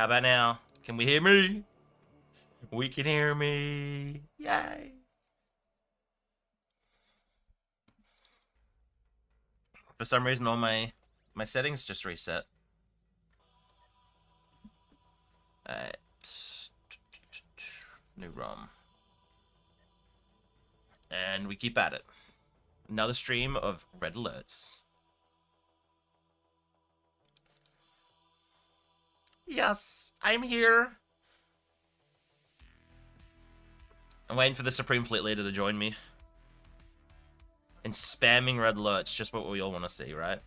How about now? Can we hear me? We can hear me. Yay. For some reason, all my settings just reset. Alright. New ROM. And we keep at it. Another stream of red alerts. Yes, I'm here. I'm waiting for the Supreme Fleet Leader to join me. And spamming red alerts, just what we all want to see, right?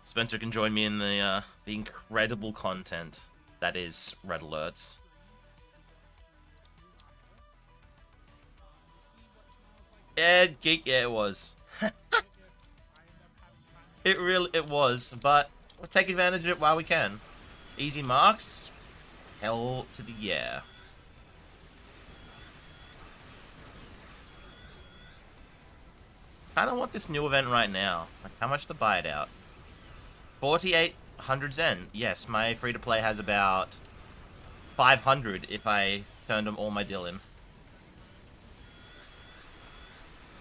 Spencer can join me in the incredible content that is red alerts. Yeah, it was. It was, but we'll take advantage of it while we can. Easy marks, hell to the yeah. I don't want this new event right now. Like, how much to buy it out? 4,800 Zen. Yes, my free-to-play has about 500 if I turned them all my deal in.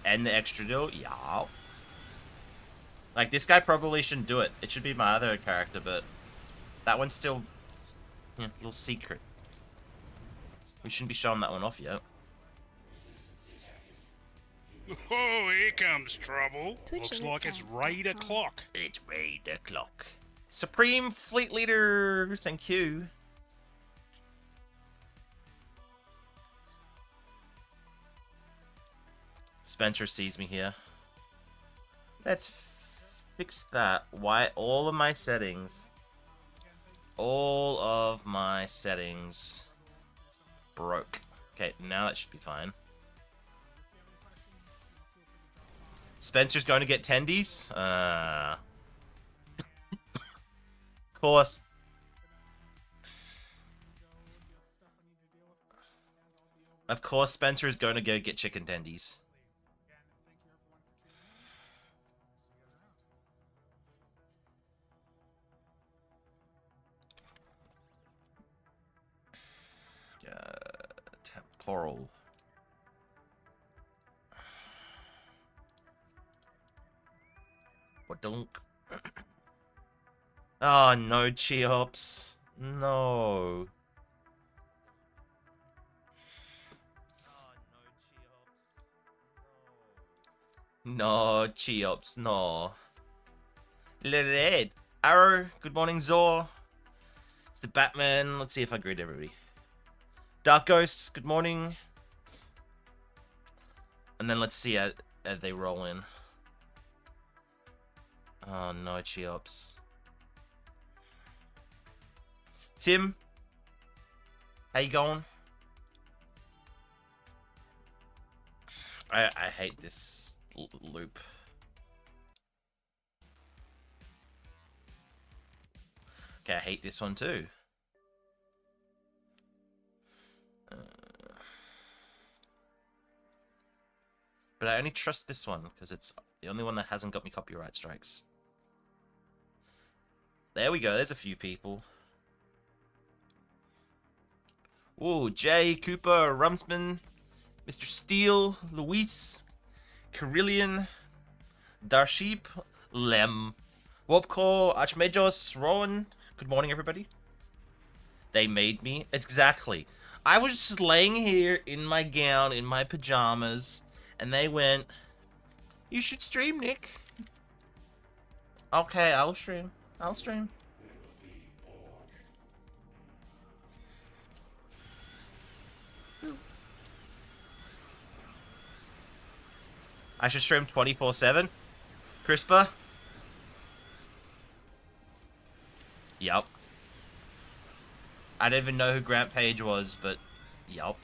And the extra deal, yeah. Like, this guy probably shouldn't do it. It should be my other character, but that one's still, a little secret. We shouldn't be showing that one off yet. Oh, here comes trouble. Looks like it's raid o'clock. It's raid o'clock. Supreme Fleet Leader, thank you. Spencer sees me here. Let's fix that. Why all of my settings broke. Okay, now that should be fine. Spencer's going to get tendies? Of course. Of course Spencer is going to go get chicken tendies. Temporal. What don't? Oh no, Cheops. No. No, Cheops, no. Red. Arrow, good morning, Zor. It's the Batman. Let's see if I greet everybody. Dark Ghosts, good morning. And then let's see how they roll in. Oh no, Cheops. Tim, how you going? I hate this loop. Okay, I hate this one too. But I only trust this one because it's the only one that hasn't got me copyright strikes. There we go, there's a few people. Ooh, Jay, Cooper, Rumsman, Mr. Steele, Luis, Carillion, Darship, Lem, Wopco, Archmejos, Rowan. Good morning, everybody. They made me. Exactly. I was just laying here in my gown, in my pajamas, and they went, you should stream, Nick. Okay, I'll stream. I'll stream. I should stream 24/7. Crispa? Yup. I don't even know who Grant Page was, but yup.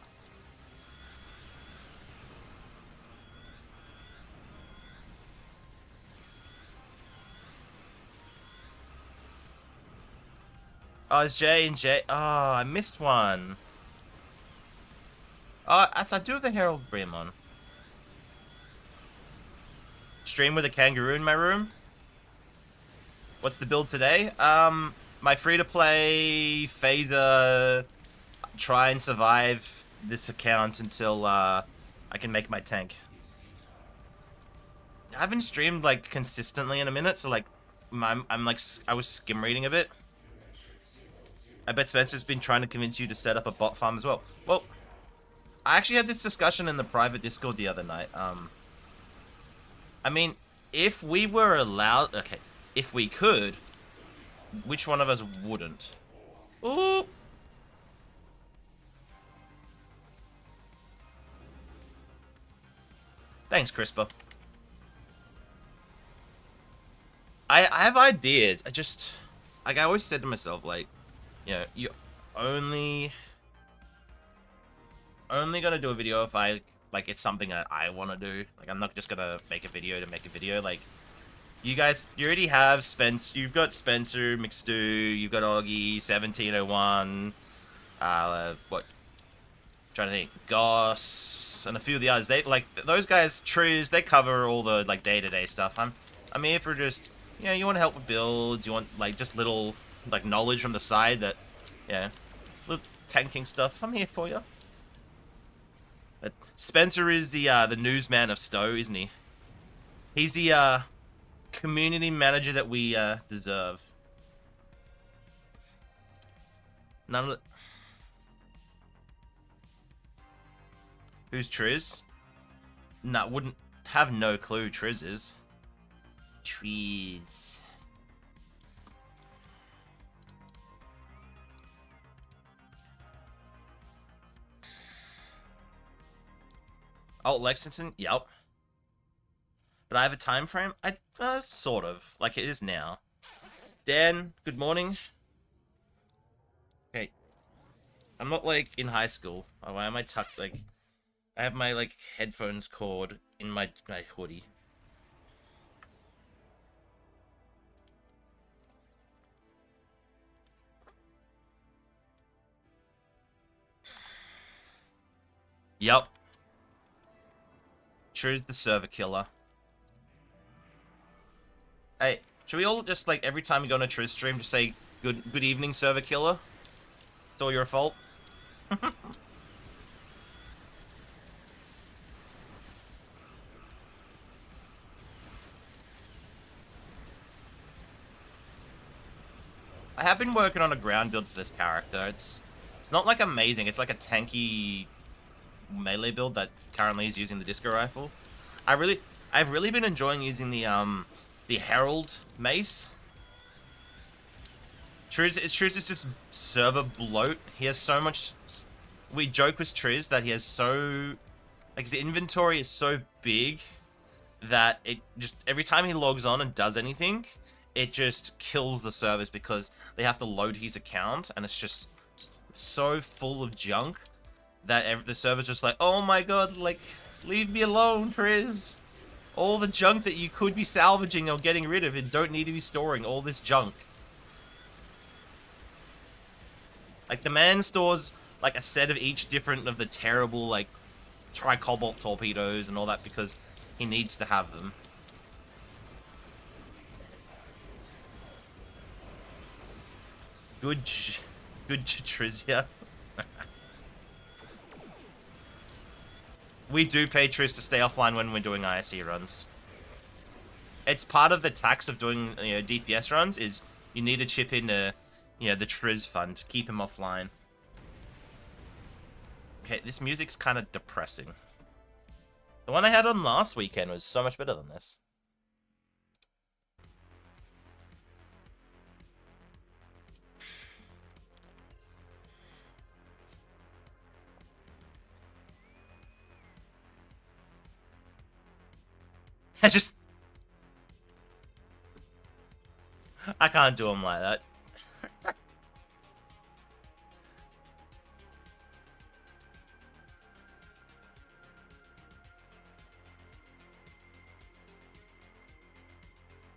Oh, it's J and J. Oh, I missed one. I do have the Herald Brim on. Stream with a kangaroo in my room. What's the build today? My free-to-play phaser. Try and survive this account until I can make my tank. I haven't streamed like consistently in a minute, so like I'm like I was skim reading a bit. I bet Spencer's been trying to convince you to set up a bot farm as well. Well, I actually had this discussion in the private Discord the other night. I mean, if we were allowed, okay, if we could, which one of us wouldn't? Ooh. Thanks, Crispa. I have ideas. I just, like, I always said to myself, like, you know, you only gonna do a video if I, like, it's something that I want to do. Like, I'm not just gonna make a video to make a video. Like, you guys, you already have Spence. You've got Spencer, McStew, you've got Augie, 1701, what? Trying to think, Goss, and a few of the others. They, like, those guys, Trees, they cover all the, like, day-to-day stuff. I'm here for just, you know, you want to help with builds, you want, like, just little, like, knowledge from the side that, yeah, little tanking stuff. I'm here for you. But Spencer is the newsman of Stowe, isn't he? He's the, community manager that we, deserve. None of the... Who's Triz? Nah, wouldn't have no clue Triz is. Triz. Oh, Lexington? Yep. But I have a time frame? Sort of. Like it is now. Dan, good morning. Okay. I'm not, like, in high school. Why am I tucked, like... I have my, like, headphones cord in my hoodie. Yup. Choose the server killer. Hey, should we all just, like, every time we go on a Triz stream, just say, good evening, server killer? It's all your fault? I have been working on a ground build for this character. It's not, like, amazing. It's, like, a tanky melee build that currently is using the disco rifle. I've really been enjoying using the Herald mace. Triz is just server bloat. He has so much... We joke with Triz that he has so... Like, his inventory is so big that it just... Every time he logs on and does anything, it just kills the servers because they have to load his account, and it's just so full of junk that the server's just like, oh my god, like, leave me alone, Triz. All the junk that you could be salvaging or getting rid of and don't need to be storing all this junk. Like, the man stores, like, a set of each different of the terrible, like, tri-cobalt torpedoes and all that because he needs to have them. Good Trizia. We do pay Triz to stay offline when we're doing ISE runs. It's part of the tax of doing, you know, DPS runs is you need to chip in the Triz fund to keep him offline. Okay, this music's kind of depressing. The one I had on last weekend was so much better than this. I can't do them like that.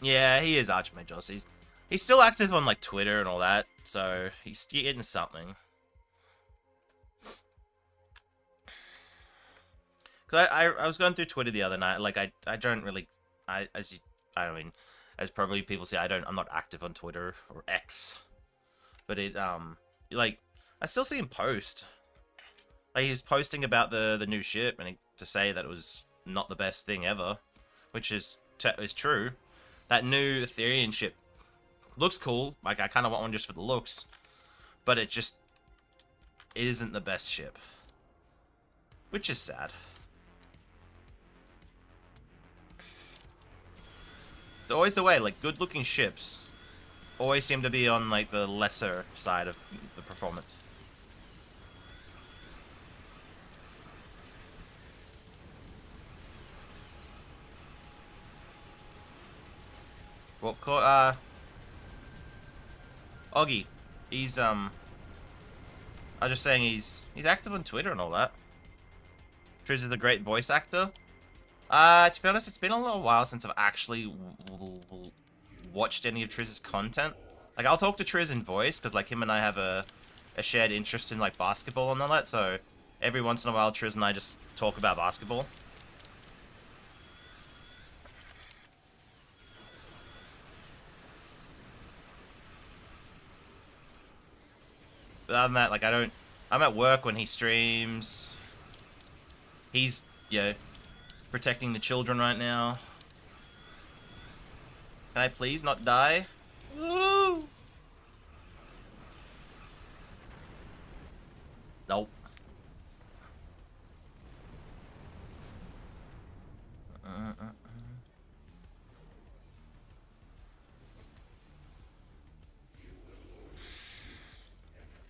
Yeah, he is Archmage. He's still active on, like, Twitter and all that, so he's getting something. Cause I was going through Twitter the other night. Like I don't really I mean, as probably people say, I'm not active on Twitter or X, but it like I still see him post. Like he was posting about the new ship and to say that it was not the best thing ever, which is true. That new Ethereum ship looks cool. Like I kind of want one just for the looks, but it isn't the best ship, which is sad. It's always the way. Like good-looking ships always seem to be on like the lesser side of the performance. What Oggy. He's I was just saying he's active on Twitter and all that. Triz is a great voice actor. To be honest, it's been a little while since I've actually watched any of Triz's content. Like I'll talk to Triz in voice because like him and I have a shared interest in like basketball and all that. So every once in a while, Triz and I just talk about basketball. But other than that, like I'm at work when he streams. He's, protecting the children right now. Can I please not die? Woo! Nope.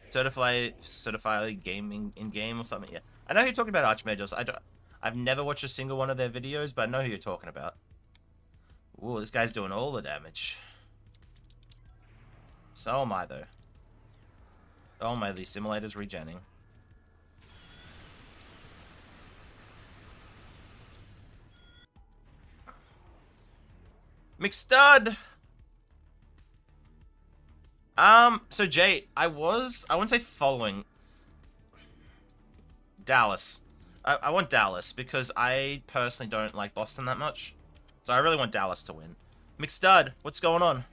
Certify gaming in game or something. Yeah, I know who you're talking about, Archmagos. I've never watched a single one of their videos, but I know who you're talking about. Ooh, this guy's doing all the damage. So am I though. Oh my, the simulator's regenning. McStud! So Jay, I wouldn't say following Dallas. I want Dallas because I personally don't like Boston that much. So I really want Dallas to win. McStud, what's going on?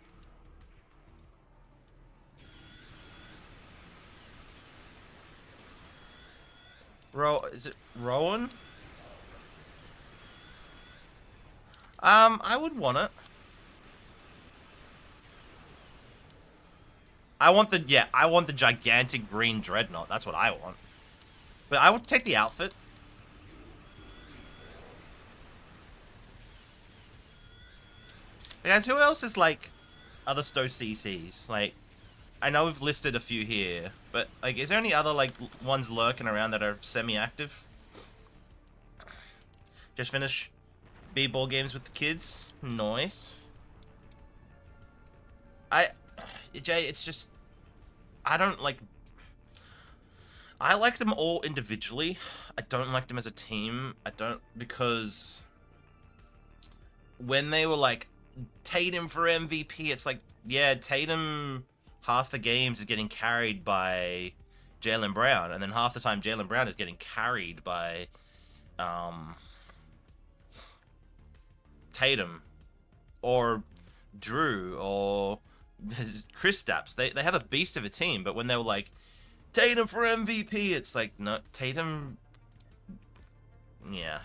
Is it Rowan? I would want it. I want the gigantic green dreadnought. That's what I want. But I would take the outfit. Guys, who else is like other Stowe CCs? Like, I know we've listed a few here, but like, is there any other like ones lurking around that are semi-active? Just finish b-ball games with the kids. Nice. Jay, it's just I don't like. I like them all individually. I don't like them as a team. I don't because when they were like Tatum for MVP, it's like, yeah, Tatum half the games is getting carried by Jaylen Brown, and then half the time Jaylen Brown is getting carried by Tatum or Drew or Kristaps. They have a beast of a team, but when they were like Tatum for MVP, it's like, no, Tatum, yeah.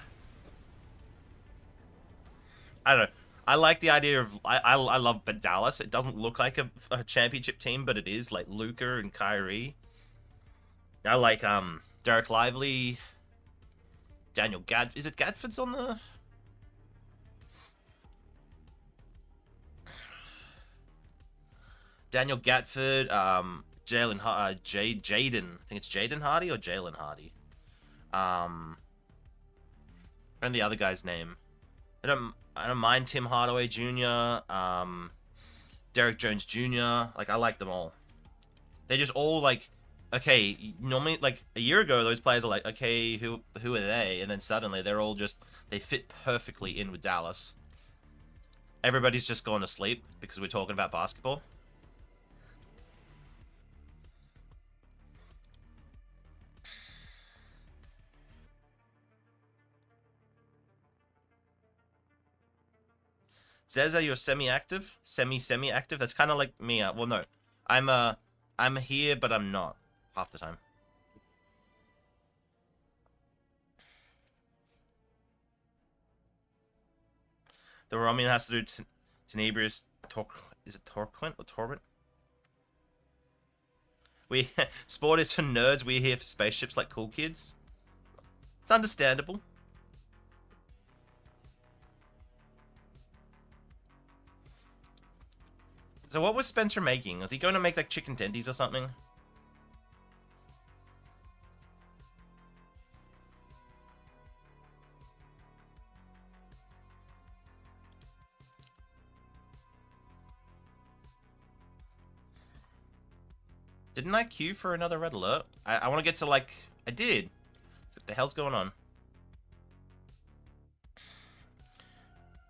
I don't know. I like the idea of I love Dallas. It doesn't look like a championship team, but it is, like Luka and Kyrie. I like Derek Lively, Daniel Is it Gadford's on the? Daniel Gatford, Jaden. I think it's Jaden Hardy or Jalen Hardy. And the other guy's name. I don't mind Tim Hardaway Jr. Derek Jones Jr. Like, I like them all. They just all like, okay. Normally, like a year ago, those players are like, okay, who are they? And then suddenly they're all just, they fit perfectly in with Dallas. Everybody's just gone to sleep because we're talking about basketball. Zeza, you're semi-active? Semi-active? That's kind of like me. Well, no. I'm here, but I'm not. Half the time. The Romulan has to do Tenebrious Is it Torquent or Torrent? Sport is for nerds, we're here for spaceships like cool kids. It's understandable. So what was Spencer making? Was he going to make like chicken tendies or something? Didn't I queue for another red alert? I want to get to like... I did. What the hell's going on?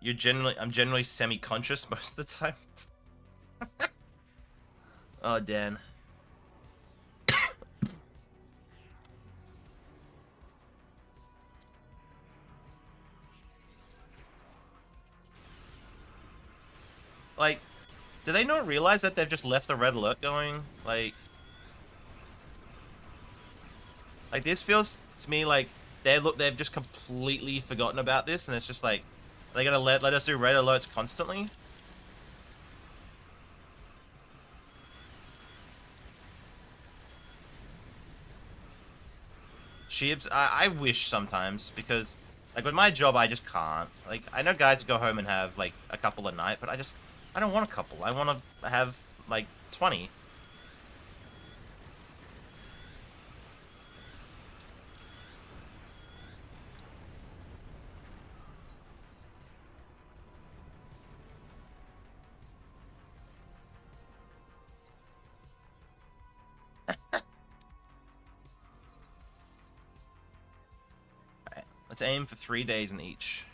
I'm generally semi-conscious most of the time. Oh, Dan. Like, do they not realize that they've just left the red alert going? Like this feels to me like they've just completely forgotten about this, and it's just like, are they gonna let us do red alerts constantly? Shibs, I wish sometimes, because like with my job I just can't. Like, I know guys go home and have like a couple a night, but I don't want a couple. I want to have like 20. Let's aim for 3 days in each.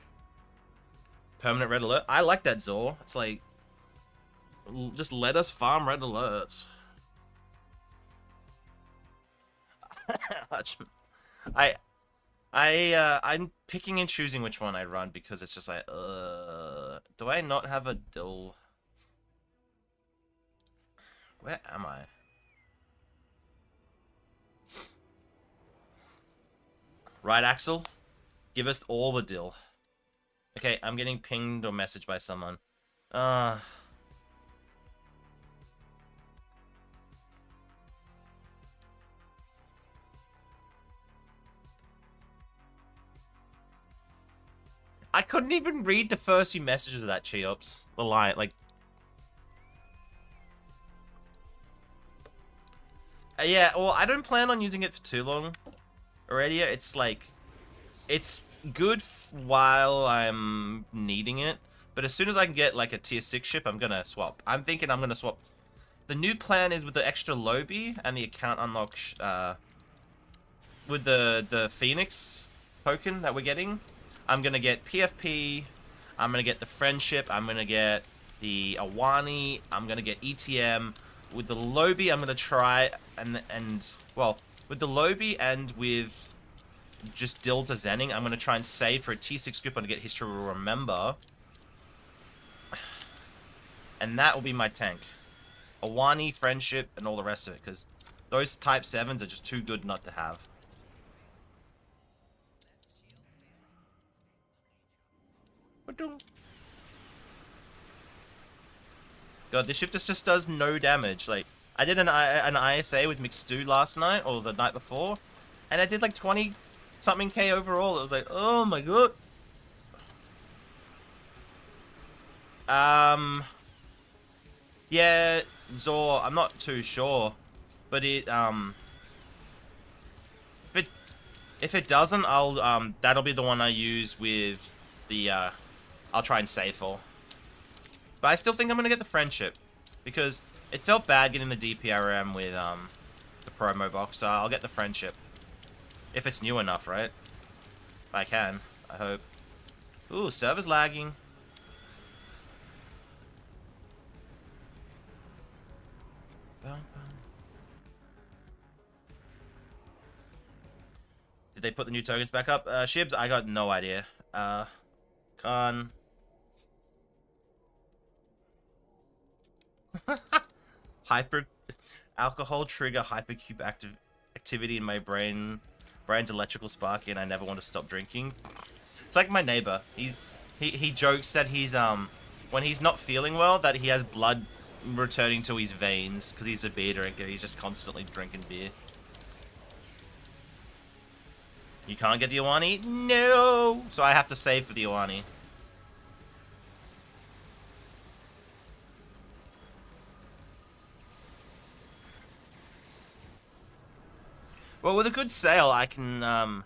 Permanent red alert. I like that, Zor. It's like, just let us farm red alerts. I'm picking and choosing which one I run, because it's just like, do I not have a dill? Where am I? Right, Axel? Give us all the dill. Okay, I'm getting pinged or messaged by someone. I couldn't even read the first few messages of that, Cheops. The line, like... yeah, well, I don't plan on using it for too long. Already, it's like... It's good while I'm needing it, but as soon as I can get like a tier 6 ship, I'm gonna swap. I'm thinking I'm gonna swap. The new plan is with the extra lobby and the account unlock, with the Phoenix token that we're getting, I'm gonna get PFP, I'm gonna get the friendship, I'm gonna get the Awani, I'm gonna get ETM. With the lobby, I'm gonna try well, with the lobby and with just Dilta Zenning, I'm gonna try and save for a T6 scoop and get History Will Remember. And that will be my tank. Awani, Friendship, and all the rest of it, because those Type 7s are just too good not to have. God, this ship just does no damage. Like, I did an ISA with McStew last night, or the night before, and I did like 20-something K overall. It was like, oh my god. Yeah, Zor, I'm not too sure, but if it doesn't, that'll be the one I use with the, I'll try and save for. But I still think I'm gonna get the friendship, because it felt bad getting the DPRM with, the promo box, so I'll get the friendship. If it's new enough, right? If I can, I hope. Ooh, server's lagging. Did they put the new tokens back up? Shibs, I got no idea. Khan. Hyper alcohol trigger hypercube activity in my brain's electrical spark, and I never want to stop drinking. It's like my neighbor. He jokes that he's when he's not feeling well, that he has blood returning to his veins because he's a beer drinker. He's just constantly drinking beer. You can't get the Iwani? No! So I have to save for the Iwani. Well, with a good sale, I can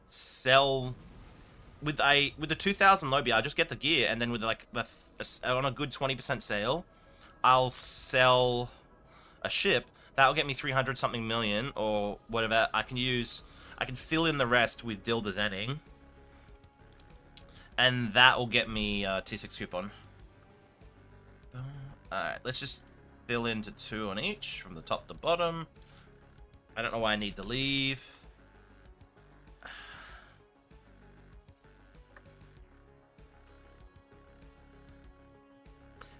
sell with the 2,000 Lobby. I'll just get the gear, and then with like on a good 20% sale, I'll sell a ship. That'll get me 300 something million or whatever. I can fill in the rest with Dilda Zenning, and that will get me T6 coupon. Alright, let's just fill into 2 on each from the top to bottom. I don't know why I need to leave.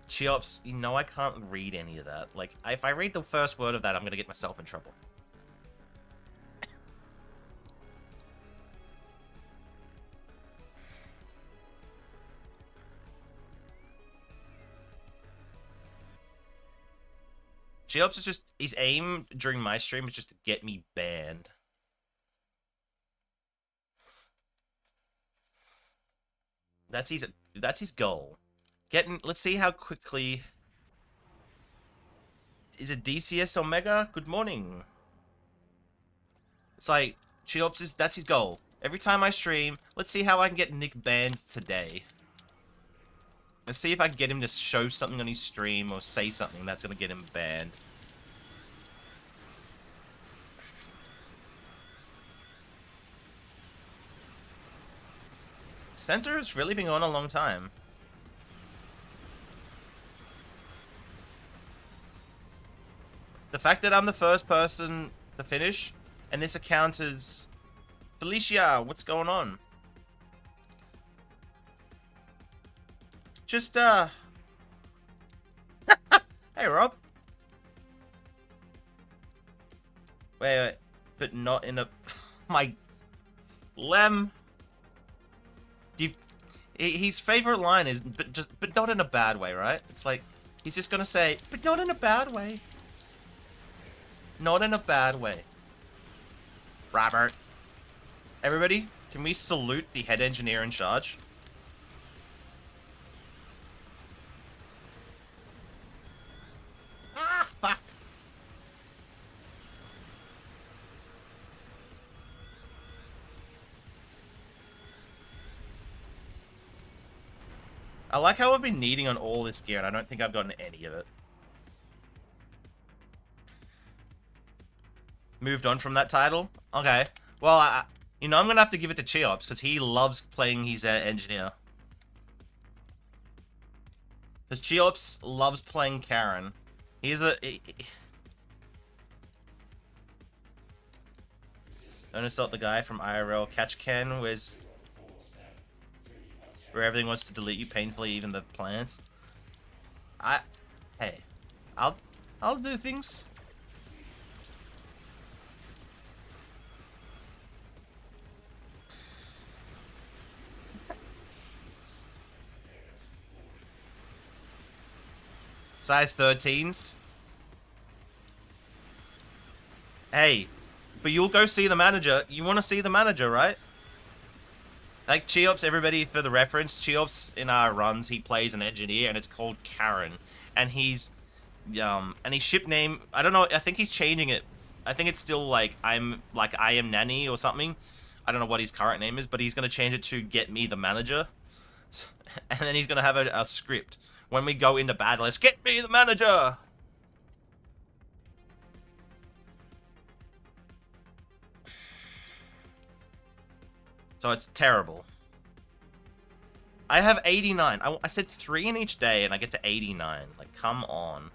Cheops, you know I can't read any of that. Like, if I read the first word of that, I'm gonna get myself in trouble. Cheops is just, his aim during my stream is just to get me banned. That's his goal. Let's see how quickly. Is it DCS Omega? Good morning. It's like, Cheops that's his goal. Every time I stream, let's see how I can get Nick banned today. Let's see if I can get him to show something on his stream or say something that's gonna get him banned. Spencer has really been on a long time. The fact that I'm the first person to finish, and this account is... Felicia, what's going on? Just, Hey, Rob. Wait. But not in a... My... Lem. His favorite line is, but not in a bad way, right? It's like, he's just gonna say, but not in a bad way. Not in a bad way. Robert. Everybody, can we salute the head engineer in charge? Ah, fuck. I like how I've been needing on all this gear, and I don't think I've gotten any of it. Moved on from that title? Okay. Well, you know, I'm gonna have to give it to Cheops, because he loves playing his engineer. Because Cheops loves playing Karen. He's a... Don't insult the guy from IRL. Catch Ken, where everything wants to delete you painfully, even the plants. Hey, I'll do things. Size 13s. Hey, but you'll go see the manager. You want to see the manager, right? Like, Cheops, everybody, for the reference, Cheops in our runs, he plays an engineer, and it's called Karen. And he's, and his ship name, I don't know, I think he's changing it. I think it's still, like, I am Nanny or something. I don't know what his current name is, but he's going to change it to Get Me the Manager. And then he's going to have a script. When we go into battle, it's Get Me the Manager! So it's terrible. I have 89. I said 3 in each day, and I get to 89. Like, come on.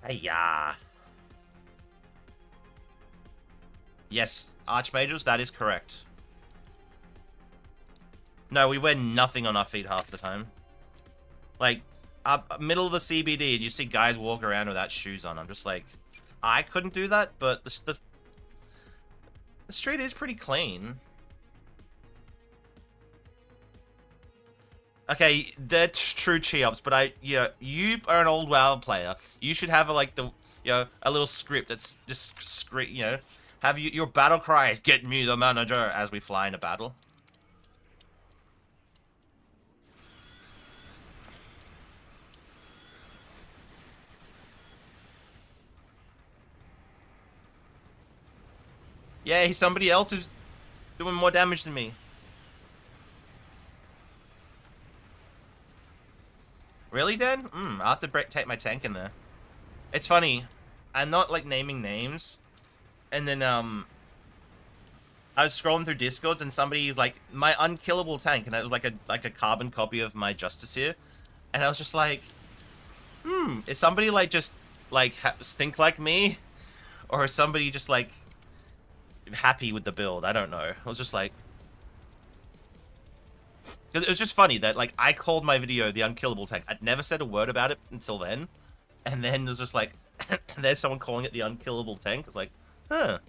Hey-ya. Yes, Archmages, that is correct. No, we wear nothing on our feet half the time. Like, up middle of the CBD and you see guys walk around without shoes on. I'm just like, I couldn't do that, but the street is pretty clean. Okay, that's true, Cheops, but you are an old WoW player. You should have like a little script that's just have your battle cry is "Get me the manager" as we fly in a battle. Yeah, he's somebody else who's doing more damage than me. Really, Dan? I'll have to take my tank in there. It's funny. I'm not, like, naming names. And then, I was scrolling through Discords and somebody's like, my unkillable tank. And it was like a carbon copy of my Justiceer. And I was just like, is somebody, like, just, like, think like me? Or is somebody just, like, happy with the build? I don't know. I was just like... It was just funny that, like, I called my video the unkillable tank. I'd never said a word about it until then. And then it was just like, there's someone calling it the unkillable tank. It's like, huh.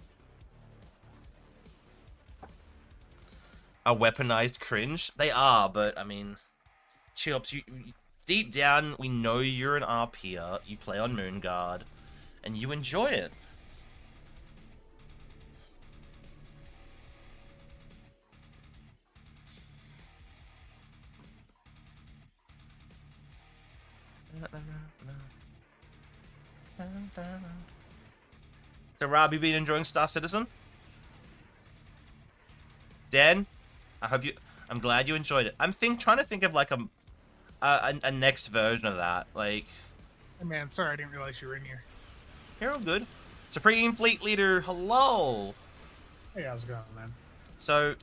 A weaponized cringe? They are, but, I mean... Chiops, deep down, we know you're an RPer. You play on Moonguard. And you enjoy it. So, Rob, you been enjoying Star Citizen? Dan, I'm glad you enjoyed it. I'm trying to think of like a next version of that. Like, hey man, sorry I didn't realize you were in here. You're all good. Supreme Fleet Leader, hello. Hey, how's it going, man? So,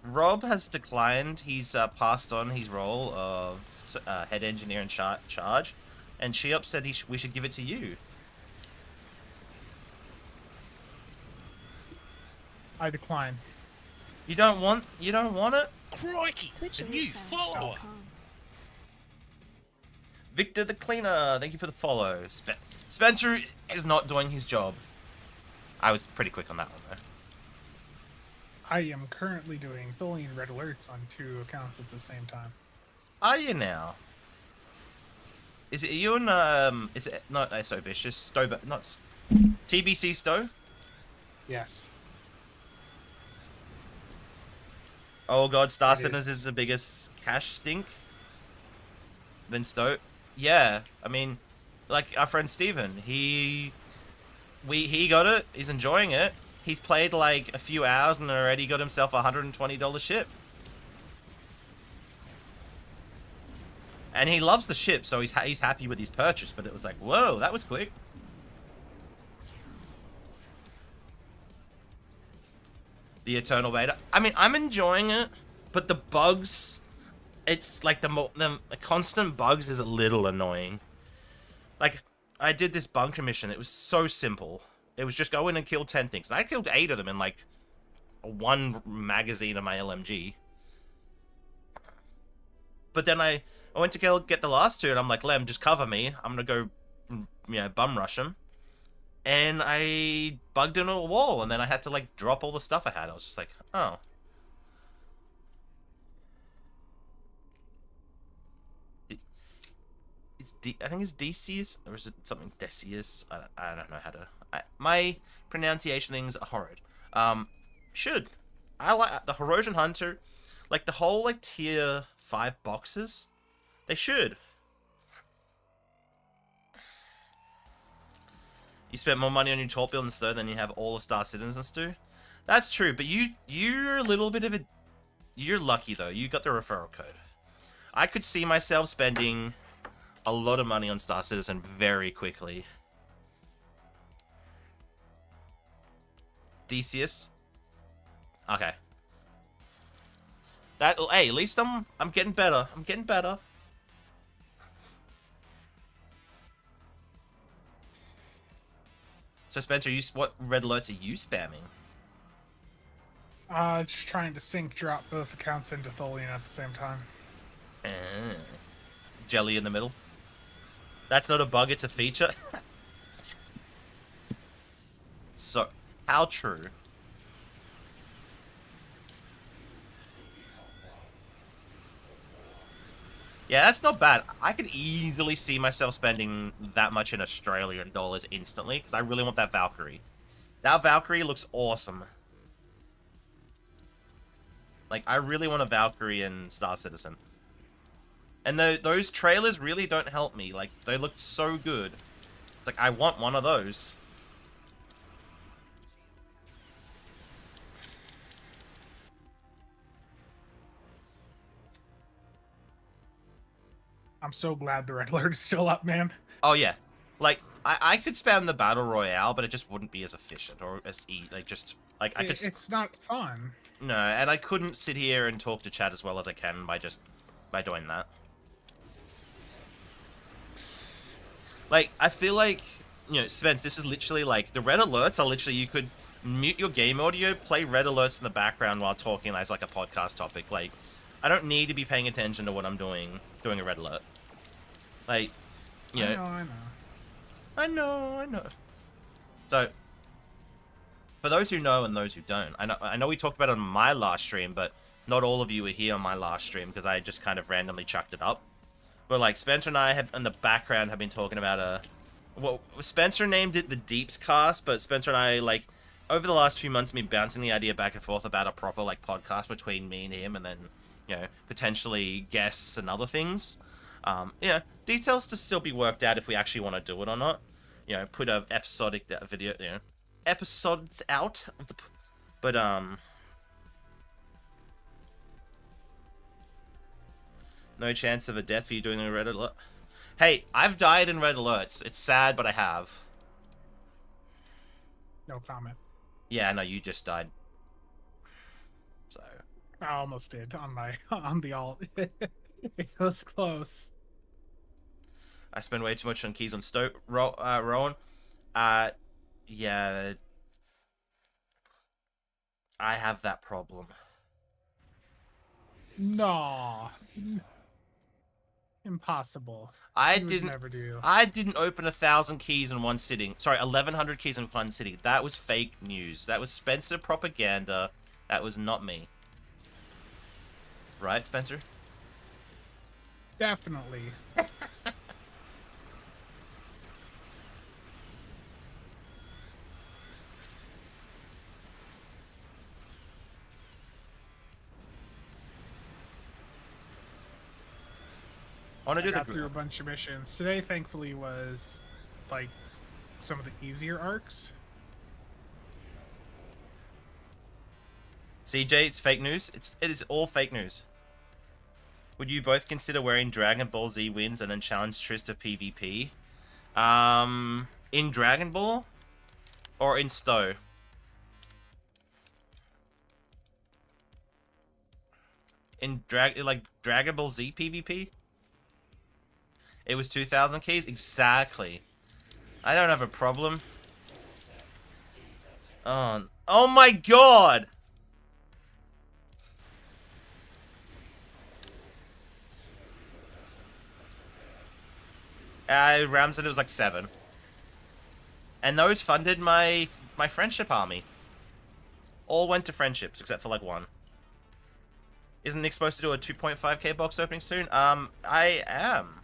Rob has declined. He's passed on his role of head engineer in charge, and Cheops said we should give it to you. I decline. You don't want it? Crikey! A new follower! Victor the Cleaner, thank you for the follow. Spencer is not doing his job. I was pretty quick on that one, though. I am currently doing Tholian red alerts on 2 accounts at the same time. Are you now? Is it you and, is it not So Vicious, Stowe, not TBC Stowe? Yes. Oh god, Star Citizens is the biggest cash stink than Stowe. Yeah, I mean, like our friend Steven, he got it, he's enjoying it. He's played like a few hours and already got himself a $120 ship. And he loves the ship, so he's happy with his purchase, but it was like, whoa, that was quick. The Eternal Beta. I mean, I'm enjoying it, but the bugs, it's like the constant bugs is a little annoying. Like, I did this bunker mission. It was so simple. It was just go in and kill 10 things. And I killed 8 of them in, like, 1 magazine of my LMG. But then I went to get the last 2, and I'm like, Lem, just cover me. I'm gonna go, bum rush him. And I bugged into a wall, and then I had to, like, drop all the stuff I had. I was just like, oh. I think it's Decius, or is it something Decius? I don't know how to... my pronunciation things are horrid. I like the Corrosion Hunter, like, the whole, like, tier 5 boxes. They should. You spent more money on your top build and Stowe than you have all the Star Citizens do. That's true, but you're a little bit of a... You're lucky, though. You got the referral code. I could see myself spending a lot of money on Star Citizen very quickly. Decius. Okay. Hey, at least I'm getting better. I'm getting better. So Spencer, what red alerts are you spamming? Just trying to sync drop both accounts into Tholian at the same time. Jelly in the middle. That's not a bug, it's a feature. So, how true? Yeah, that's not bad. I could easily see myself spending that much in Australian dollars instantly, because I really want that Valkyrie. That Valkyrie looks awesome. Like, I really want a Valkyrie in Star Citizen. And those trailers really don't help me. Like, they look so good. It's like, I want one of those. I'm so glad the red alert is still up, man. Oh, yeah. Like, I could spam the Battle Royale, but it just wouldn't be as efficient or as like, just... Like, I could... It's not fun. No, and I couldn't sit here and talk to chat as well as I can by doing that. Like, I feel like, you know, Spence, this is literally like, the red alerts are literally, you could mute your game audio, play red alerts in the background while talking as like a podcast topic. Like, I don't need to be paying attention to what I'm doing a red alert. Like, you know. I know. So, for those who know and those who don't, I know we talked about it on my last stream, but not all of you were here on my last stream because I just kind of randomly chucked it up. But like Spencer and I have in the background have been talking about well, Spencer named it the Deeps Cast, but Spencer and I, like, over the last few months, been bouncing the idea back and forth about a proper like podcast between me and him, and then, you know, potentially guests and other things. Yeah, details to still be worked out if we actually want to do it or not. You know, put a episodic video, you know, episodes out of the, but no chance of a death for you doing a red alert. Hey, I've died in red alerts. It's sad, but I have. No comment. Yeah, no, you just died. So. I almost did on my on the alt. It was close. I spend way too much on keys on Rowan. Yeah. I have that problem. No. Impossible. I would never do. I didn't open 1,000 keys in one sitting. Sorry, 1,100 keys in one sitting. That was fake news. That was Spencer propaganda. That was not me. Right, Spencer? Definitely. I want to do got through a bunch of missions. Today, thankfully, was like some of the easier arcs. CJ, it's fake news. It is all fake news. Would you both consider wearing Dragon Ball Z wins and then challenge Triss to PvP? In Dragon Ball or in Stowe? In Dragon Ball Z PvP? It was 2,000 keys? Exactly. I don't have a problem. Oh my god! Ramson, it was like 7. And those funded my friendship army. All went to friendships, except for like 1. Isn't Nick supposed to do a 2.5k box opening soon? I am.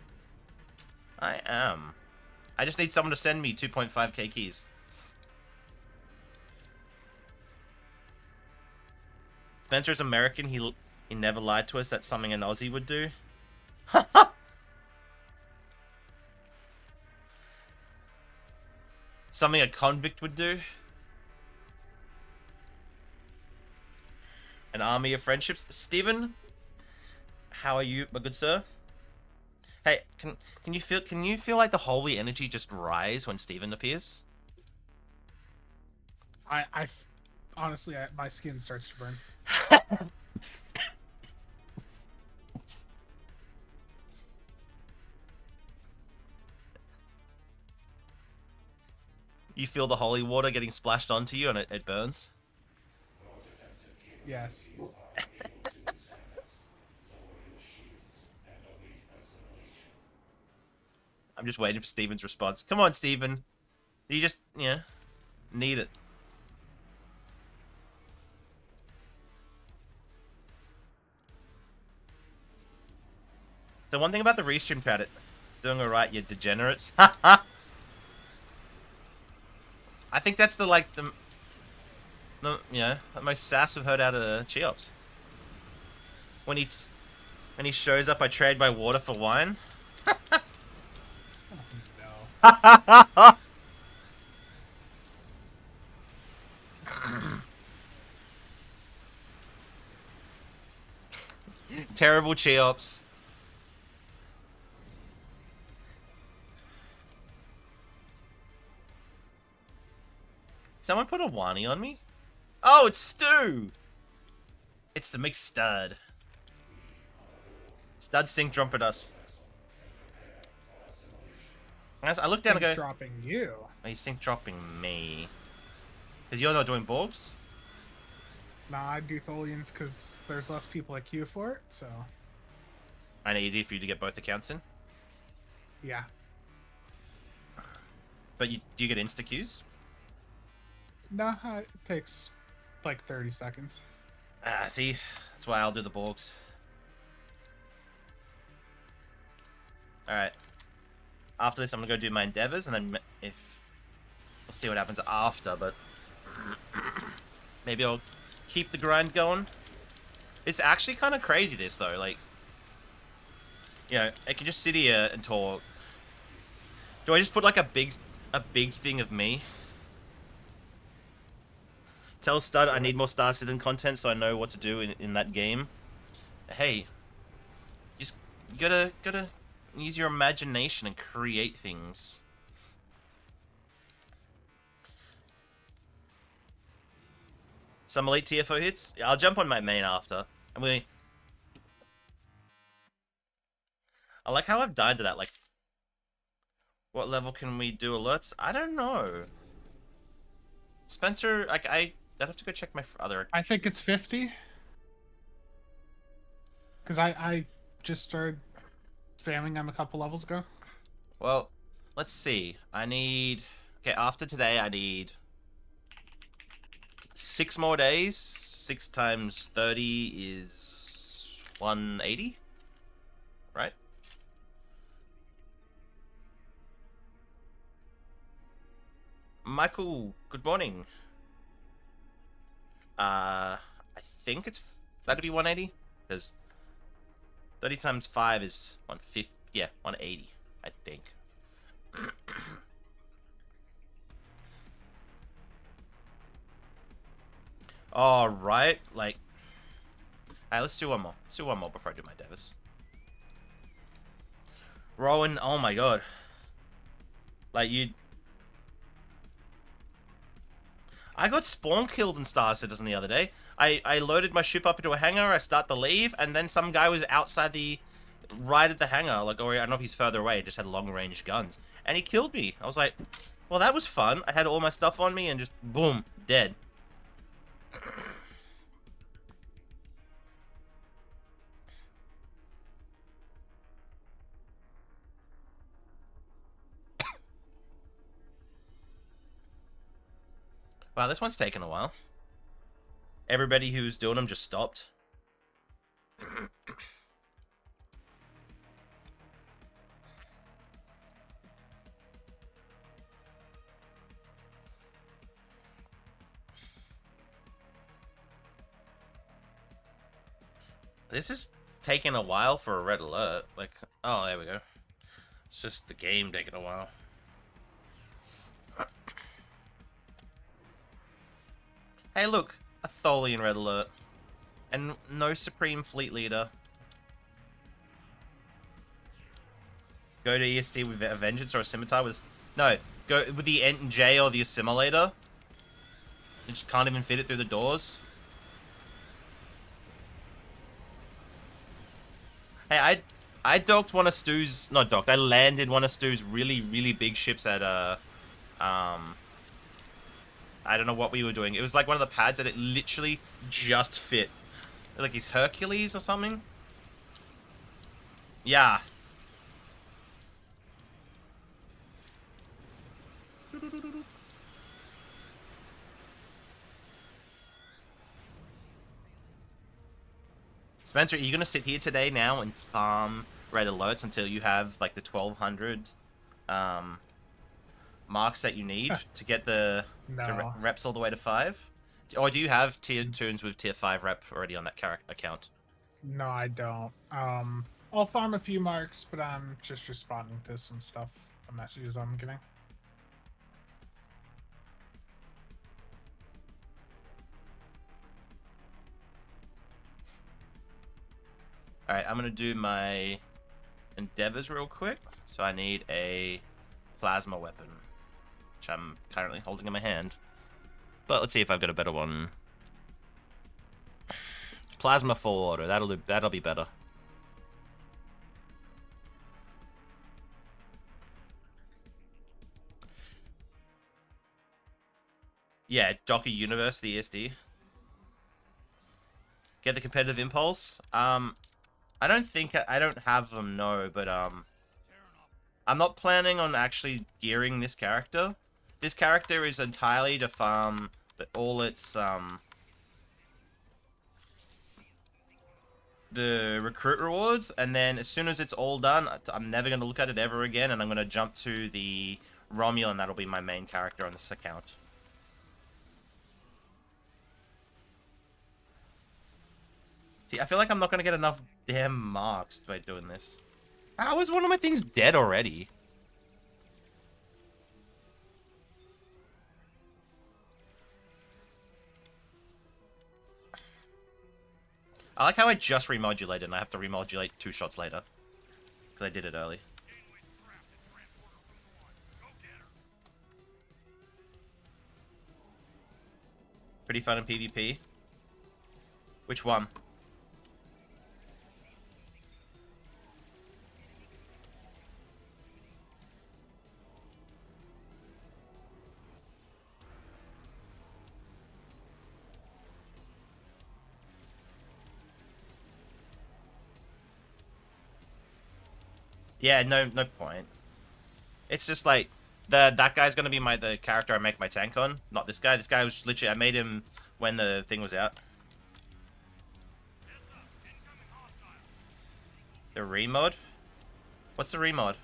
I just need someone to send me 2.5k keys. Spencer's American. He never lied to us. That's something an Aussie would do. Something a convict would do. An army of friendships. Steven, how are you, my good sir? Hey, can you feel like the holy energy just rise when Steven appears? I honestly, my skin starts to burn. You feel the holy water getting splashed onto you and it burns? Yes. I'm just waiting for Steven's response. Come on, Steven. You just, need it. So one thing about the restream chat, doing alright, you degenerates. I think that's the most sass I've heard out of Cheops. When he shows up, I trade my water for wine. No. Terrible Cheops. Someone put a wani on me? Oh, it's Stu! It's the mixed stud. Stud sync dropping us. I look down and go... dropping you. Oh, he's sync dropping me. Because you're not doing Borgs? Nah, I do Tholians because there's less people that queue for it, so... And easy for you to get both accounts in? Yeah. But do you get insta-queues? Nah, it takes like 30 seconds. Ah, see? That's why I'll do the Borgs. Alright. After this, I'm gonna go do my endeavors, and then we'll see what happens after, but... maybe I'll keep the grind going. It's actually kind of crazy, this, though. Like, I can just sit here and talk. Do I just put, like, a big thing of me? Tell Stud I need more Star Citizen content so I know what to do in that game. Hey, you gotta use your imagination and create things. Some elite TFO hits? I'll jump on my main after. I like how I've died to that, like... What level can we do alerts? I don't know. Spencer, like, I'd have to go check my other... I think it's 50. Because I just started spamming them a couple levels ago. Well, let's see. I need... Okay, after today, I need... 6 more days. 6 times 30 is... 180? Right? Michael, good morning. I think that'd be 180, because 30 times 5 is 150. Yeah, 180, I think. All right, like, alright, let's do one more. Let's do one more before I do my devas. Rowan, oh my god, like I got spawn killed in Star Citizen the other day. I loaded my ship up into a hangar, I start to leave, and then some guy was outside right at the hangar, like, or I don't know if he's further away, just had long-range guns. And he killed me. I was like, well, that was fun. I had all my stuff on me and just, boom, dead. Wow, this one's taken a while. Everybody who's doing them just stopped. This is taking a while for a red alert. Like, oh, there we go. It's just the game taking a while. Hey, look, a Tholian red alert. And no Supreme Fleet Leader. Go to EST with a Vengeance or a Scimitar with... No, go with the Ent and J or the Assimilator. You just can't even fit it through the doors. Hey, I docked one of Stu's... Not docked, I landed one of Stu's really, really big ships at, I don't know what we were doing. It was like one of the pads that it literally just fit. Like his Hercules or something? Yeah. Spencer, are you gonna sit here today now and farm red alerts until you have like the 1200 marks that you need to get the No. reps all the way to 5? Or do you have tier tunes with tier 5 rep already on that account? No, I don't. I'll farm a few marks, but I'm just responding to some stuff, the messages I'm getting. Alright, I'm gonna do my endeavors real quick. So I need a plasma weapon, which I'm currently holding in my hand. But let's see if I've got a better one. Plasma full auto, that'll be better. Yeah, Docker University ESD. Get the competitive impulse. I don't have them, no, but I'm not planning on actually gearing this character. This character is entirely to farm all its the recruit rewards, and then as soon as it's all done, I'm never going to look at it ever again, and I'm going to jump to the Romulan. That'll be my main character on this account. See, I feel like I'm not going to get enough damn marks by doing this. How is one of my things dead already? I like how I just remodulated and I have to remodulate 2 shots later. Because I did it early. Pretty fun in PvP. Which one? Yeah, no point. It's just like that guy's gonna be the character I make my tank on, not this guy. This guy was literally I made him when the thing was out. The remod? What's the remod?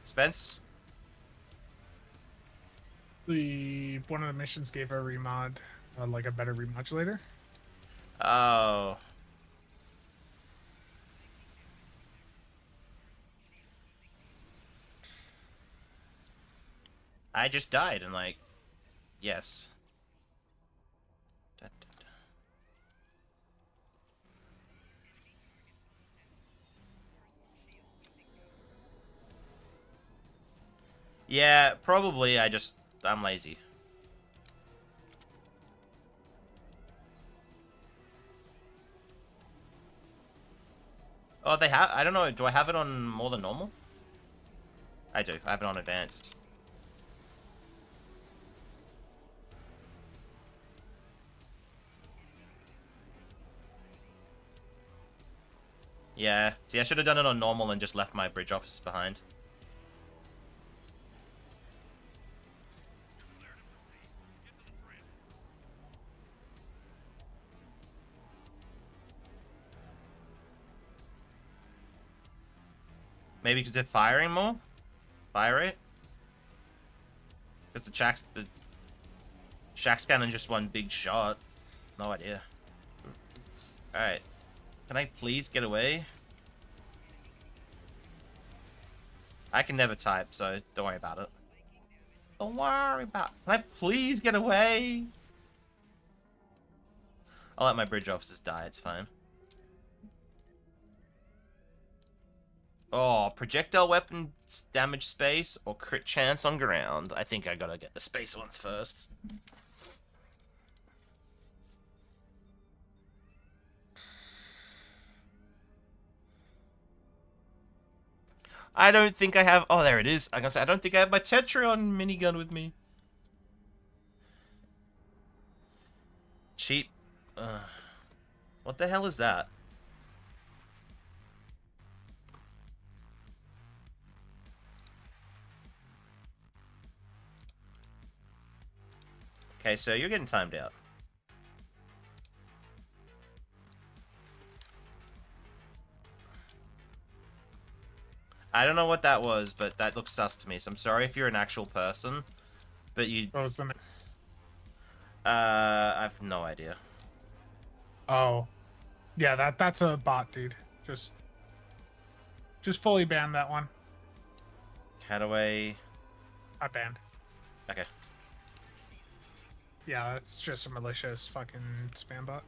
Spence? One of the missions gave a remod, like a better remodulator. Oh. I just died and like, yes. Da, da, da. Yeah, probably I'm lazy. Oh, I don't know, do I have it on more than normal? I do, I have it on advanced. Yeah, see, I should have done it on normal and just left my bridge officers behind. Maybe because they're firing more? Fire rate? Because the Shack's cannon just one big shot. No idea. Alright. Can I please get away? I can never type, so don't worry about it. Don't worry about it. Can I please get away? I'll let my bridge officers die, it's fine. Oh, projectile weapons damage space or crit chance on ground. I think I gotta get the space ones first. I don't think I have... Oh, there it is. I'm gonna say, I don't think I have my Tetrion minigun with me. Cheap. What the hell is that? Okay, so you're getting timed out. I don't know what that was, but that looks sus to me. So I'm sorry if you're an actual person, but you. What was the name? I have no idea. Oh, yeah, that's a bot, dude. Just fully ban that one. Cataway. I banned. Okay. Yeah, that's just a malicious fucking spam bot.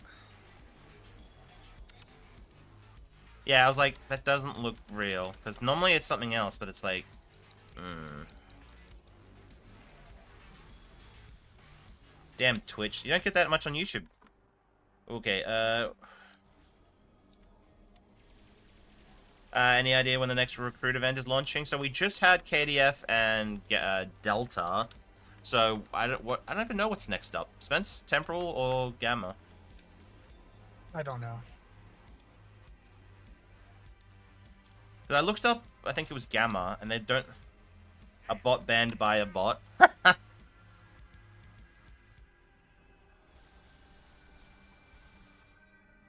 Yeah, I was like, that doesn't look real. Because normally it's something else, but it's like... Damn Twitch. You don't get that much on YouTube. Okay, any idea when the next recruit event is launching? So we just had KDF and Delta. So I don't even know what's next up. Spence, Temporal, or Gamma? I don't know. I looked up, I think it was Gamma, and they don't... A bot banned by a bot.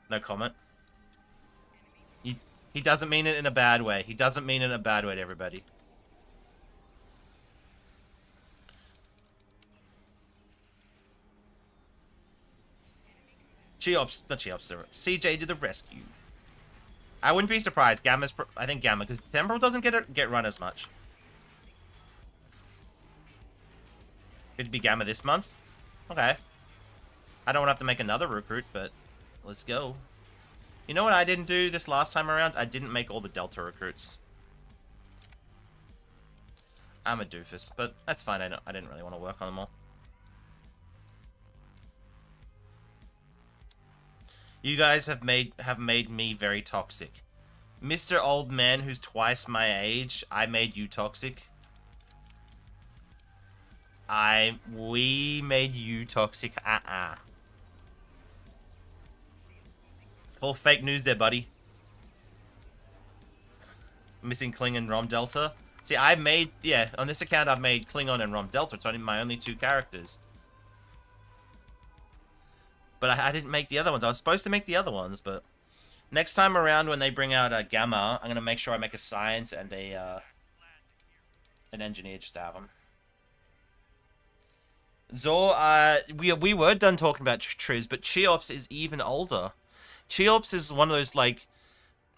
No comment. He doesn't mean it in a bad way. He doesn't mean it in a bad way to everybody. Cheops, not Cheops, CJ did the rescue. I wouldn't be surprised. I think Gamma, because Temporal doesn't get run as much. Could it be Gamma this month? Okay. I don't want to have to make another recruit, but let's go. You know what I didn't do this last time around? I didn't make all the Delta recruits. I'm a doofus, but that's fine. I didn't really want to work on them all. You guys have made me very toxic. Mr. Old Man who's twice my age, I made you toxic. We made you toxic. Call fake news there, buddy. Missing Kling and Rom Delta. See, on this account I've made Klingon and Rom Delta. It's only my only 2 characters. But I didn't make the other ones. I was supposed to make the other ones, but... Next time around when they bring out Gamma, I'm going to make sure I make a science and an engineer just to have them. Zor, we were done talking about Triz, but Cheops is even older. Cheops is one of those, like,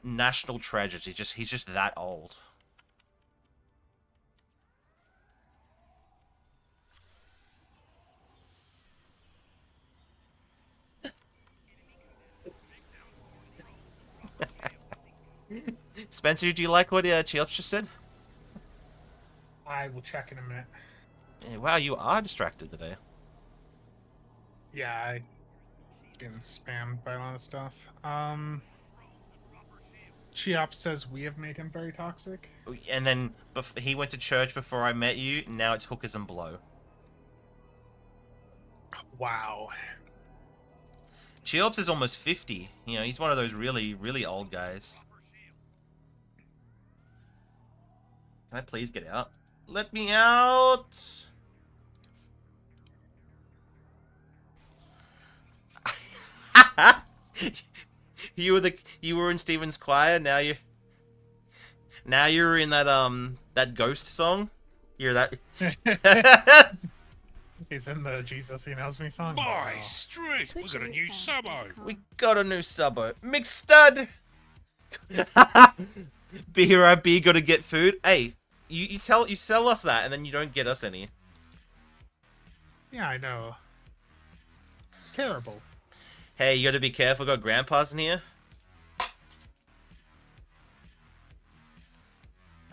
national treasures. He's just that old. Spencer, do you like what Cheops just said? I will check in a minute. Yeah, wow, you are distracted today. Yeah, I getting spammed by a lot of stuff. Cheops says we have made him very toxic. And then he went to church before I met you. Now it's hookers and blow. Wow. Cheops is almost 50. You know, he's one of those really, really old guys. Can I please get out? Let me out! You were in Steven's choir. Now you're in that ghost song. You're that. He's in the Jesus He Knows Me song. Boy, straight, we got a new subo. We got a new subo. Mixed stud. BRIB gotta get food. Hey, you sell us that and then you don't get us any. Yeah, I know. It's terrible. Hey, you gotta be careful. Got grandpas in here.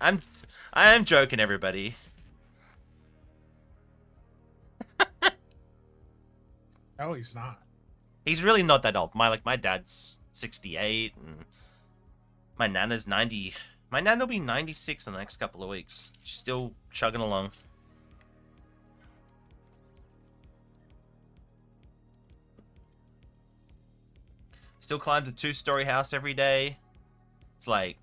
I am joking, everybody. No, he's not. He's really not that old. My dad's 68 and my nana's 90. My nana will be 96 in the next couple of weeks. She's still chugging along. Still climbs a 2-story house every day. It's like,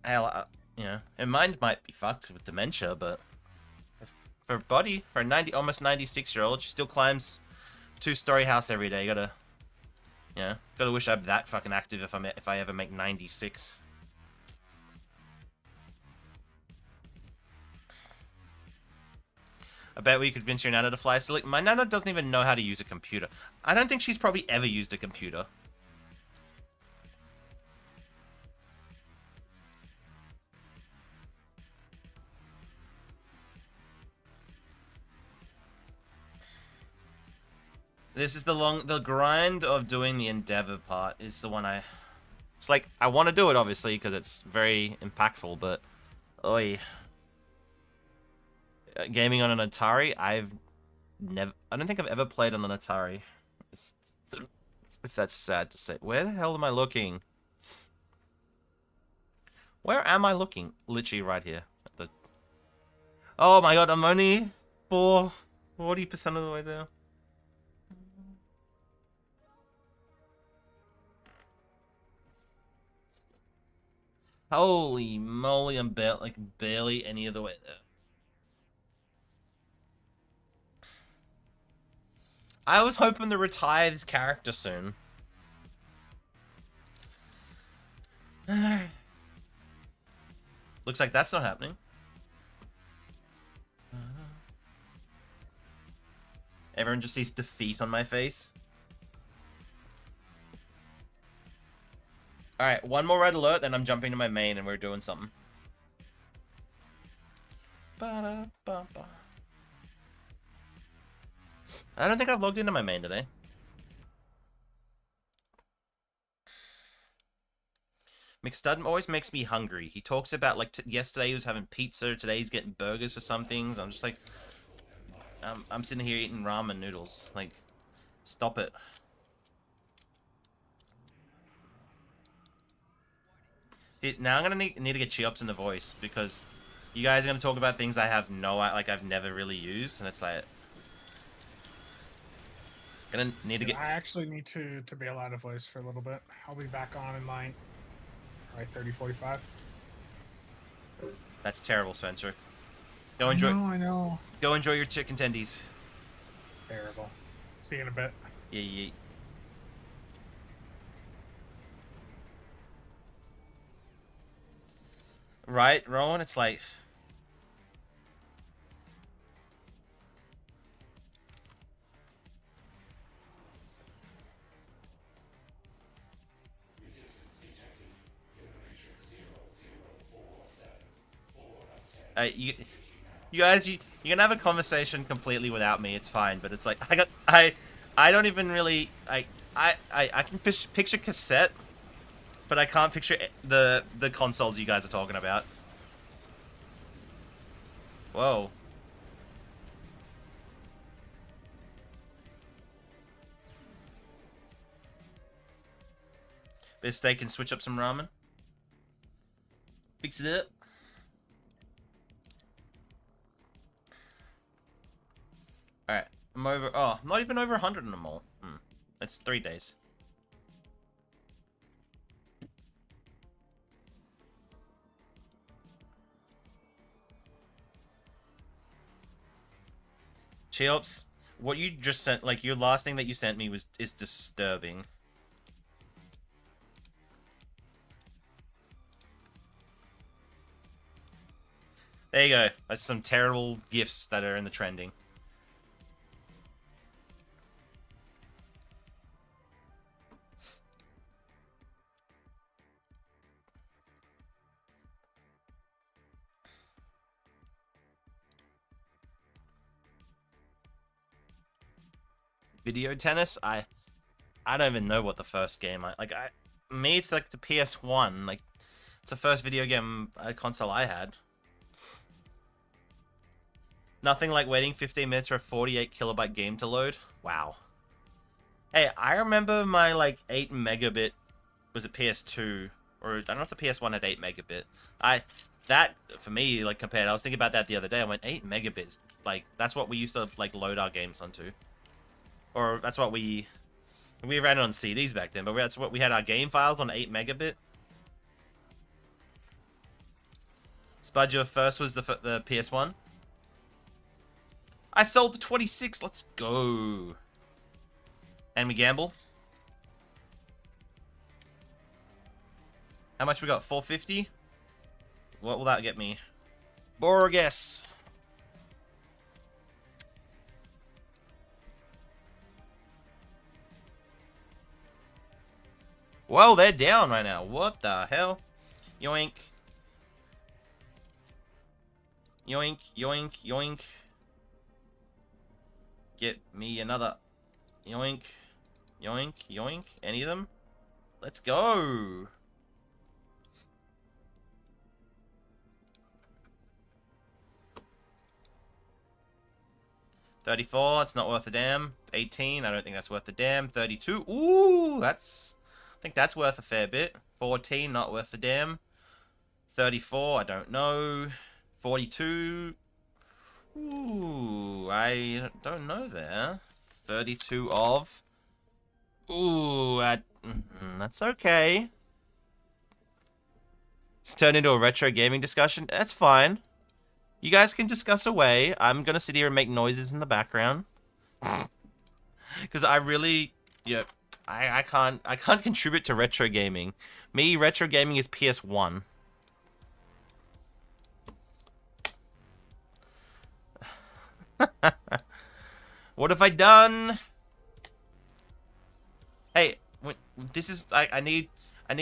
hell, you know, her mind might be fucked with dementia, but for body, for a almost 96-year-old, she still climbs 2-story house every day. Gotta wish I'm that fucking active if I ever make 96. I bet we could convince your nana to fly. So, like, my nana doesn't even know how to use a computer. I don't think she's probably ever used a computer. This is the grind of doing the Endeavor part is the one it's like, I want to do it, obviously, because it's very impactful, but, oi. Gaming on an Atari, I don't think I've ever played on an Atari. If that's sad to say. Where the hell am I looking? Where am I looking? Literally right here. Oh my god, I'm only 40% of the way there. Holy moly, I'm barely any of the way there. I was hoping to retire this character soon. Looks like that's not happening. Everyone just sees defeat on my face. Alright, one more red alert, then I'm jumping to my main and we're doing something. Ba-da-ba-ba. I don't think I've logged into my main today. McStud always makes me hungry. He talks about, like, yesterday he was having pizza, today he's getting burgers for some things. I'm just like, I'm sitting here eating ramen noodles. Like, stop it. See, now I'm gonna need to get Cheops in the voice, because you guys are gonna talk about things I have I've never really used, and it's like... Gonna need to get... I actually need to bail out of voice for a little bit. I'll be back on in line. Right, 30:45. That's terrible, Spencer. Go enjoy. I know. Go enjoy your chicken tendies. Terrible. See you in a bit. Yeah. Right, Rowan? It's like... you guys, you're gonna have a conversation completely without me. It's fine, but it's like I don't even really I can picture cassette, but I can't picture the consoles you guys are talking about. Whoa. Bit of steak and switch up some ramen. Fix it up. Alright, I'm over... Oh, I'm not even over 100 in them all. That's 3 days. Cheops, what you just sent... Like, your last thing that you sent me is disturbing. There you go. That's some terrible gifs that are in the trending. Video tennis? I don't even know what the first game me it's like the PS1, like it's the first video game console I had. Nothing like waiting 15 minutes for a 48 kilobyte game to load. Wow. Hey, I remember my like 8 megabit was it PS2 or I don't know if the PS1 had 8 megabit. That for me like compared I was thinking about that the other day. I went 8 megabits. Like that's what we used to like load our games onto. Or that's what we ran it on CDs back then, but that's what we had our game files on 8 megabit. Spud, your first was the PS1? I sold the 26. Let's go. And we gamble. How much we got? 450? What will that get me? Borges. Well, they're down right now. What the hell? Yoink. Yoink, yoink, yoink. Get me another. Yoink. Yoink, yoink. Any of them? Let's go. $34, it's not worth a damn. 18, I don't think that's worth a damn. 32, ooh, that's... I think that's worth a fair bit. 14, not worth a damn. 34, I don't know. 42, ooh, I don't know there. 32 of... Ooh, that's okay. It's turned into a retro gaming discussion. That's fine. You guys can discuss away. I'm gonna sit here and make noises in the background. Because I really... Yeah, I can't contribute to retro gaming. Me, retro gaming is PS1. What have I done? Hey, this is... I need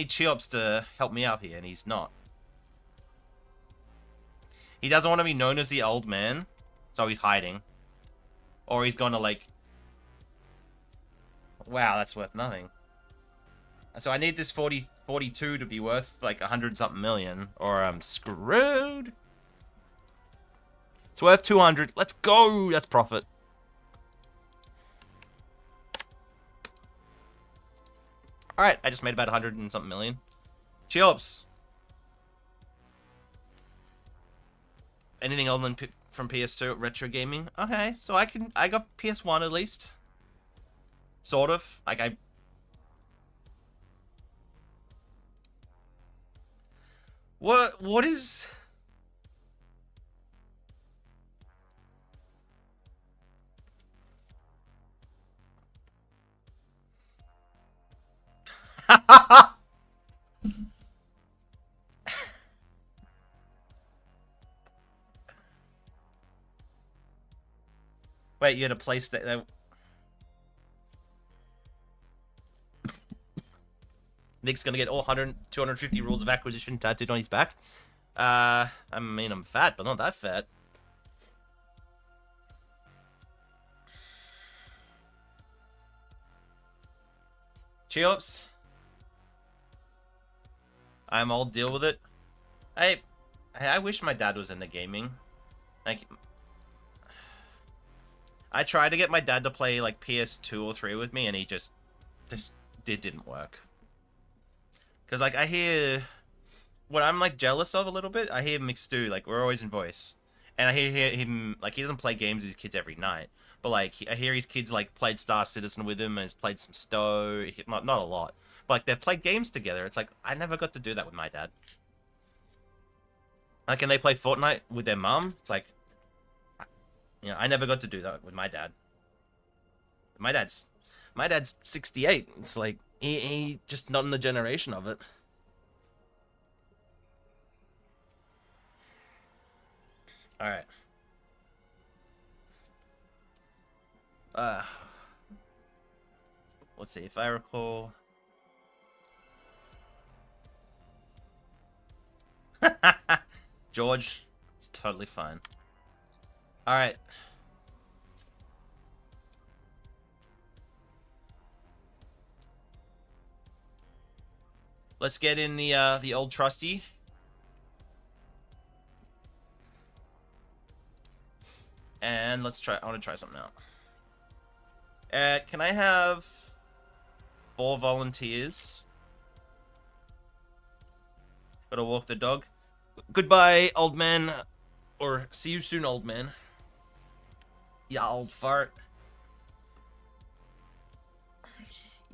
Cheops to help me out here, and he's not. He doesn't want to be known as the old man, so he's hiding. Or he's gonna, like... Wow, that's worth nothing. So I need this 42 to be worth, like, 100-something million, or I'm screwed. It's worth 200. Let's go! That's profit. Alright, I just made about 100-and-something million. Cheops! Anything other than from PS2 retro gaming? Okay, so I got PS1 at least. Sort of. Like what is... Wait, you had a place that... Nick's gonna get all 250 rules of acquisition tattooed on his back. I mean, I'm fat, but not that fat. Cheops. I'm all deal with it. I wish my dad was into gaming. Like, I tried to get my dad to play like PS2 or 3 with me, and he just didn't work. Cause like I hear, what I'm like jealous of a little bit, I hear McStew, like we're always in voice, and I hear him like he doesn't play games with his kids every night, but like I hear his kids like played Star Citizen with him and has played some Stowe, not a lot, but like they've played games together. It's like I never got to do that with my dad. Like, and they play Fortnite with their mum. It's like, you know, I never got to do that with my dad. My dad's 68. It's like he just not in the generation of it. All right. Let's see if I recall. George, it's totally fine. All right. Let's get in the old trusty. And let's try. I want to try something out. Can I have 4 volunteers? Gotta walk the dog. Goodbye, old man. Or see you soon, old man. Ya old fart.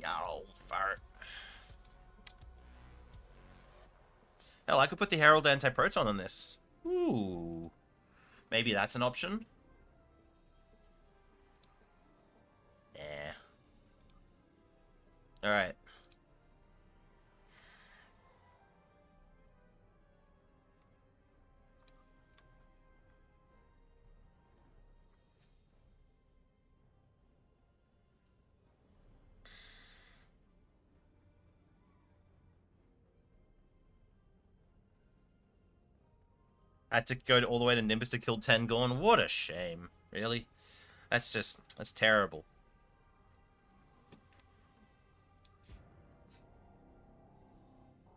Ya old fart. Hell, I could put the Herald Anti-Proton on this. Ooh. Maybe that's an option. Alright. I had to go all the way to Nimbus to kill 10 Gorn. What a shame. Really? That's terrible.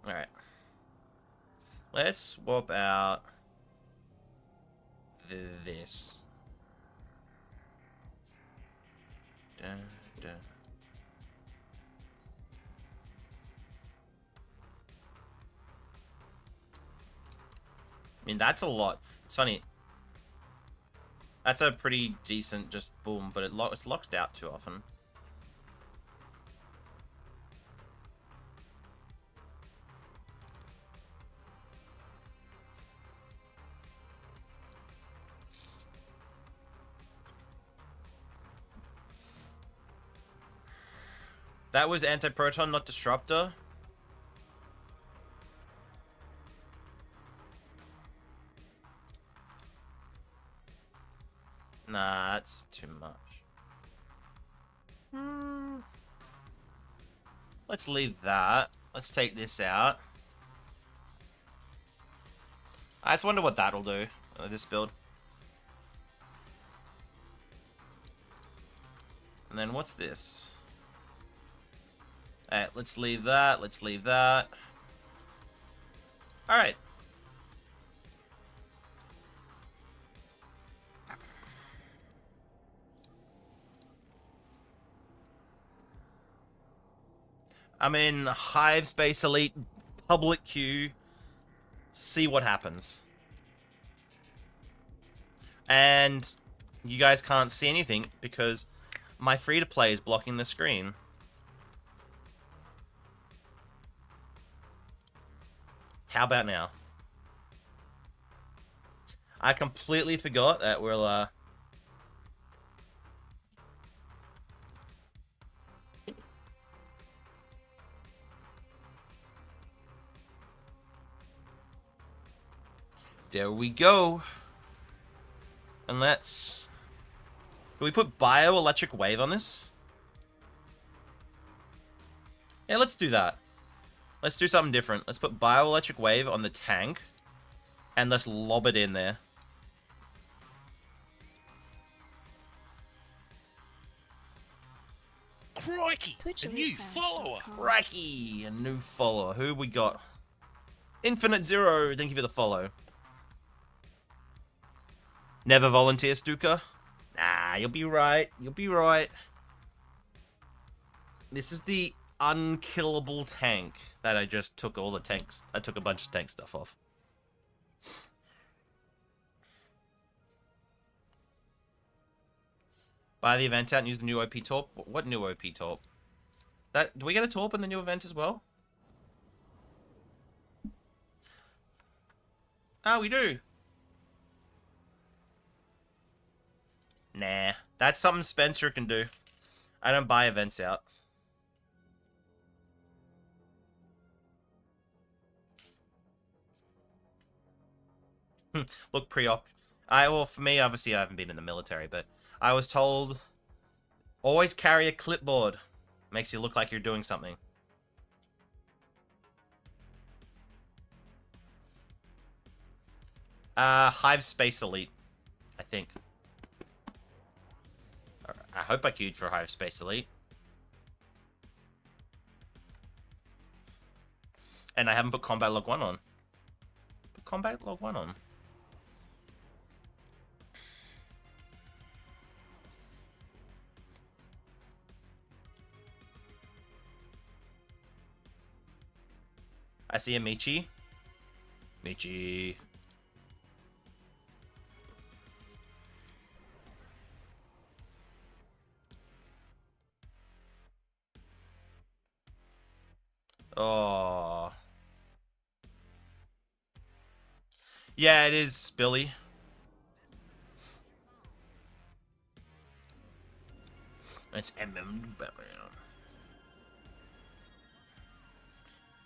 Alright. Let's swap out this. Dun, dun. I mean, that's a lot. It's funny. That's a pretty decent just boom, but it's locked out too often. That was anti-proton, not disruptor. Nah, that's too much. Let's leave that. Let's take this out. I just wonder what that'll do, this build. And then what's this? Alright, let's leave that. Let's leave that. Alright. I'm in Hive Space Elite public queue. See what happens. And you guys can't see anything because my free-to-play is blocking the screen. How about now? I completely forgot that we'll, There we go. And let's... Can we put bioelectric wave on this? Yeah, let's do that. Let's do something different. Let's put bioelectric wave on the tank. And let's lob it in there. Crikey! A new follower! Crikey! A new follower. Who we got? Infinite Zero. Thank you for the follow. Never volunteer, Stuka? Nah, you'll be right. You'll be right. This is the unkillable tank that I just took all the tanks. I took a bunch of tank stuff off. Buy the event out and use the new OP Torp. What new OP Torp? Do we get a Torp in the new event as well? Ah, we do. Nah, that's something Spencer can do. I don't buy events out. Look pre-op. Well, for me, obviously, I haven't been in the military, but I was told always carry a clipboard. Makes you look like you're doing something. Hive Space Elite, I think. I hope I queued for Hive Space Elite. And I haven't put Combat Log 1 on. Put Combat Log 1 on. I see a Michi. Michi. Oh. Yeah, it is Billy. It's MM.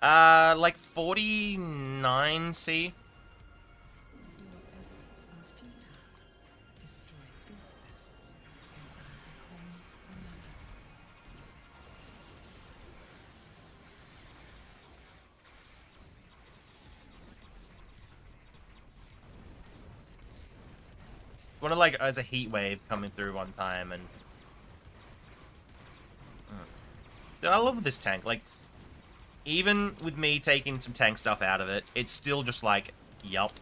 Like 49C. One of like as a heat wave coming through one time and Dude, I love this tank. Like even with me taking some tank stuff out of it, it's still just like yup.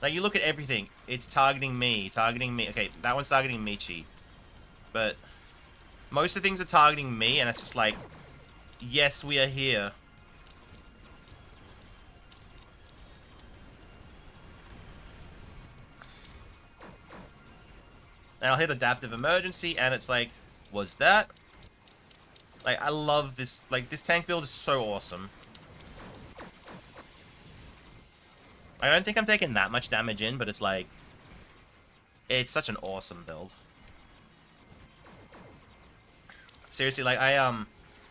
Like you look at everything, it's targeting me, targeting me. Okay, that one's targeting Michi. But most of the things are targeting me and it's just like yes, we are here. And I'll hit adaptive emergency and it's like, was that? Like, I love this. Like, this tank build is so awesome. I don't think I'm taking that much damage in, but it's like... It's such an awesome build. Seriously, like, I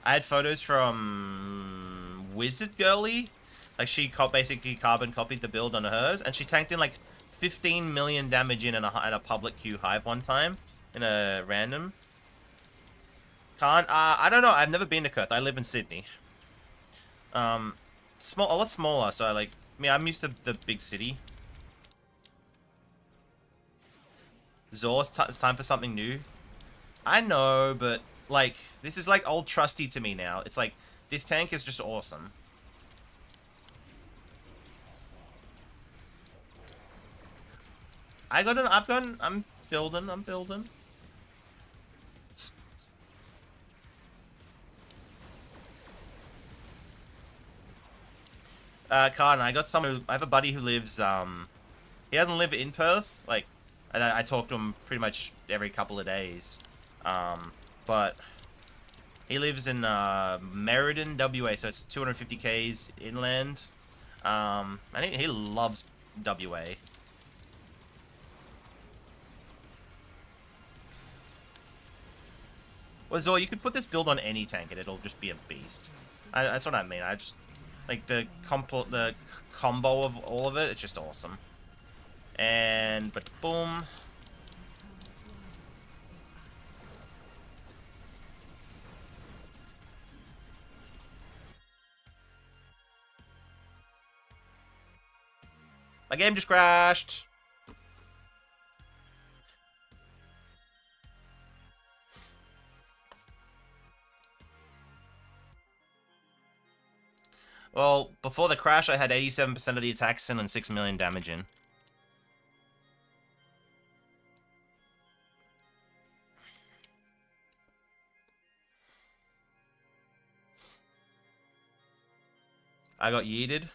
had photos from... Wizard Girlie. Like, she basically carbon copied the build on hers, and she tanked in, like, 15 million damage in a public queue hive one time. In a random. I don't know. I've never been to Perth. I live in Sydney. A lot smaller. So I I'm used to the big city. Zor, it's time for something new. I know, but like this is like old trusty to me now. It's like this tank is just awesome. I'm building. Carden, I have a buddy who lives, he doesn't live in Perth, like, and I talk to him pretty much every couple of days, but he lives in, Meriden, WA, so it's 250 Ks inland, and he loves WA. Well, Zor, you could put this build on any tank and it'll just be a beast. That's what I mean. I just like the combo of all of it. It's just awesome. And but boom. My game just crashed. Well, before the crash, I had 87% of the attacks in and 6 million damage in. I got yeeted.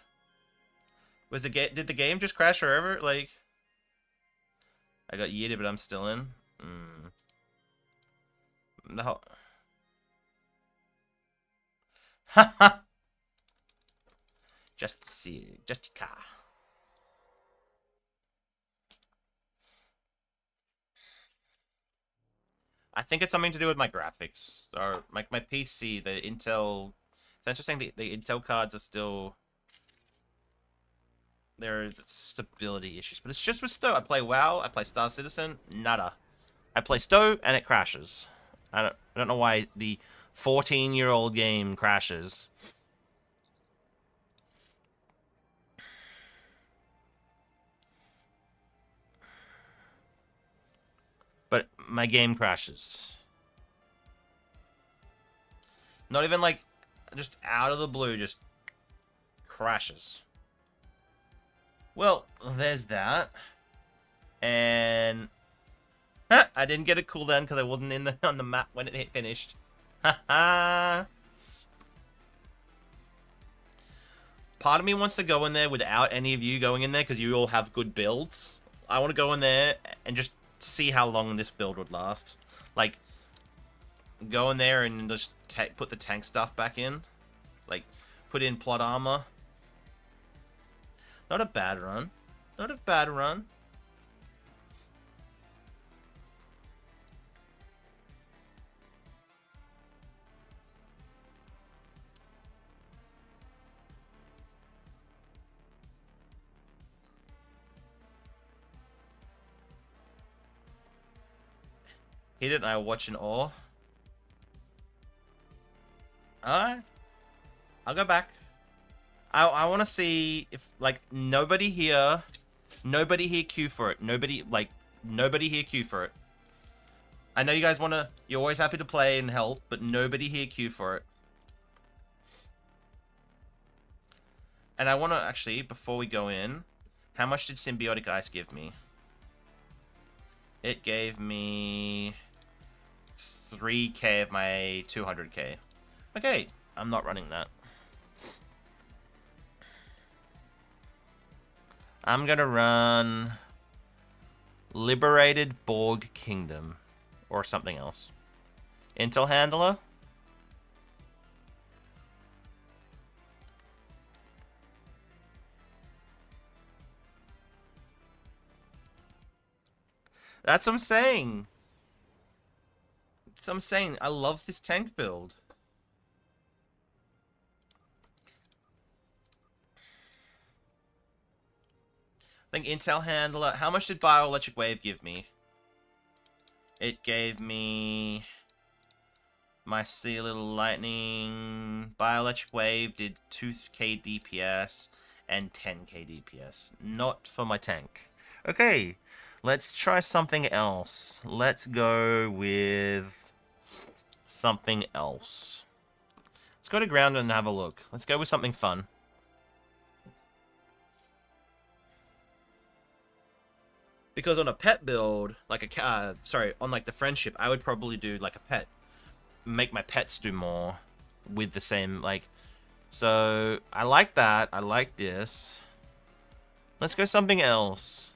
Did the game just crash forever? Like, I got yeeted, but I'm still in. No. Haha. Just see, just car. I think it's something to do with my graphics or my PC. The Intel. It's interesting. The Intel cards are still there's stability issues, but it's just with Stowe. I play WoW. I play Star Citizen. Nada. I play Stowe and it crashes. I don't know why the 14-year-old game crashes. But my game crashes. Not even like just out of the blue, just crashes. Well, there's that. And I didn't get a cooldown because I wasn't in on the map when it finished. Haha. Part of me wants to go in there without any of you going in there because you all have good builds. I want to go in there and just see how long this build would last. Like, go in there and just put the tank stuff back in. Like, put in plot armor. Not a bad run. Not a bad run. Hit it and I watch in awe. Alright. I'll go back. I want to see if, like, nobody here queue for it. Nobody here queue for it. I know you guys want to, you're always happy to play and help, but nobody here queue for it. And I want to, actually, before we go in, how much did Symbiotic Ice give me? It gave me 3k of my 200k. Okay, I'm not running that. I'm gonna run Liberated Borg Kingdom or something else. Intel Handler? That's what I'm saying. That's what I'm saying. I love this tank build. I think Intel Handler... How much did Bioelectric Wave give me? It gave me... My Steel Little Lightning... Bioelectric Wave did 2k DPS and 10k DPS. Not for my tank. Okay, let's try something else. Let's go with... something else. Let's go to ground and have a look. Let's go with something fun. Because on a pet build, like a on like the friendship, I would probably do like a pet, make my pets do more with the same like. So I like that. I like this. Let's go something else.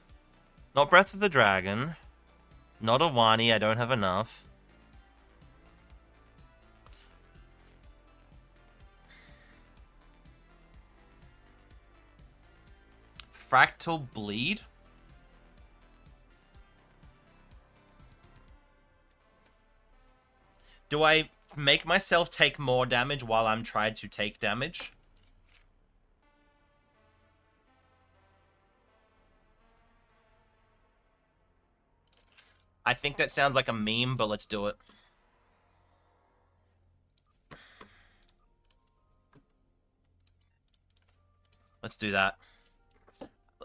Not Breath of the Dragon. Not Awani. I don't have enough. Fractal Bleed. Do I make myself take more damage while I'm trying to take damage? I think that sounds like a meme, but let's do it. Let's do that.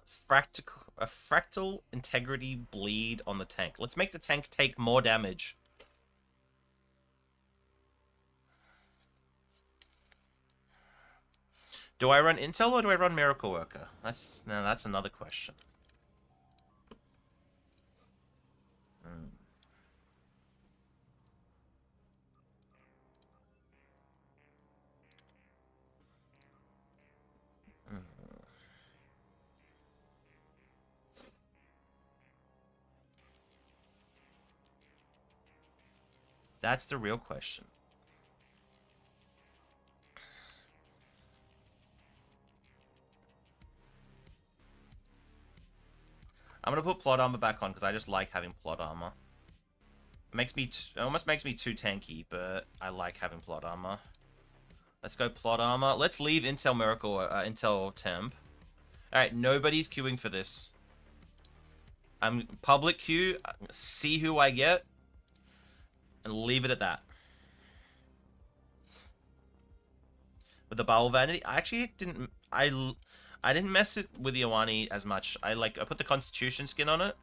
Fractal Integrity Bleed on the tank. Let's make the tank take more damage. Do I run Intel or do I run Miracle Worker? That's another question. That's the real question. I'm gonna put plot armor back on because I just like having plot armor. It almost makes me too tanky, but I like having plot armor. Let's go plot armor. Let's leave Intel Intel Temp. Alright, nobody's queuing for this. I'm public queue, see who I get, and leave it at that. With the Bowel Vanity, I actually didn't... I didn't mess it with the Awani as much. I put the Constitution skin on it.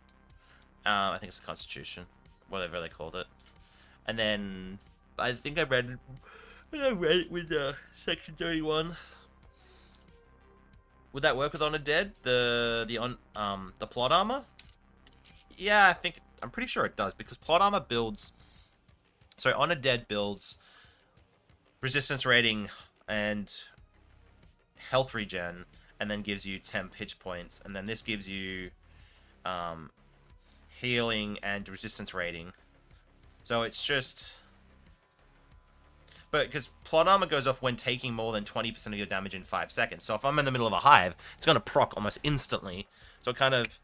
I think it's the Constitution, whatever they called it. And then I think I read it with Section 31. Would that work with Honor Dead? The plot armor? Yeah, I'm pretty sure it does because plot armor builds. So Honor Dead builds resistance rating and health regen, and then gives you temp pitch points, and then this gives you healing and resistance rating. So it's just... But because plot armor goes off when taking more than 20% of your damage in 5 seconds. So if I'm in the middle of a hive, it's going to proc almost instantly. So it kind of...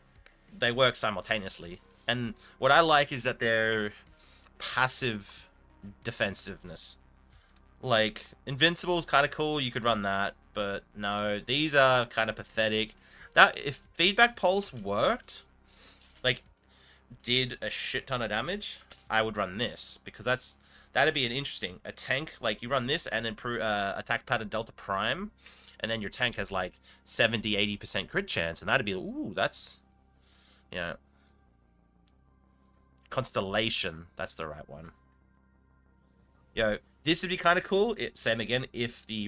They work simultaneously. And what I like is that they're passive defensiveness. Like, Invincible's kind of cool, you could run that, but no, these are kind of pathetic. That, if Feedback Pulse worked, like, did a shit ton of damage, I would run this, because that'd be an interesting a tank. Like you run this and improve attack pattern Delta Prime, and then your tank has like 70-80% crit chance, and that'd be ooh, that's Constellation. That's the right one. Yo, this would be kind of cool. Same again if the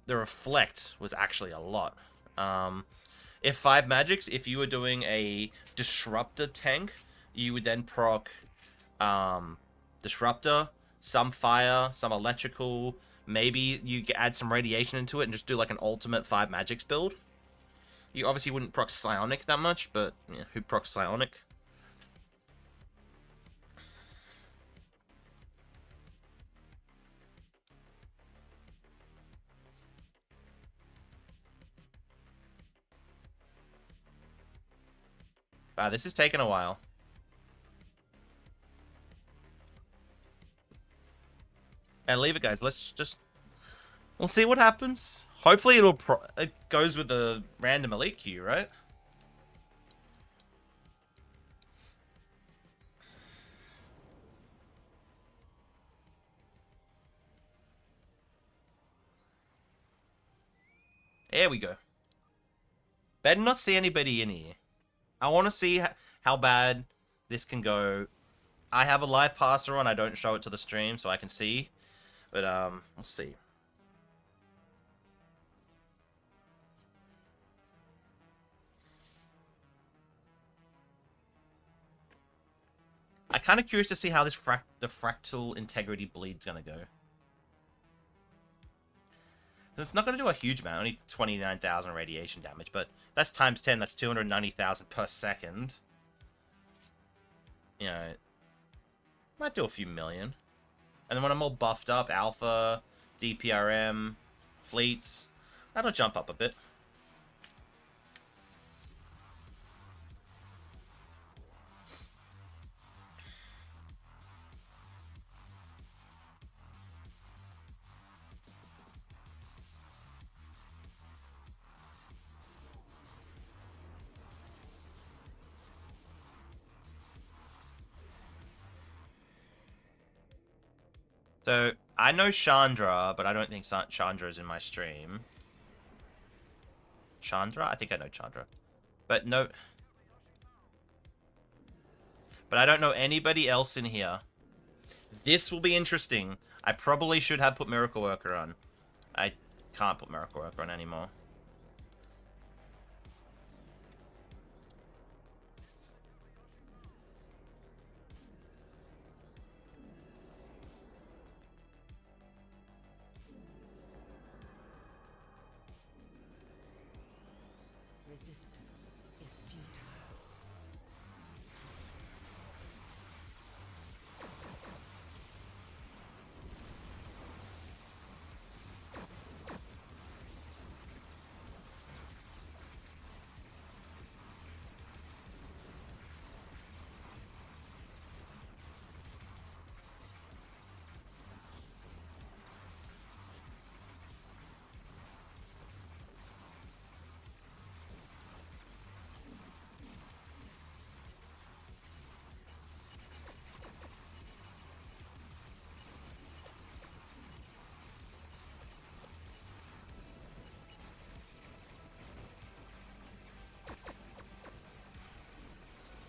reflect was actually a lot. If 5 magics, if you were doing a disruptor tank, you would then proc disruptor, some fire, some electrical. Maybe you add some radiation into it and just do like an ultimate 5 magics build. You obviously wouldn't proc psionic that much, but yeah, who procs psionic? Wow, this is taking a while. And leave it, guys. We'll see what happens. Hopefully it goes with the random elite queue, right? There we go. Better not see anybody in here. I want to see how bad this can go. I have a live passer on. I don't show it to the stream so I can see. But, we'll see. I'm kind of curious to see how this the fractal integrity bleed's gonna go. It's not gonna do a huge amount, only 29,000 radiation damage, but that's times 10. That's 290,000 per second. You know, might do a few million. And then when I'm all buffed up, alpha, DPRM, fleets, that'll jump up a bit. So, I know Chandra, but I don't think Chandra is in my stream. Chandra? I think I know Chandra. But no... But I don't know anybody else in here. This will be interesting. I probably should have put Miracle Worker on. I can't put Miracle Worker on anymore. Resistance is futile.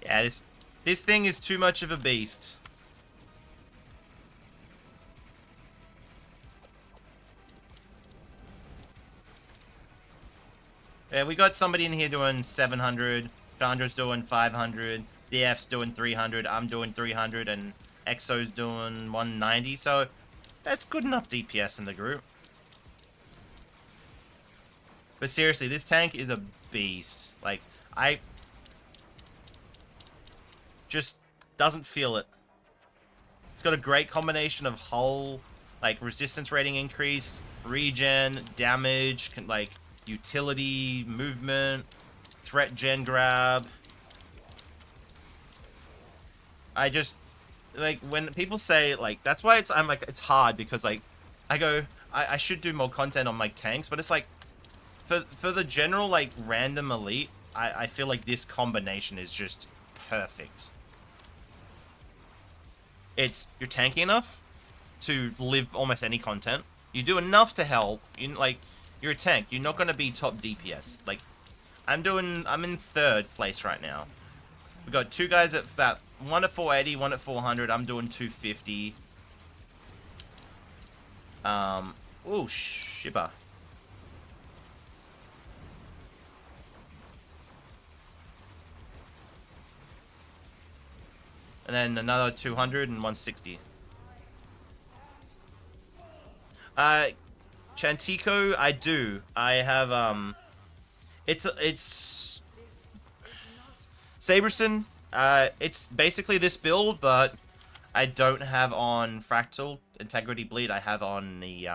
Yeah, this thing is too much of a beast. Yeah, we got somebody in here doing 700. Chandra's doing 500. DF's doing 300. I'm doing 300. And Exo's doing 190. So, that's good enough DPS in the group. But seriously, this tank is a beast. Like, I just doesn't feel it. It's got a great combination of hull, like resistance rating increase, regen, damage, like utility, movement, threat gen grab. I just like when people say like that's why I'm like it's hard because like I go I should do more content on like tanks, but it's like for the general like random elite, I feel like this combination is just perfect. It's you're tanky enough to live almost any content. You do enough to help. You're a tank. You're not gonna be top DPS. Like, I'm in 3rd place right now. We got 2 guys at about one at 480, one at 400. I'm doing 250. Oh, Shiba. And then another 200 and 160. Chantico, I do. I have, it's Saberson. It's basically this build, but I don't have on Fractal Integrity Bleed. I have on the,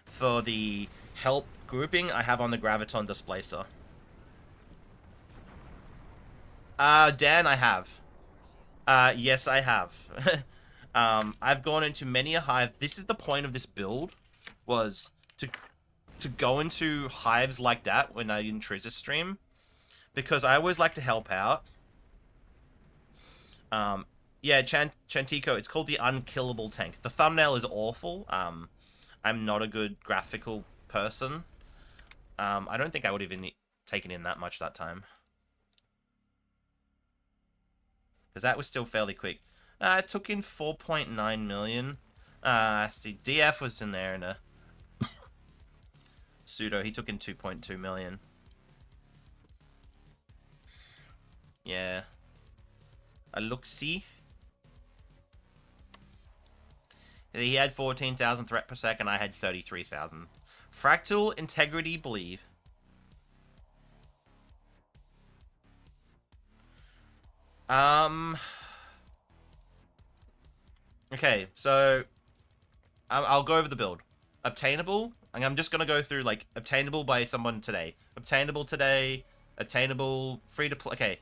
for the help grouping, I have on the Graviton Displacer. Dan, I have. Yes, I have. I've gone into many a hive. This is the point of this build, was to go into hives like that when I in Triz's stream, because I always like to help out. Yeah, Chantico, it's called the Unkillable Tank. The thumbnail is awful. I'm not a good graphical person. I don't think I would have even taken in that much that time. Because that was still fairly quick. It took in 4.9 million. See, DF was in there in a pseudo. He took in 2.2 million. Yeah. A look-see. He had 14,000 threat per second. I had 33,000. Fractal Integrity Believe. Okay, so I'll go over the build. Obtainable, and I'm just gonna go through like obtainable by someone today. Obtainable today. Obtainable, free to play. Okay,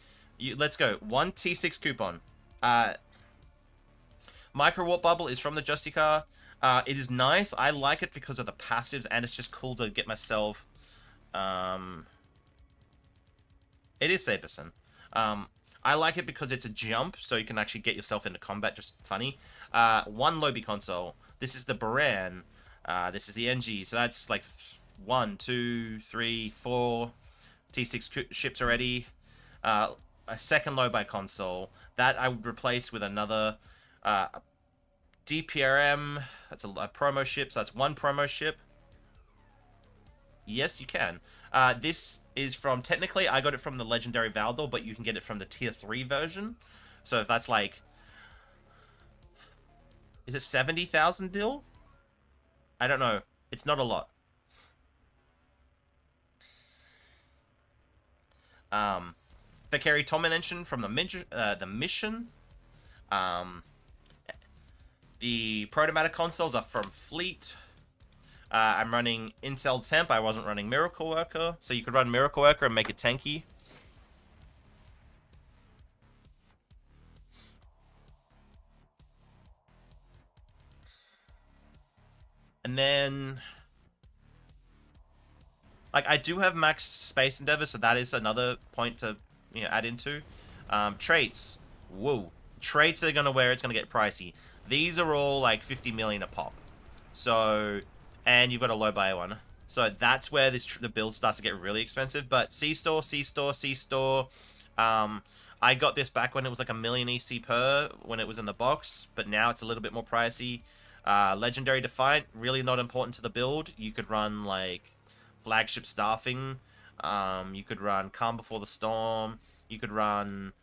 let's go. 1 T6 coupon. Micro Warp Bubble is from the Justicar. It is nice. I like it because of the passives, and it's just cool to get myself. It is Saberson. I like it because it's a jump, so you can actually get yourself into combat, just funny. 1 Lobby console. This is the Baran. This is the NG, so that's like 1, 2, 3, 4 T6 ships already. A second Lobby console. That I would replace with another DPRM. That's a promo ship, so that's 1 promo ship. Yes, you can. This is from, technically, I got it from the Legendary Valdor, but you can get it from the Tier 3 version. So if that's like... Is it 70,000 dill? I don't know. It's not a lot. Vakari Domination from the mission. The Protomatter consoles are from Fleet. I'm running Intel Temp. I wasn't running Miracle Worker. So you could run Miracle Worker and make it tanky. And then... Like, I do have max Space Endeavor, so that is another point to, you know, add into. Traits. Whoa. Traits they're going to wear, it's going to get pricey. These are all, like, 50 million a pop. So... And you've got a low buy one. So that's where the build starts to get really expensive. But C-Store, C-Store, C-Store. I got this back when it was like 1 million EC per when it was in the box. But now it's a little bit more pricey. Legendary Defiant, really not important to the build. You could run like Flagship Staffing. You could run Calm Before the Storm. You could run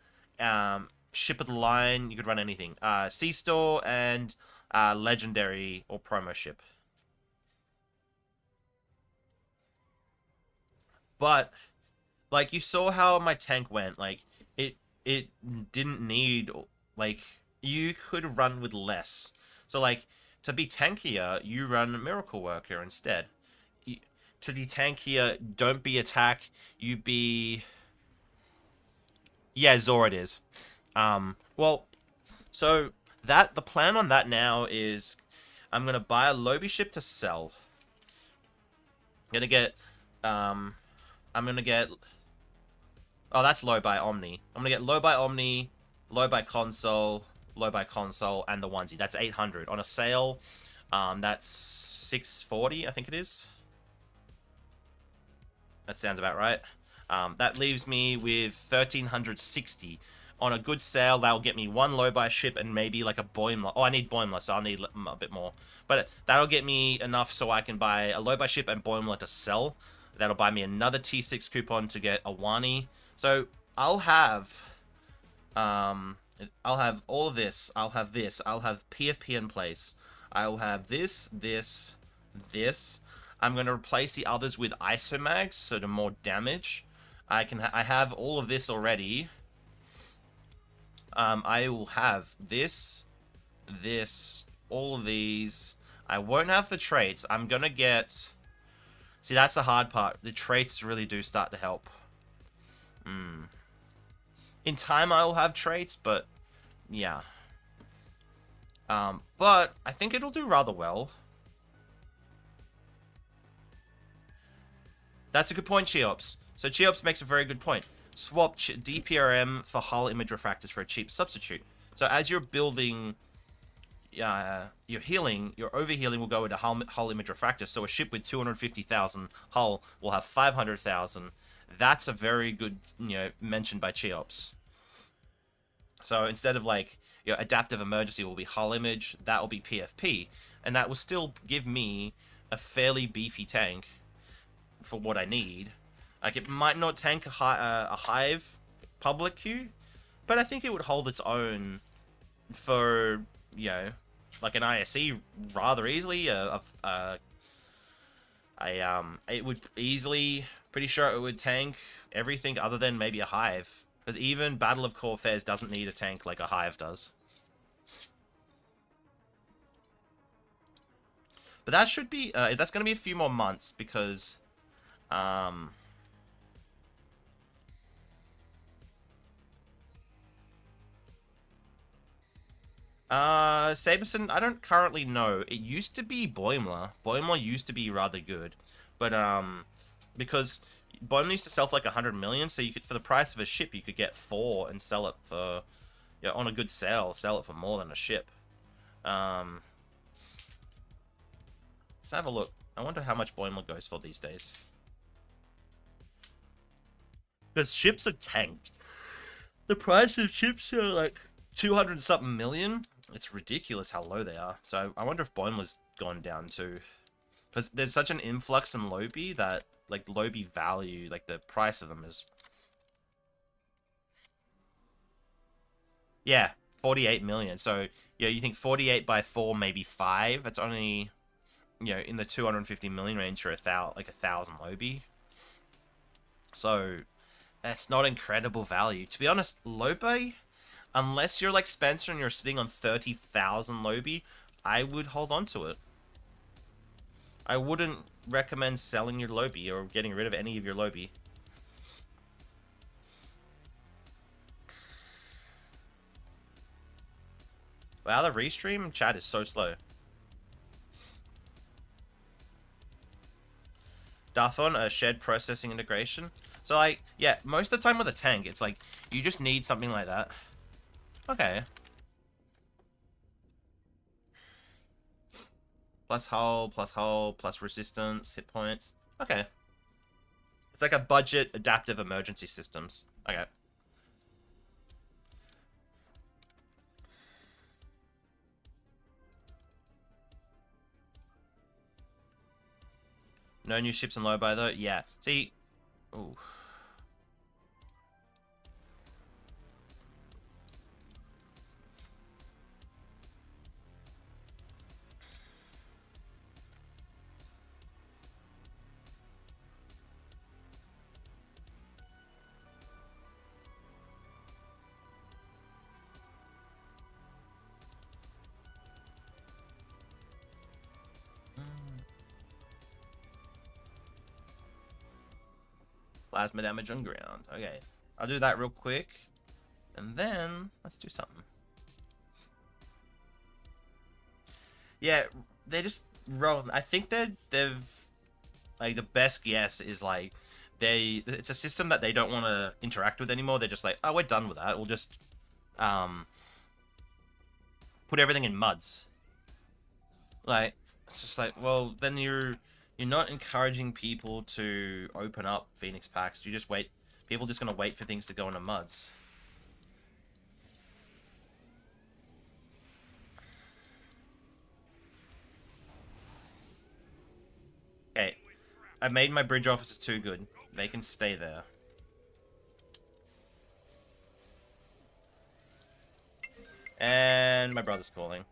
Ship of the Line. You could run anything. C-Store and Legendary or Promo Ship. But, like, you saw how my tank went. Like, it didn't need, like, you could run with less. So, like, to be tankier, you run Miracle Worker instead. To be tankier, don't be attack, you be... Yeah, Zorid is. Well, so, the plan on that now is, I'm gonna buy a Lobby ship to sell. I'm gonna get... Oh, that's low by Omni. I'm gonna get low by Omni, low by console, low buy console and the onesie. That's 800 on a sale. That's 640, I think it is. That sounds about right. That leaves me with 1360. On a good sale, that'll get me one low buy ship and maybe like a Boimler. Oh, I need Boimler, so I'll need a bit more. But that'll get me enough so I can buy a low buy ship and Boimler to sell. That'll buy me another T6 coupon to get a Wani. So I'll have all of this. I'll have this. I'll have PFP in place. I'll have this. I'm going to replace the others with Isomags, so to more damage. I have all of this already. I will have this, all of these. I won't have the traits. I'm going to get... See, that's the hard part. The traits really do start to help. In time, I will have traits, but... Yeah. But I think it'll do rather well. That's a good point, Cheops. So Cheops makes a very good point. Swap DPRM for hull image refractors for a cheap substitute. So as you're building your healing, your overhealing will go into hull image refractor. So a ship with 250,000 hull will have 500,000. That's a very good, mention by Cheops. So instead of like your adaptive emergency will be hull image, that will be PFP, and that will still give me a fairly beefy tank for what I need. Like, it might not tank a Hive public queue, but I think it would hold its own for, like an ISE rather easily. It would easily, pretty sure it would tank everything other than maybe a Hive. Because even Battle of Corfairs doesn't need a tank like a Hive does. But that should be, that's going to be a few more months because, Saberson, I don't currently know. It used to be Boimler. Boimler used to be rather good. But, because Boimler used to sell for like 100 million, so you could, for the price of a ship, you could get 4 and sell it for, on a good sale, sell it for more than a ship. Let's have a look. I wonder how much Boimler goes for these days. Because ships are tanked. The price of ships are like 200 something million. It's ridiculous how low they are. So I wonder if Boimler's gone down too. Because there's such an influx in Lobi that, like, Lobi value, like, the price of them is... Yeah, 48 million. So, you think 48 by 4, maybe 5? It's only, in the 250 million range for 1,000 Lobi. So, that's not incredible value. To be honest, Lobi, unless you're like Spencer and you're sitting on 30,000 Lobi, I would hold on to it. I wouldn't recommend selling your Lobi or getting rid of any of your Lobi. Wow, the restream chat is so slow. Darthon, a shared processing integration. So, like, yeah, most of the time with a tank, it's like, you just need something like that. Okay. Plus hull, plus resistance, hit points. Okay. It's like a budget adaptive emergency systems. Okay. No new ships in low buy though? Yeah. See. Ooh. Plasma damage on ground. Okay. I'll do that real quick. And then, let's do something. Yeah, they just roll. I think they've... Like, the best guess is, like, it's a system that they don't want to interact with anymore. They're just like, oh, we're done with that. We'll just, put everything in muds. Like, it's just like, well, then you're not encouraging people to open up Phoenix packs. You just wait. People just gonna wait for things to go into muds. Okay, I made my bridge officers too good. They can stay there. And my brother's calling.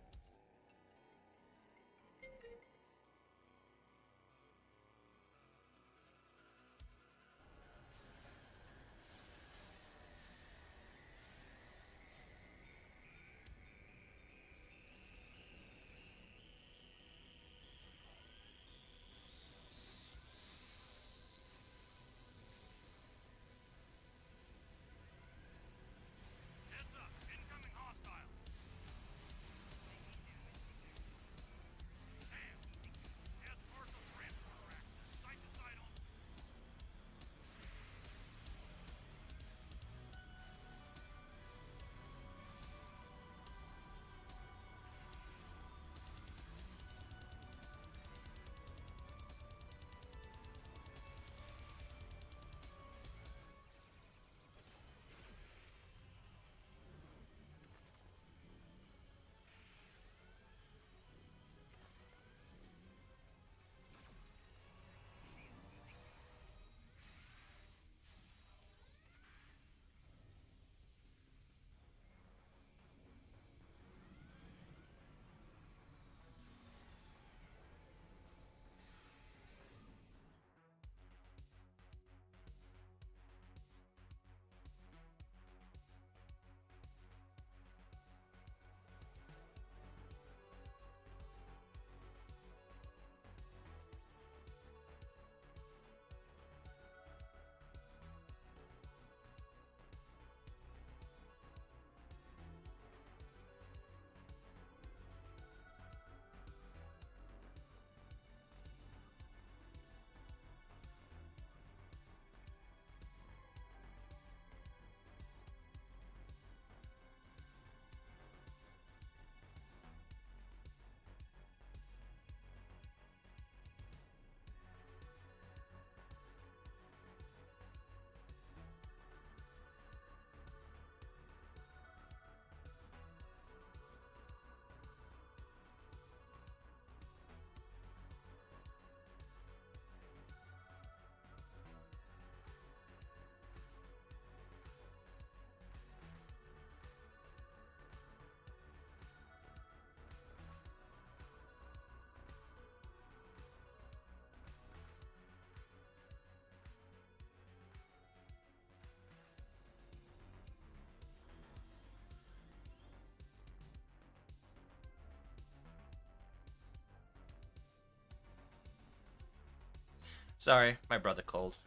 Sorry, my brother called.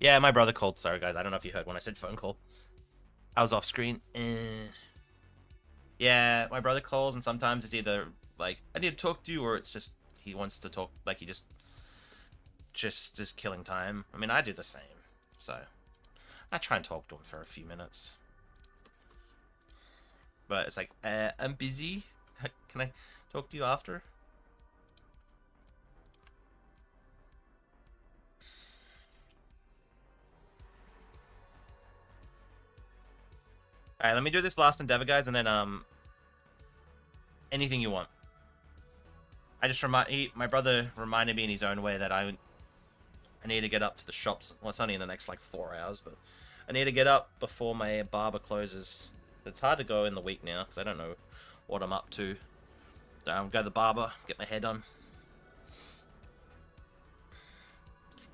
Yeah, my brother called. Sorry, guys. I don't know if you heard when I said phone call. I was off screen. Yeah, my brother calls, and sometimes it's either like I need to talk to you, or it's just he wants to talk. Like he just is killing time. I mean, I do the same. So I try and talk to him for a few minutes. But it's like, I'm busy. Can I talk to you after? Alright, let me do this last endeavor, guys, and then, anything you want. I just my brother reminded me in his own way that I need to get up to the shops. Well, it's only in the next, like, 4 hours, but I need to get up before my barber closes. It's hard to go in the week now, because I don't know what I'm up to. Go to the barber, get my hair done.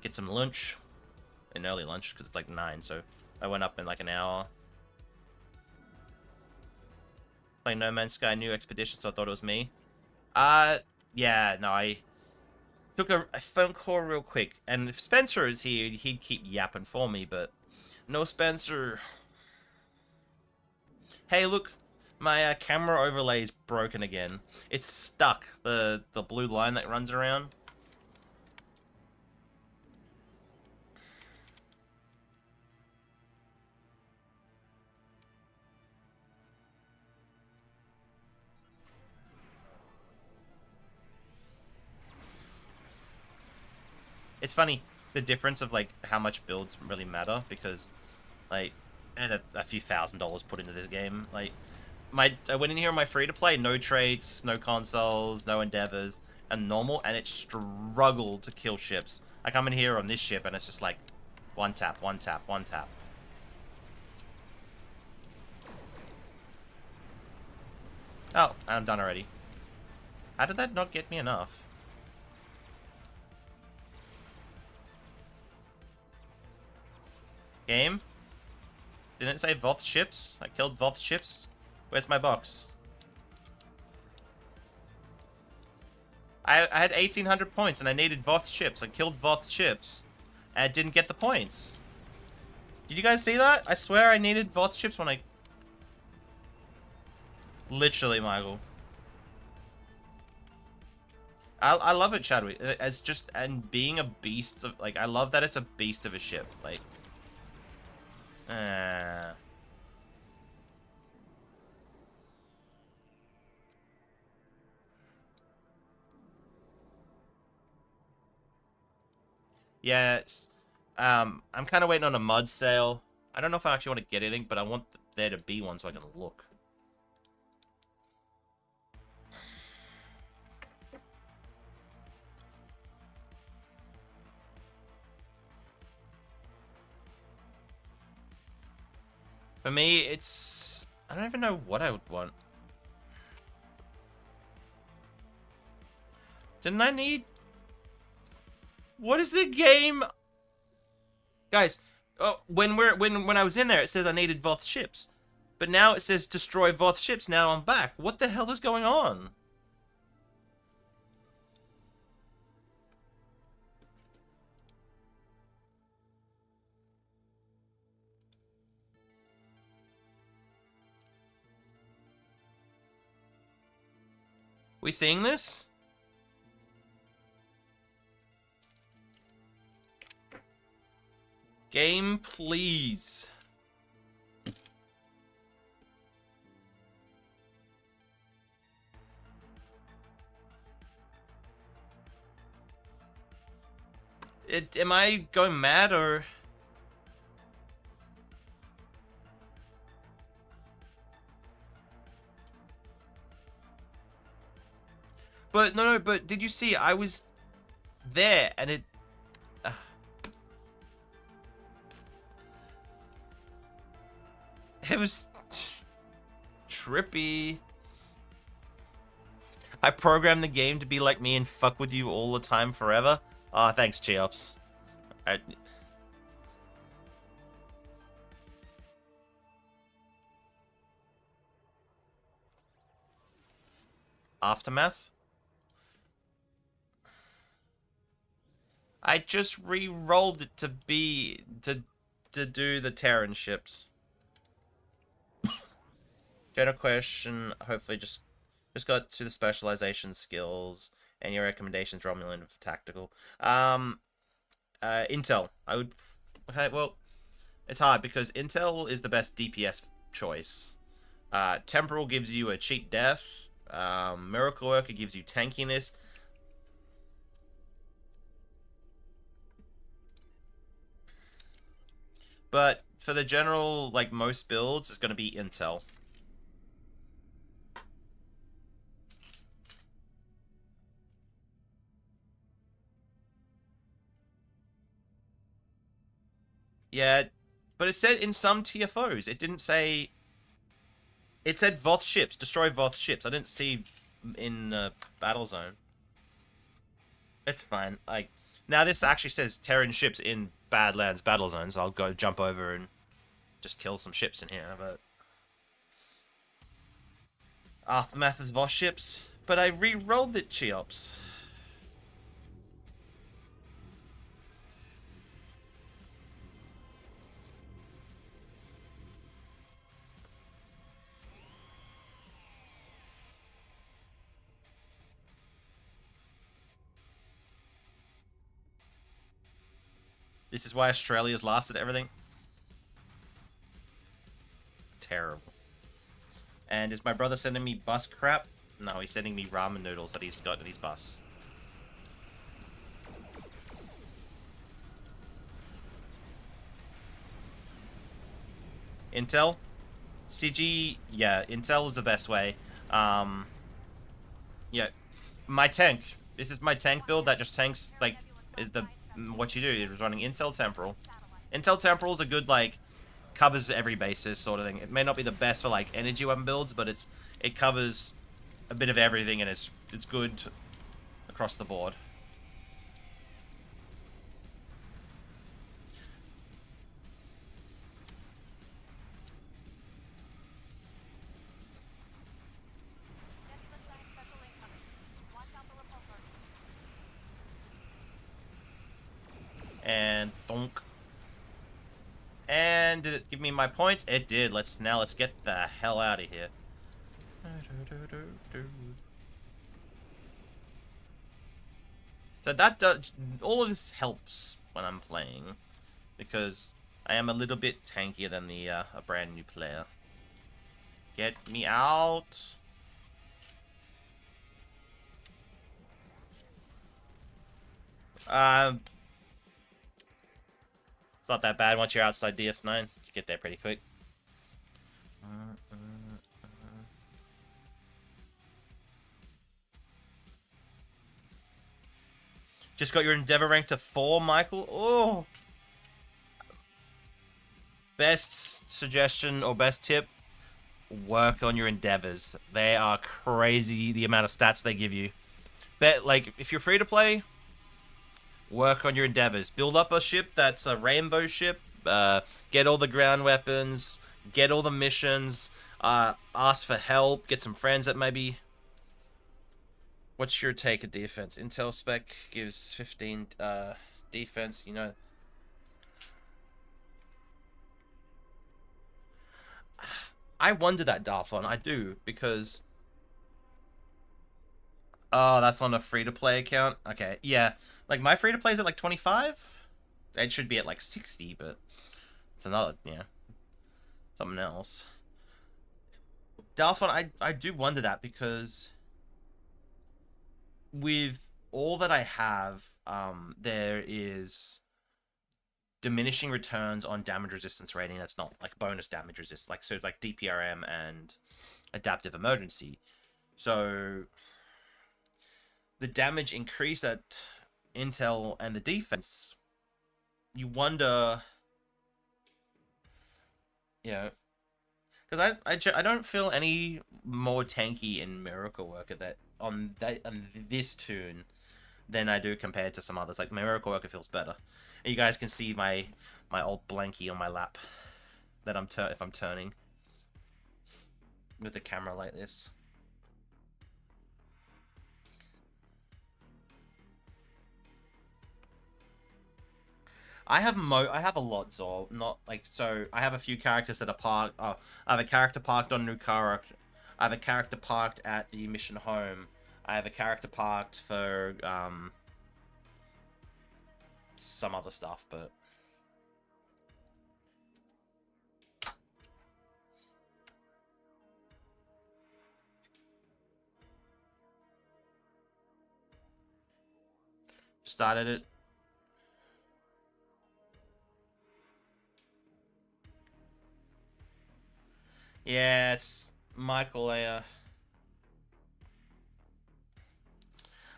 Get some lunch. An early lunch, because it's like 9, so I went up in like an hour. Playing No Man's Sky new expedition, so I thought it was me. Yeah, no, I took a phone call real quick, and if Spencer is here, he'd keep yapping for me, but no Spencer. Hey, look, my camera overlay is broken again. It's stuck, the blue line that runs around. It's funny, the difference of, like, how much builds really matter, because, like, I had a few $1,000s put into this game. Like, I went in here on my free-to-play, no traits, no consoles, no endeavors, and normal, and it struggled to kill ships. I come in here on this ship, and it's just like, one tap, one tap, one tap. Oh, I'm done already. How did that not get me enough? Game? Didn't it say Voth ships? I killed Voth ships? Where's my box? I had 1,800 points and I needed Voth ships. I killed Voth ships. And I didn't get the points. Did you guys see that? I swear I needed Voth ships when I... Literally, Michael. I love it, Chadwick. As just... And being a beast of... Like, I love that it's a beast of a ship. Like... Yes. I'm kind of waiting on a mud sale. I don't know if I actually want to get anything, but I want there to be one so I can look. For me, it's... I don't even know what I would want. Didn't I need... What is the game? Guys, when I was in there, it says I needed Voth ships. But now it says destroy Voth ships. Now I'm back. What the hell is going on? We seeing this? Game, please. Am I going mad or... But, no, but did you see, I was there, and it... It was... trippy. I programmed the game to be like me and fuck with you all the time forever. Ah, thanks, Cheops. Aftermath? I just re-rolled it to be... to do the Terran ships. General question, hopefully just got to the specialization skills. Any recommendations, Romulan for tactical? Intel. I would... Okay, well, it's hard because Intel is the best DPS choice. Temporal gives you a cheap death. Miracle Worker gives you tankiness. But for the general, like, most builds, it's going to be Intel. Yeah, but it said in some TFOs. It didn't say... It said Voth ships. Destroy Voth ships. I didn't see in Battle Zone. It's fine. Like, now this actually says Terran ships in Badlands Battle Zones. I'll go jump over and just kill some ships in here, but... Aftermath is Voth ships. But I re-rolled it, Cheops. This is why Australia's lasted everything. Terrible. And is my brother sending me bus crap? No, he's sending me ramen noodles that he's got in his bus. Intel. CG, yeah, Intel is the best way. Yeah, my tank. This is my tank build that just tanks, like, is the what you do. Is running Intel Temporal. Intel Temporal is a good, like, covers every basis sort of thing. It may not be the best for, like, energy weapon builds, but it covers a bit of everything, and it's good across the board. And donk. And did it give me my points? It did. Let's get the hell out of here. So that does, all of this helps when I'm playing, because I am a little bit tankier than the a brand new player. Get me out. It's not that bad once you're outside DS9. You get there pretty quick. Just got your Endeavor rank to 4, Michael. Oh. Best suggestion or best tip, work on your Endeavors. They are crazy, the amount of stats they give you. Bet, like, if you're free to play, work on your Endeavors. Build up a ship that's a rainbow ship. Get all the ground weapons. Get all the missions. Ask for help. Get some friends that maybe... What's your take of defense? Intel spec gives 15 defense, you know. I wonder that, Darflon. I do, because... Oh, that's on a free-to-play account? Okay, yeah. Like, my free-to-play is at, like, 25? It should be at, like, 60, but... It's another, yeah. Something else. Darflon, I do wonder that, because... With all that I have, there is... diminishing returns on damage resistance rating that's not, like, bonus damage resist. Like, so, like, DPRM and adaptive emergency. So... the damage increase at Intel and the defense, you wonder, you know, because I don't feel any more tanky in Miracle Worker on this tune than I do compared to some others. Like, Miracle Worker feels better. And you guys can see my old blankie on my lap that if I'm turning with the camera like this. I have a lot, Zor. Not like, so I have a few characters that are parked. Oh, I have a character parked on Nukara. I have a character parked at the mission home. I have a character parked for some other stuff, but started it. Yeah, it's Michael.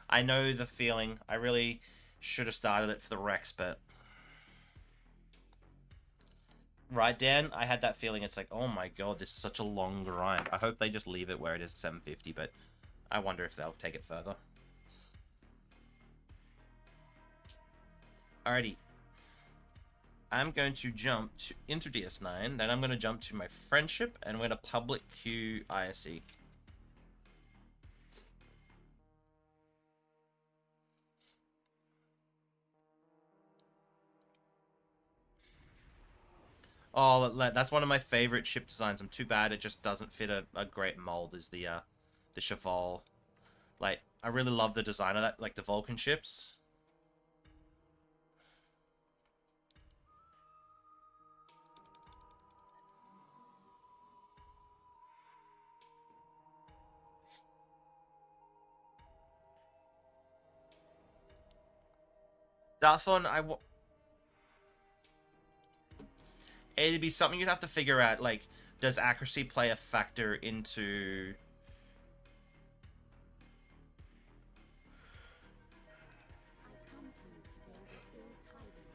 I know the feeling. I really should have started it for the Rex, but right, Dan, I had that feeling. It's like, oh my god, this is such a long grind. I hope they just leave it where it is at 750, but I wonder if they'll take it further. Alrighty. I'm going to jump into DS9, then I'm going to jump to my friendship, and we're going to public queue ISE. Oh, that's one of my favorite ship designs. I'm too bad it just doesn't fit a great mold, is the Cheval. Like, I really love the design of that, like the Vulcan ships. Darthon, It'd be something you'd have to figure out, like, does accuracy play a factor into...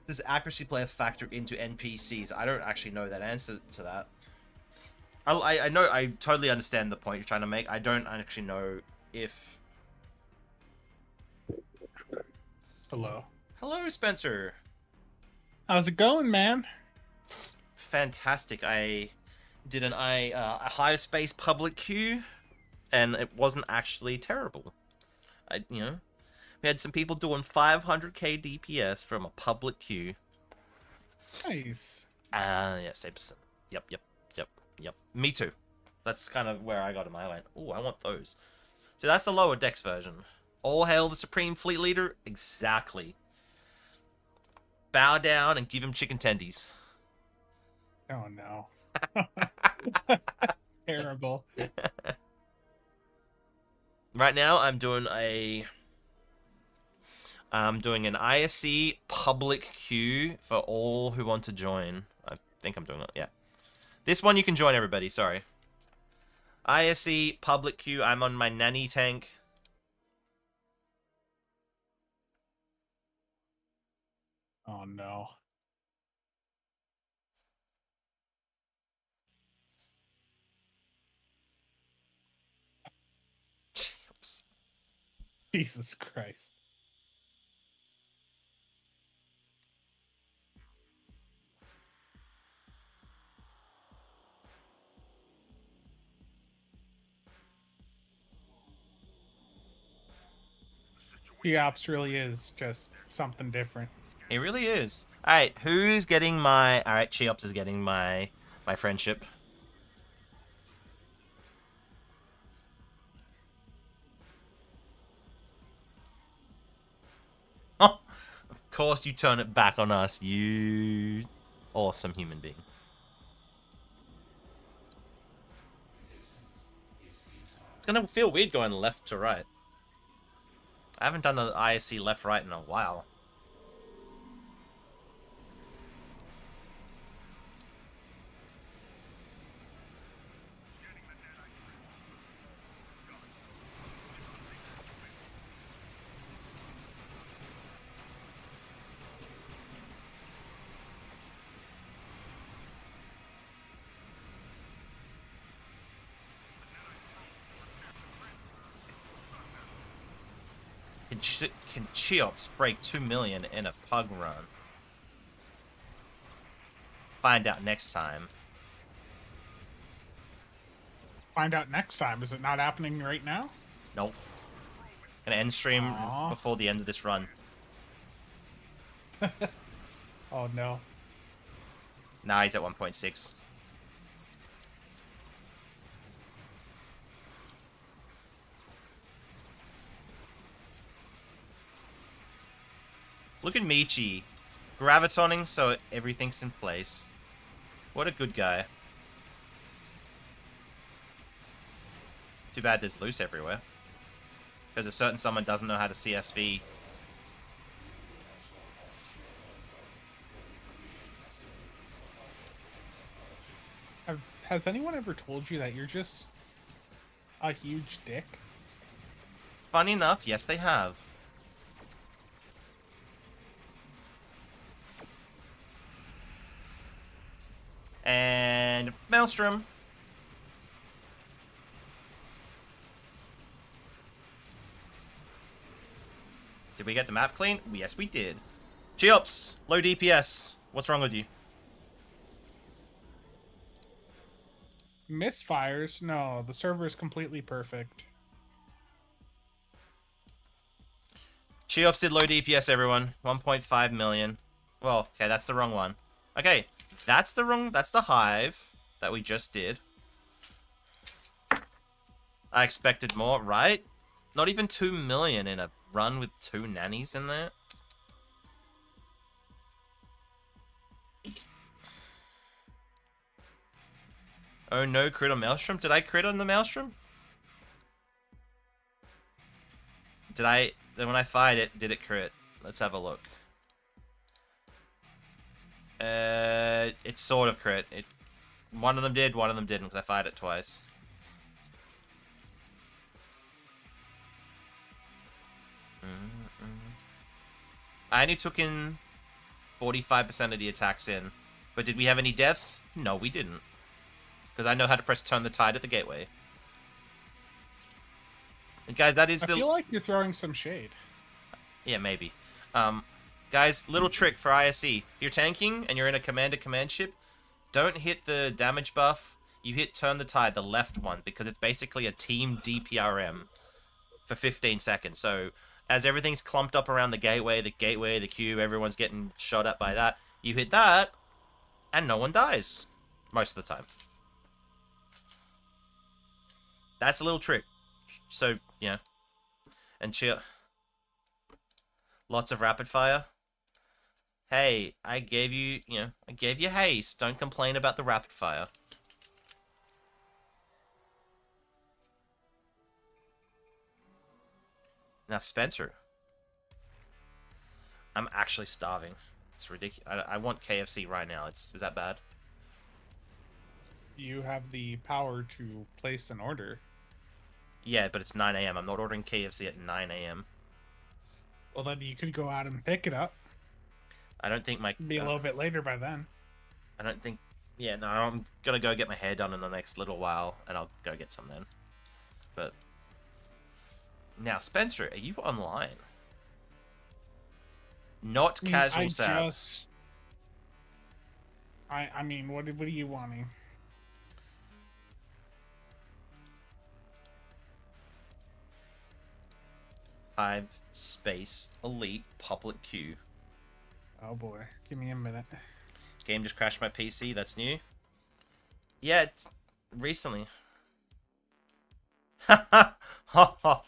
Does accuracy play a factor into NPCs? I don't actually know that answer to that. I know, I totally understand the point you're trying to make. I don't actually know if... Hello. Hello, Spencer. How's it going, man? Fantastic. I did a high space public queue, and it wasn't actually terrible. We had some people doing 500k DPS from a public queue. Nice. Yes, 8%. Yep. Me too. That's kind of where I got him. I went, oh, I want those. So that's the lower decks version. All hail the Supreme Fleet Leader. Exactly. Bow down and give him chicken tendies. Oh no. Terrible. Right now, I'm doing an ISC public queue for all who want to join. I think I'm doing it. Yeah. This one you can join, everybody. Sorry. ISC public queue. I'm on my nanny tank. Oh no. Oops. Jesus Christ. Geops really is just something different. It really is. Alright, who's getting my... Alright, Cheops is getting my friendship. Oh, of course you turn it back on us, you awesome human being. It's gonna feel weird going left to right. I haven't done the ISC left-right in a while. Can Cheops break 2 million in a pug run? Find out next time. Find out next time. Is it not happening right now? Nope. Gonna end stream Aww. before the end of this run. Oh no. Nah, he's at 1.6. Look at Michi. Gravitoning so everything's in place. What a good guy. Too bad there's loose everywhere. Because a certain someone doesn't know how to CSV. Has anyone ever told you that you're just a huge dick? Funny enough, yes they have. And Maelstrom. Did we get the map clean? Yes, we did. Cheops, low DPS. What's wrong with you? Misfires? No, the server is completely perfect. Cheops did low DPS, everyone. 1.5 million. Well, okay, that's the wrong one. Okay, that's the hive that we just did. I expected more, right? Not even 2 million in a run with 2 nannies in there. Oh no, crit on Maelstrom? Did I crit on the Maelstrom? When I fired it, did it crit? Let's have a look. It's sort of crit. One of them did, one of them didn't, because I fired it twice. I only took in 45% of the attacks in. But did we have any deaths? No, we didn't. Because I know how to press turn the tide at the gateway. And guys, that is I feel like you're throwing some shade. Yeah, maybe. Guys, little trick for ISE. If you're tanking and you're in a command-to-command ship, don't hit the damage buff. You hit turn the tide, the left one, because it's basically a team DPRM for 15 seconds. So as everything's clumped up around the gateway, the cube, everyone's getting shot at by that. You hit that, and no one dies. Most of the time. That's a little trick. So, yeah. And chill. Lots of rapid fire. Hey, I gave you, I gave you haste. Don't complain about the rapid fire. Now, Spencer. I'm actually starving. It's ridiculous. I want KFC right now. Is that bad? You have the power to place an order. Yeah, but it's 9 a.m. I'm not ordering KFC at 9 a.m. Well, then you could go out and pick it up. I don't think my... Be a little bit later by then. I don't think... Yeah, no, I'm gonna go get my hair done in the next little while, and I'll go get some then. But... Now, Spencer, are you online? Not casual Sab. I mean, what are you wanting? Hive space elite public queue. Oh boy, give me a minute. Game just crashed my PC. That's new. Yeah, it's recently. Ha ha ha ha.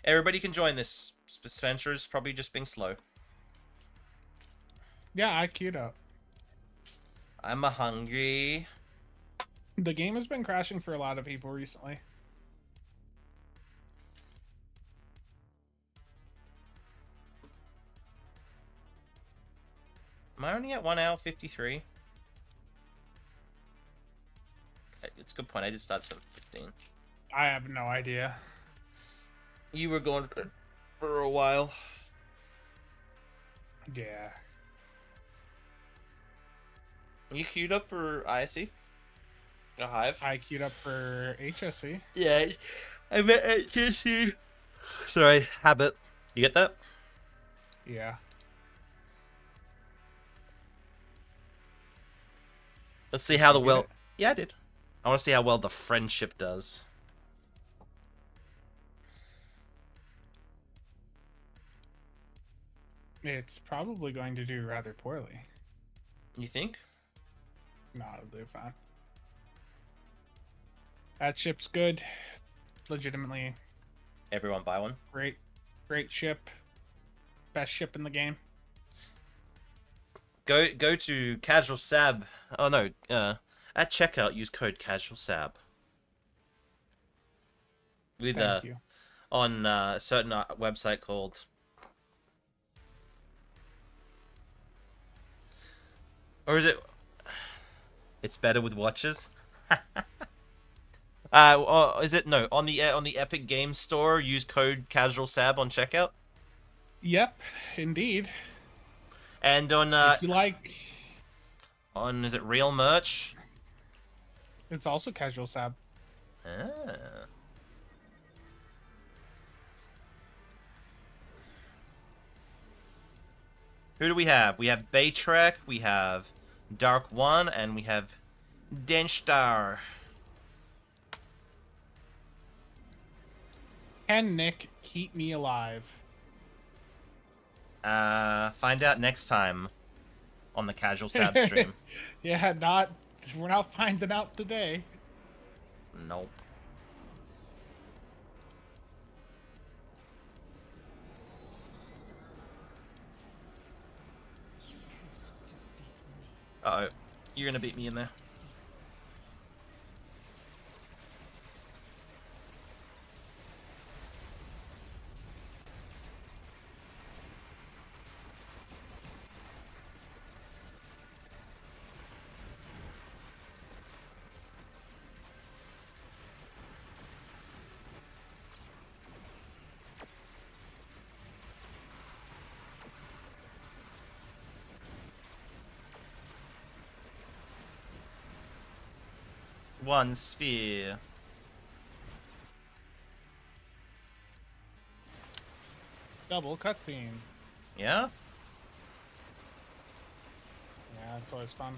Everybody can join this. Spencer's probably just being slow. Yeah, I queued up. I'm hungry. The game has been crashing for a lot of people recently. Am I only at 1 hour 53? It's a good point. I did start 7:15. I have no idea. You were going for a while. Yeah. You queued up for ISE? A Hive? I queued up for HSC. Yeah, I met HSC. Sorry, habit. You get that? Yeah. Let's see how the get it? Yeah, I did. I want to see how well the friendship does. It's probably going to do rather poorly. You think? No, it'll do fine. That ship's good. Legitimately Everyone buy one. great. Great ship. Best ship in the game. Go to Casual Sab. Oh no, at checkout use code Casual Sab. With Thank you. on a certain website called or is it It's Better with Watches? Is it no, on the Epic Games Store use code Casual Sab on checkout? Yep, indeed. And on If you like, on is it Real Merch? it's also Casual Sab. Ah. Who do we have? We have Baytrek, we have Dark One, and we have Denstar. Can Nick keep me alive? Find out next time on the Casual Sab stream. Yeah, we're not finding out today. Nope. Uh-oh. You're gonna beat me in there. one sphere. Double cutscene. Yeah? Yeah, it's always fun.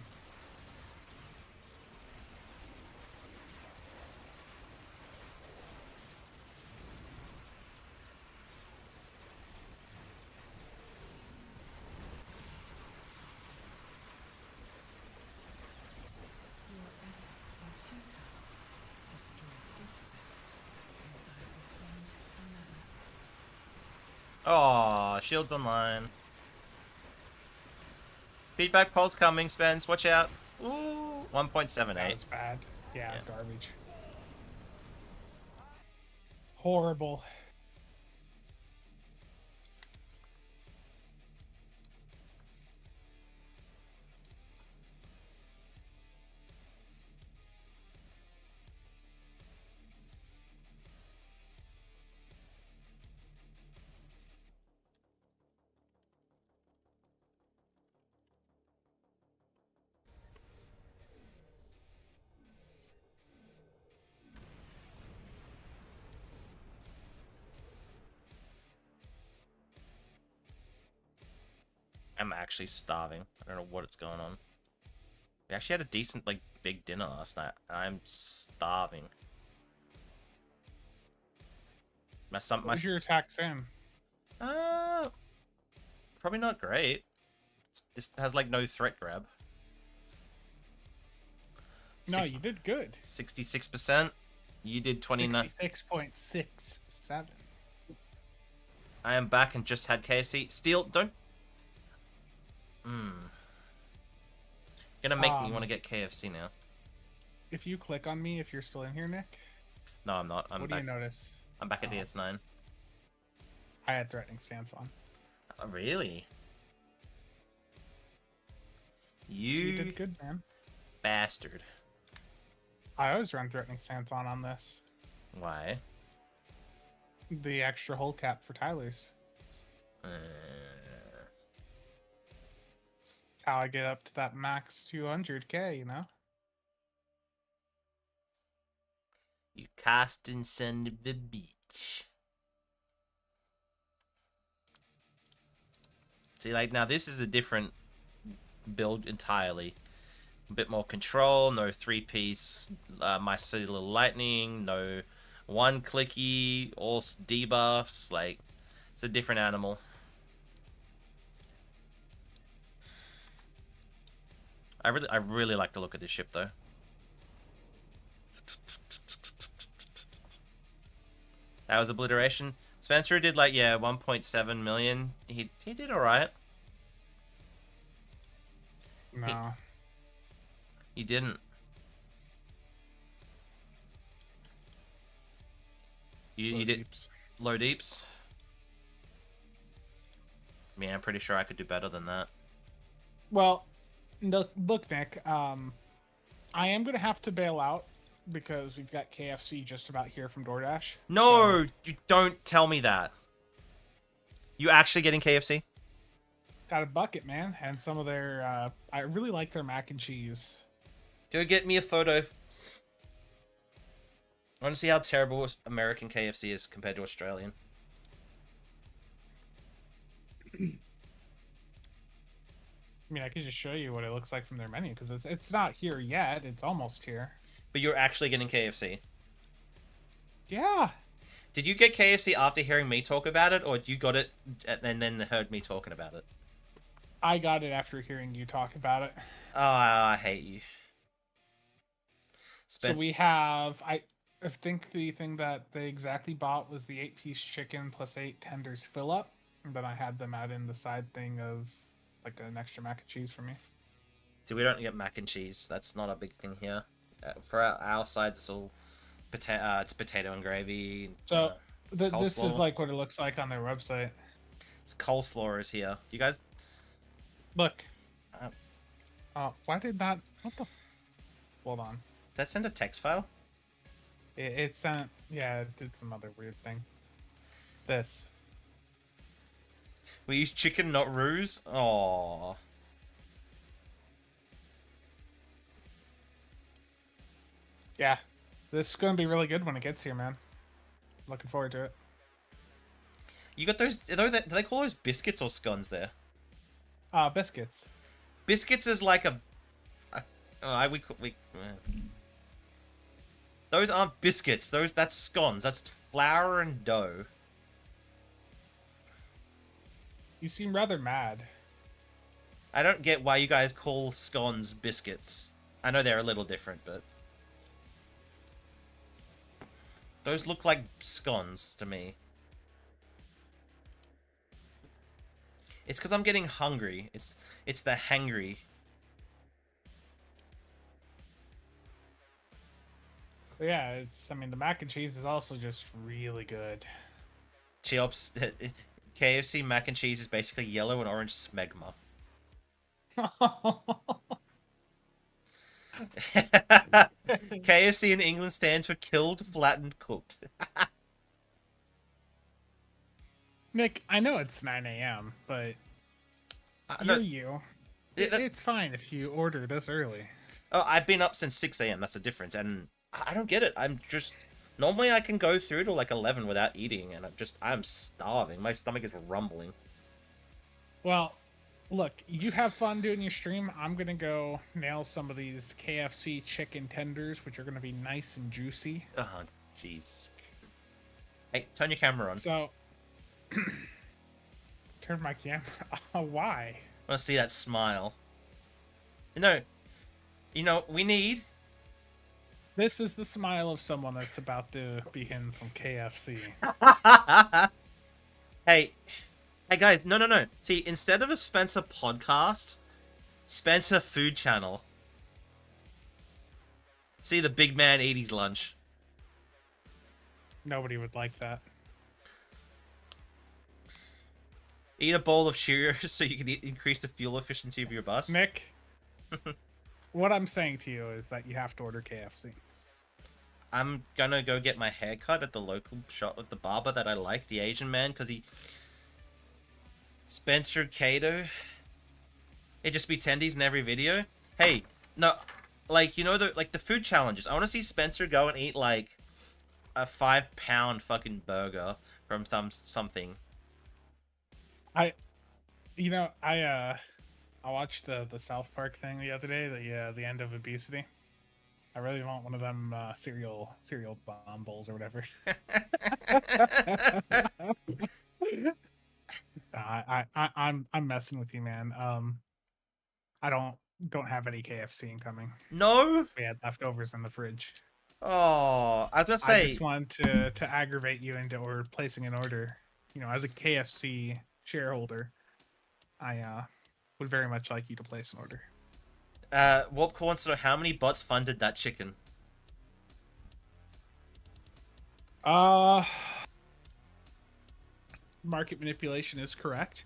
Your efforts are futile. Destroy this vessel, and I will find another. Oh, shield's online. Feedback poll's coming, Spence. Watch out. Ooh, 1.78. That was bad. Yeah, Yeah. garbage. Horrible. I'm actually starving. I don't know what's going on. We actually had a decent, like, big dinner last night. And I'm starving. What was your attack sim? Probably not great. This has, like, no threat grab. No, you did good. 66%. You did 29. 66.67. I am back and just had KFC. Steel, don't... Gonna make me want to get KFC now. If you click on me, if you're still in here, Nick, No, I'm not. I'm what back. do you notice? I'm back at DS9. I had threatening stance on. Oh, really? So you You did good, man. bastard. I always run threatening stance on this. Why? The extra hull cap for Tyler's. Uh, It's how I get up to that max 200k, you know? you casting son of a bitch. See, like, now this is a different build entirely. A bit more control, no 3-piece mycellular lightning, no one clicky, all debuffs. Like, it's a different animal. I really like the look of this ship though. That was obliteration. Spencer did like 1.7 million. He did all right. No. He didn't. You did Deeps. low deeps. I mean, I'm pretty sure I could do better than that. Well, look, Nick. I am gonna have to bail out because we've got KFC just about here from DoorDash. No, you don't tell me that. You actually getting KFC? Got a bucket, man, and some of their. I really like their mac and cheese. Go get me a photo. I want to see how terrible American KFC is compared to Australian. I mean, I could just show you what it looks like from their menu because it's not here yet. It's almost here. But you're actually getting KFC. Yeah. Did you get KFC after hearing me talk about it, or you got it and then heard me talking about it? I got it after hearing you talk about it. Oh, I hate you. So we have I think the thing that they exactly bought was the 8-piece chicken plus 8 tenders fill up. And then I had them add in the side thing of like an extra mac and cheese for me. See, we don't get mac and cheese. That's not a big thing here. For our side, it's all it's potato and gravy. So this coleslaw. is like what it looks like on their website. It's coleslaw is here. You guys, Look. Uh, Oh, why did that? What the? Hold on. did that send a text file? It sent. Yeah, it did some other weird thing. This. We use chicken, not roux. Aww. Yeah, this is going to be really good when it gets here, man. Looking forward to it. You got those? Do they call those biscuits or scones there? Biscuits. Biscuits is like those aren't biscuits. That's scones. That's flour and dough. You seem rather mad. I don't get why you guys call scones biscuits. I know they're a little different, but those look like scones to me. It's because I'm getting hungry. It's the hangry. But yeah, I mean, the mac and cheese is also just really good. Cheops, KFC mac and cheese is basically yellow and orange smegma. KFC in England stands for killed, flattened, cooked. Nick, I know it's 9 a.m., but No, it's fine if you order this early. oh, I've been up since 6 a.m. That's the difference, and I don't get it. I'm just normally I can go through to like 11 without eating, and I'm starving. My stomach is rumbling. Well, look, you have fun doing your stream. I'm gonna go nail some of these KFC chicken tenders, which are gonna be nice and juicy. Oh, jeez. Hey, turn your camera on. So, turn my camera. Why? I want to see that smile. You know, we need. This is the smile of someone that's about to be hitting some KFC. Hey guys, no. See, instead of a Spencer podcast, Spencer food channel. See the big man eat his lunch. Nobody would like that. Eat a bowl of Cheerios so you can increase the fuel efficiency of your bus. Nick, what I'm saying to you is that you have to order KFC. I'm gonna go get my hair cut at the local shop with the barber that I like, the Asian man, because he... Spencer Cato. It just be tendies in every video. Hey, no, like, you know, the food challenges. I want to see Spencer go and eat, like, a 5-pound fucking burger from something. I watched the South Park thing the other day, the end of obesity. I really want one of them cereal bomb bowls or whatever. I'm messing with you, man. I don't have any KFC incoming. No? We had leftovers in the fridge. Oh, I was gonna say. I just want to aggravate you into placing an order. You know, as a KFC shareholder, I would very much like you to place an order. Warpcore wants to know how many bots funded that chicken. Market manipulation is correct.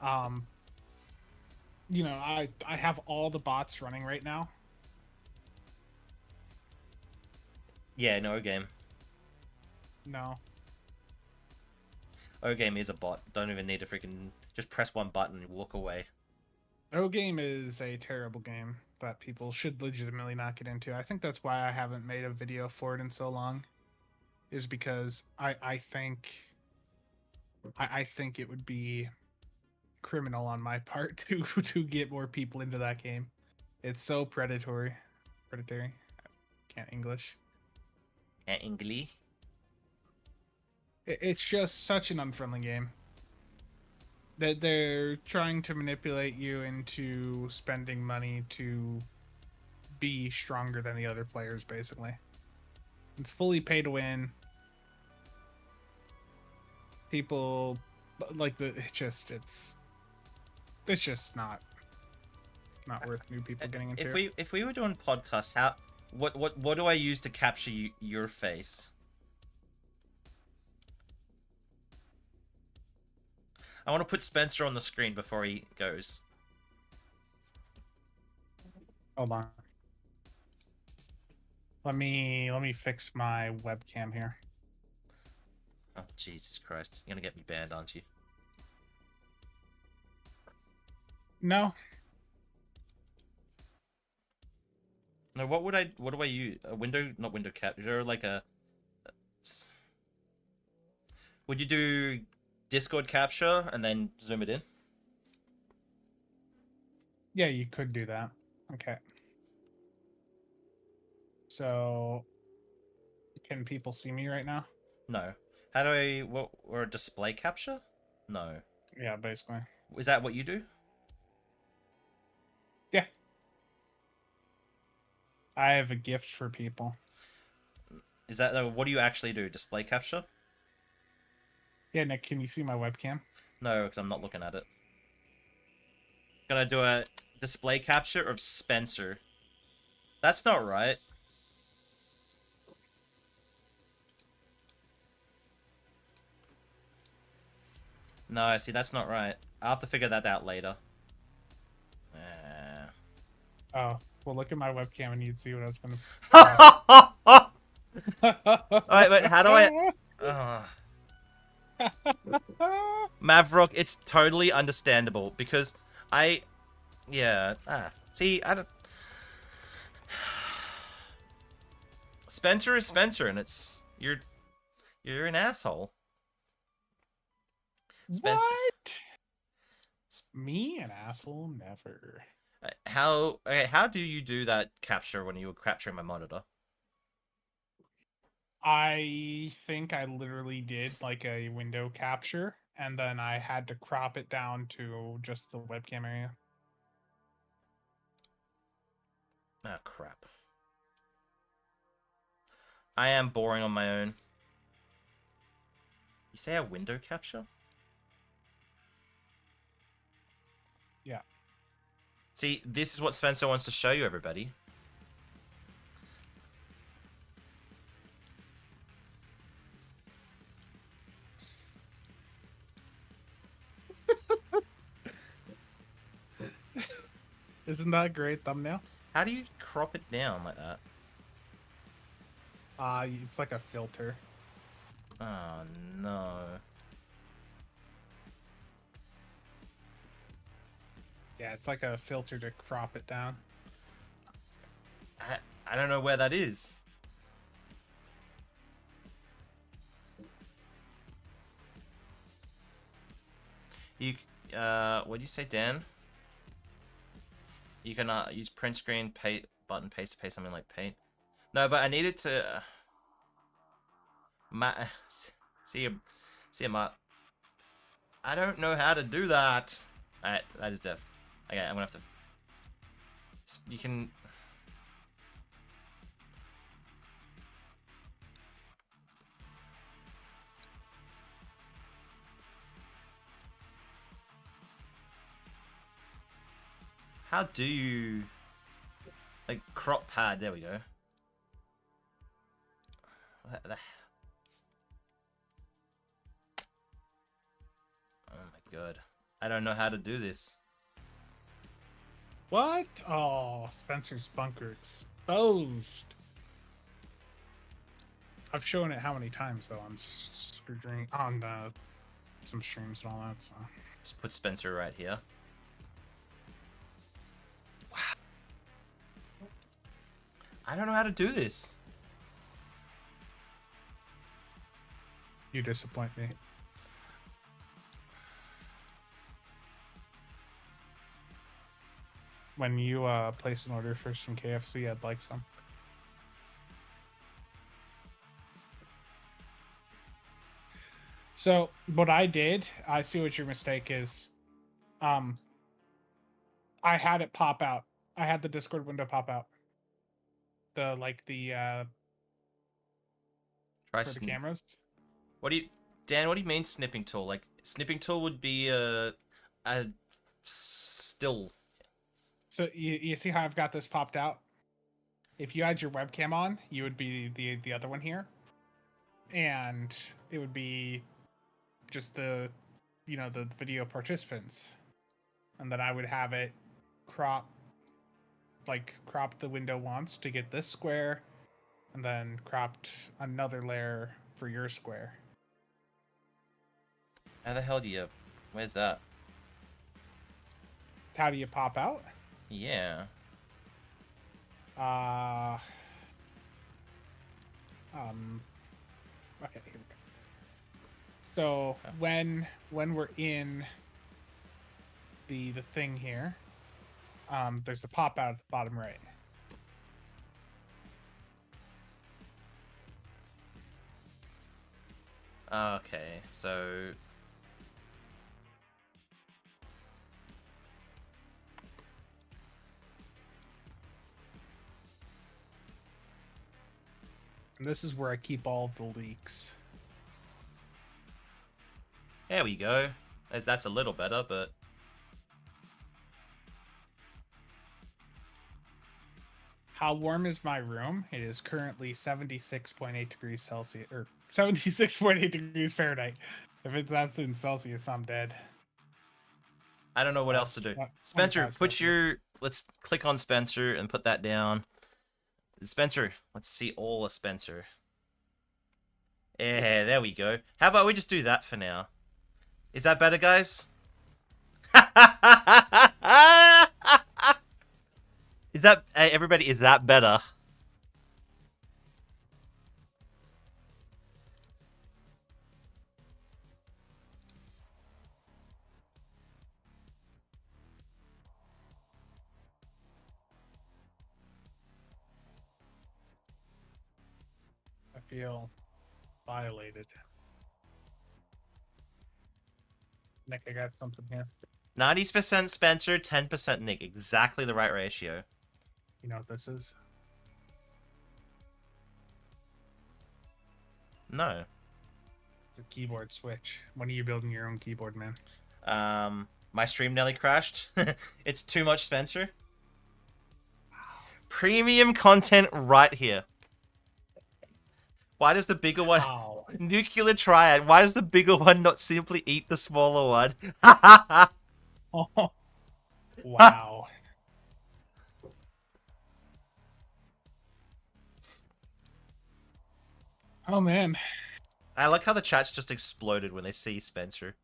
You know, I have all the bots running right now. Yeah, no game. No. O-Game is a bot. Don't even need to freaking... Just press one button and walk away. O-Game is a terrible game that people should legitimately not get into. I think that's why I haven't made a video for it in so long. Is because I think it would be criminal on my part to get more people into that game. It's so predatory. Predatory. Can't English. English. It's just such an unfriendly game. That they're trying to manipulate you into spending money to be stronger than the other players, basically. It's fully pay to win. People like it's just not worth new people getting into. If we were doing podcasts, what do I use to capture your face? I want to put Spencer on the screen before he goes. Hold on. Let me fix my webcam here. Oh, Jesus Christ. You're gonna get me banned, aren't you? No. No, what do I use? A window, not window capture, like a... Would you do Discord capture and then zoom it in? Yeah, you could do that. Okay. So, can people see me right now? No. How do I, what, or a display capture? No. Yeah, basically. Is that what you do? Yeah. I have a gift for people. Is that, what do you actually do? Display capture? Yeah, Nick, can you see my webcam? No, because I'm not looking at it. Gonna do a display capture of Spencer. That's not right. No, see, that's not right. I'll have to figure that out later. Oh, well, look at my webcam and you'd see what I was going to. Wait, how do I... Mavrock, it's totally understandable because yeah. See, I don't... Spencer is Spencer, and it's... You're an asshole. Spencer. What? Me, an asshole? Never. How do you do that capture when you were capturing my monitor? I think I literally did like a window capture, and then I had to crop it down to just the webcam area. Ah, crap. I am boring on my own. You say a window capture? Yeah. See, this is what Spencer wants to show you, everybody. Isn't that a great thumbnail? How do you crop it down like that? It's like a filter. Oh, no. Yeah, it's like a filter to crop it down. I don't know where that is. You, what do you say, Dan? You can use print screen, button paste to paste something like paint. No, but I needed to. See you, Matt. I don't know how to do that. Alright, that is deaf. Okay, I'm gonna have to. You can. How do you... Like, crop pad, there we go. Oh my god. I don't know how to do this. What? Oh, Spencer's bunker exposed. I've shown it how many times though on some streams and all that. So Just put Spencer right here. I don't know how to do this. you disappoint me. When you place an order for some KFC, I'd like some. So what I did, I see what your mistake is. I had it pop out. I had the Discord window pop out. Try For the cameras. What do you, Dan? What do you mean snipping tool? Like snipping tool would be a still. So you see how I've got this popped out? If you had your webcam on, you would be the other one here, and it would be just the the video participants, and then I would have it crop the window once to get this square, and then cropped another layer for your square. How the hell do you? Where's that? How do you pop out? Yeah. Uh, um, okay, here we go. So when we're in the thing here, there's a pop out at the bottom right. Okay, so And this is where I keep all of the leaks. there we go. That's a little better, but How warm is my room? It is currently 76.8 degrees Celsius, or 76.8 degrees Fahrenheit. That's in Celsius, I'm dead. I don't know what else to do. Spencer, 25 put Celsius. your... Let's click on Spencer and put that down. Spencer, let's see all of Spencer. Yeah, there we go. How about we just do that for now? Is that better, guys? Is that... Hey, everybody, is that better? I feel violated. Nick, I got something here. 90% Spencer, 10% Nick. Exactly the right ratio. You know what this is? No. It's a keyboard switch. When are you building your own keyboard, man? My stream nearly crashed. It's too much, Spencer. Premium content right here. Why does the bigger one... Wow. Nuclear Triad. Why does the bigger one not simply eat the smaller one? Oh, wow. Oh, man. I like how the chat's just exploded when they see Spencer.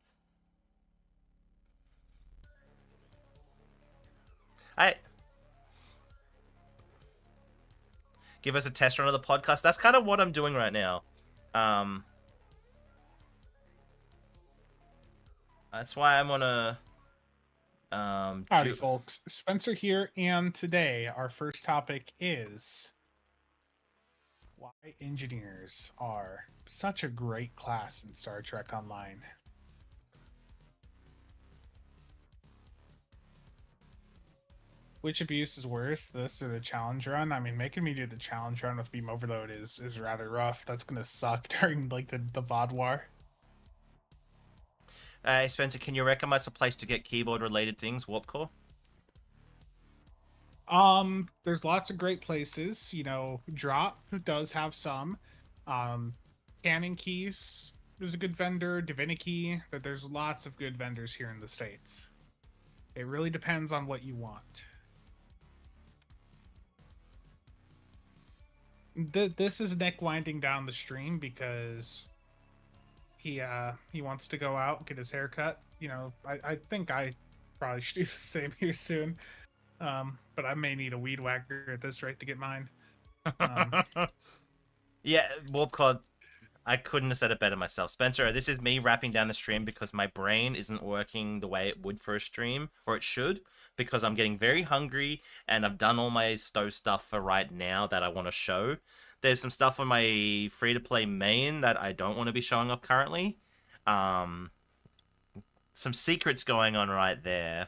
Give us a test run of the podcast. That's kind of what I'm doing right now. That's why I'm gonna Howdy, folks. Spencer here, and today our first topic is why engineers are such a great class in Star Trek Online. Which abuse is worse, this or the challenge run? I mean, making me do the challenge run with beam overload is rather rough. That's gonna suck during like the VOD war. Spencer, can you recommend us a place to get keyboard related things? Warp Core? There's lots of great places. You know, Drop does have some. Canon Keys is a good vendor. Divinity, but there's lots of good vendors here in the States. It really depends on what you want. This is Nick winding down the stream because he wants to go out, get his hair cut. You know, I think I probably should do the same here soon. But I may need a weed whacker at this rate to get mine. Yeah, Warp Core. I couldn't have said it better myself. Spencer, this is me wrapping down the stream because my brain isn't working the way it would for a stream, or it should, because I'm getting very hungry and I've done all my stove stuff for right now that I want to show. There's some stuff on my free-to-play main that I don't want to be showing off currently. Some secrets going on right there.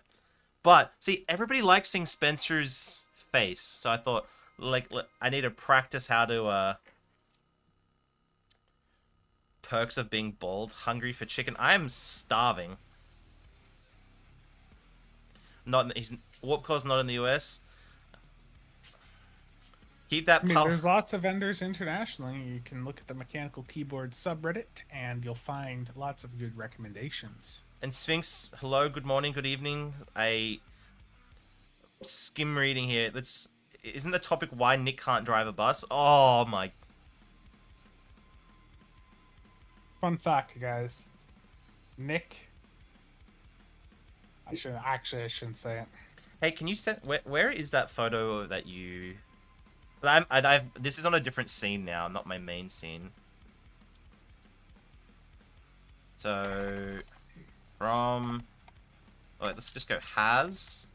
But, see, everybody likes seeing Spencer's face, so I thought, like, I need to practice how to, perks of being bald. Hungry for chicken. I am starving. Warp Core's not in the US. Keep that. I mean, there's lots of vendors internationally. You can look at the mechanical keyboard subreddit, and you'll find lots of good recommendations. And Sphinx, hello, good morning, good evening. I skim reading here. Isn't the topic why Nick can't drive a bus? Oh my. Fun fact, guys. Nick. I shouldn't say it. Hey, can you send where is that photo that you This is on a different scene now, not my main scene. So, from... Oh, let's just go has.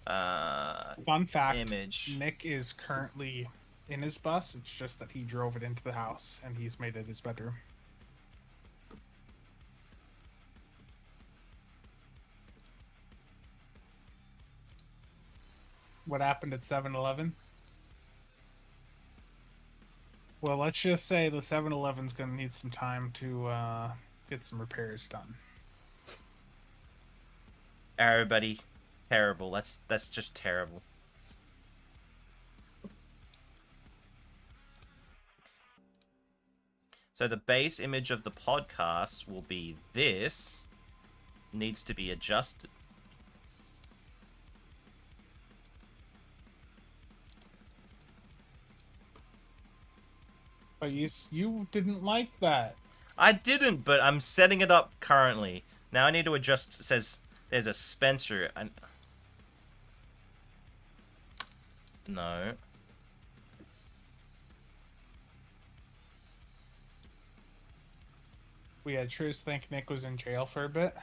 Fun fact, Image. Nick is currently in his bus. It's just that he drove it into the house, and he's made it his bedroom. What happened at 7-Eleven? Well, let's just say the 7-Eleven's going to need some time to get some repairs done. Everybody, terrible. That's just terrible. So the base image of the podcast will be this. Needs to be adjusted. But you didn't like that. I didn't, but I'm setting it up currently. Now I need to adjust. It says there's a Spencer. No. We had Trish think Nick was in jail for a bit.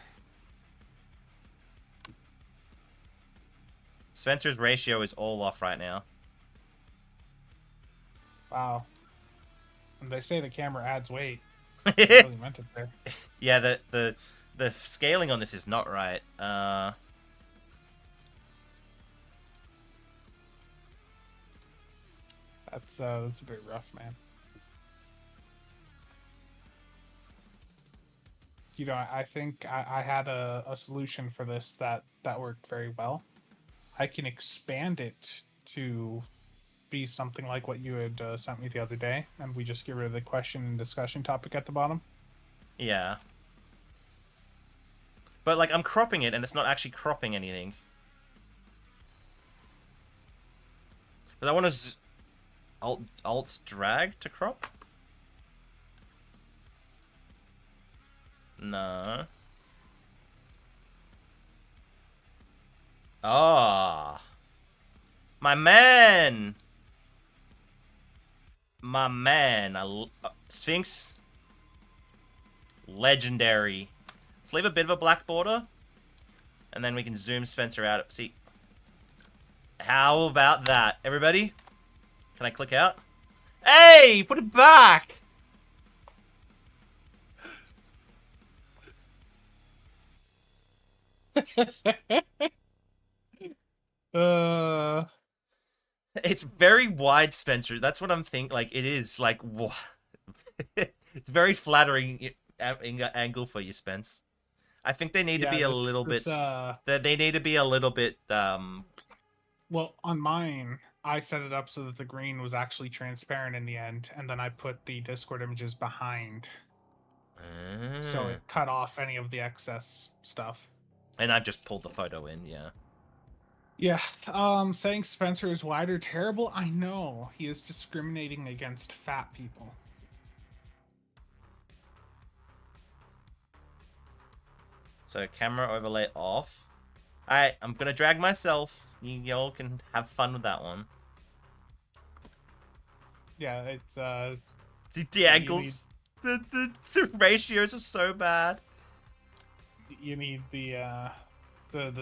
Spencer's ratio is all off right now. Wow. And they say the camera adds weight. I really meant it there. Yeah, the scaling on this is not right. That's a bit rough, man. You know, I think I had a solution for this that worked very well. I can expand it to be something like what you had sent me the other day, and we just get rid of the question and discussion topic at the bottom. Yeah. But, like, I'm cropping it, and it's not actually cropping anything. But I want to alt drag to crop? No. Ah. My man! My man. Sphinx. Legendary. Let's leave a bit of a black border. And then we can zoom Spencer out. See. How about that? Everybody? Can I click out? Hey! Put it back! uh It's very wide, Spencer. That's what I'm thinking. Like, it is. Like, it's very flattering angle for you, Spence. I think they need to be a little bit... They need to be a little bit... Well, on mine, I set it up so that the green was actually transparent in the end, and then I put the Discord images behind. So it cut off any of the excess stuff. And I've just pulled the photo in, yeah. Yeah, saying Spencer is wide or terrible, I know. He is discriminating against fat people. So camera overlay off. Alright, I'm gonna drag myself. Y'all can have fun with that one. Yeah, it's The angles, the ratios are so bad. You need the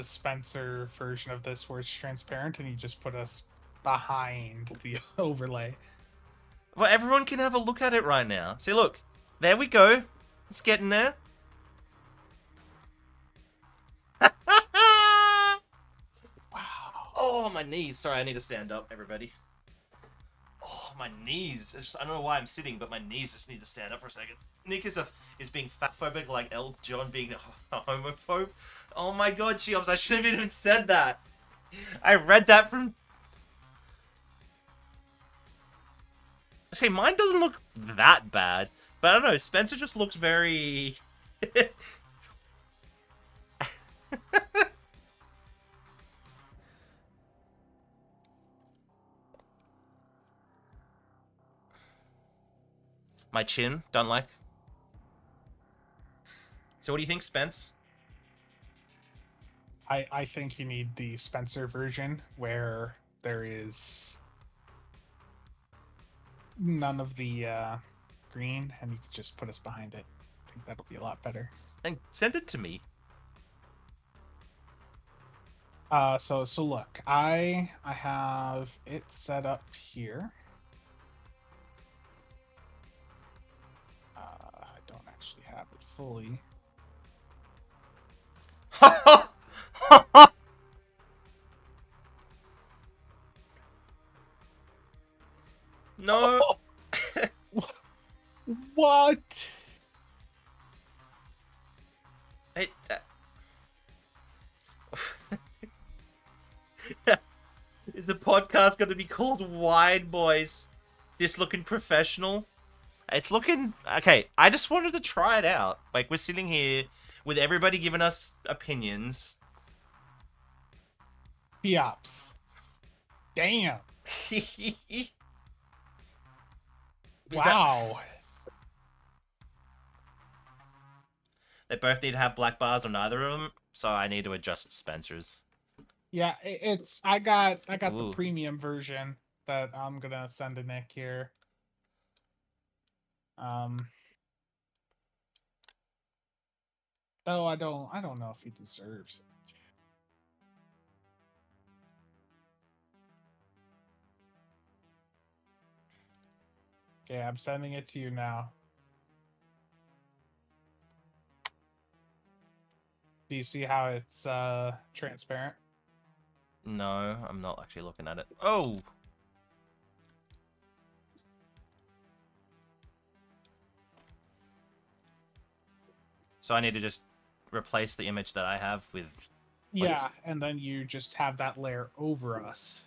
Spencer version of this where it's transparent, and you just put us behind the overlay. Well, everyone can have a look at it right now. See, look, there we go. It's getting there. Wow. Oh, my knees. Sorry, I need to stand up, everybody. Oh, my knees. I don't know why I'm sitting, but my knees just need to stand up for a second. Nick is being fatphobic like El John being a homophobe. Oh my god, Cheops, I should have even said that. I read that from... Okay, mine doesn't look that bad. But I don't know, Spencer just looks very... My chin, don't like. So what do you think, Spence? I think you need the Spencer version where there is none of the green, and you could just put us behind it. I think that'll be a lot better. And send it to me. So look, I have it set up here. I don't actually have it fully. No. What? Hey, is the podcast going to be called Wide Boys? This looking professional? It's looking... Okay, I just wanted to try it out. Like, we're sitting here with everybody giving us opinions. Peops. Damn. Is Wow. They both need to have black bars on either of them, so I need to adjust Spencer's. Yeah, it's I got the Ooh. premium version that I'm gonna send to Nick here. Though I don't know if he deserves it. Okay, I'm sending it to you now. Do you see how it's transparent? No, I'm not actually looking at it. Oh! So I need to just replace the image that I have with... Yeah, and then you just have that layer over us.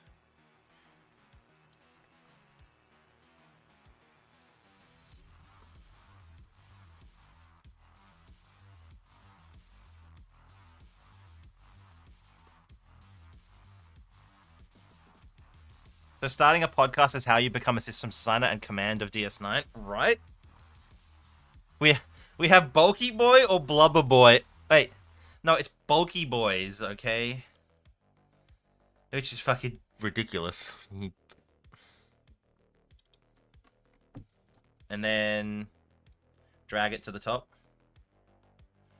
So starting a podcast is how you become a system designer and command of DS9, right? We have Bulky Boy or Blubber Boy. Wait, no, it's Bulky Boys, okay? Which is fucking ridiculous. And then drag it to the top.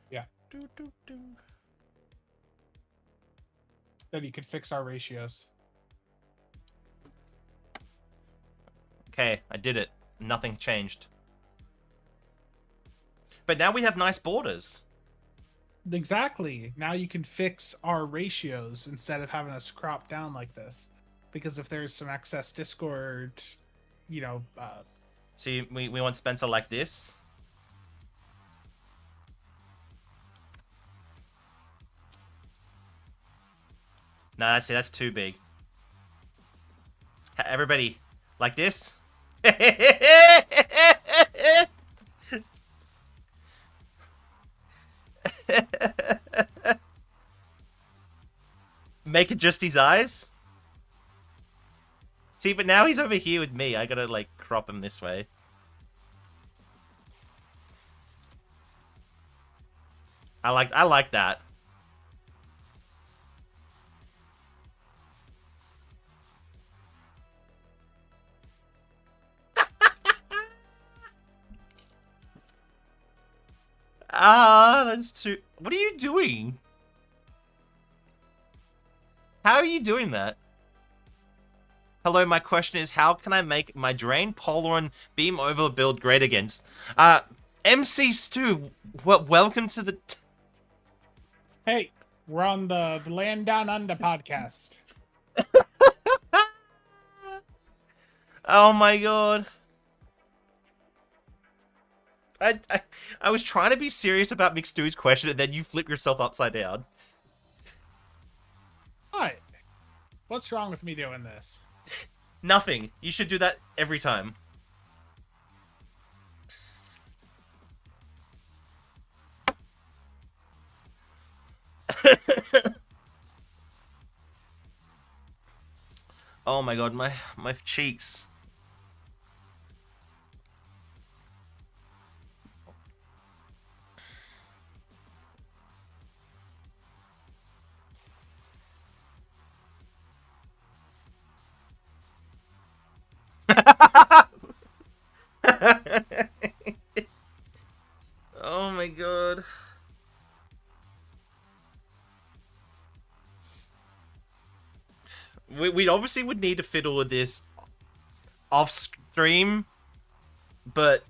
Yeah. Do, do, do. Then you could fix our ratios. Okay, I did it. Nothing changed. But now we have nice borders. Exactly. Now you can fix our ratios instead of having us crop down like this. Because if there's some excess Discord, you know... See, we want Spencer like this. No, that's too big. Everybody, like this? Make it just his eyes? See, but now he's over here with me. I gotta, like, crop him this way. I like that. Ah, that's too... What are you doing? How are you doing that? Hello, my question is, how can I make my Drain, Polar, and Beam Over build great again? MC Stu, welcome to the... Hey, we're on the Land Down Under podcast. Oh my god. I was trying to be serious about McStew's question, and then you flip yourself upside down. What? What's wrong with me doing this? Nothing. You should do that every time. Oh my god, my cheeks. we obviously would need to fiddle with this off stream, but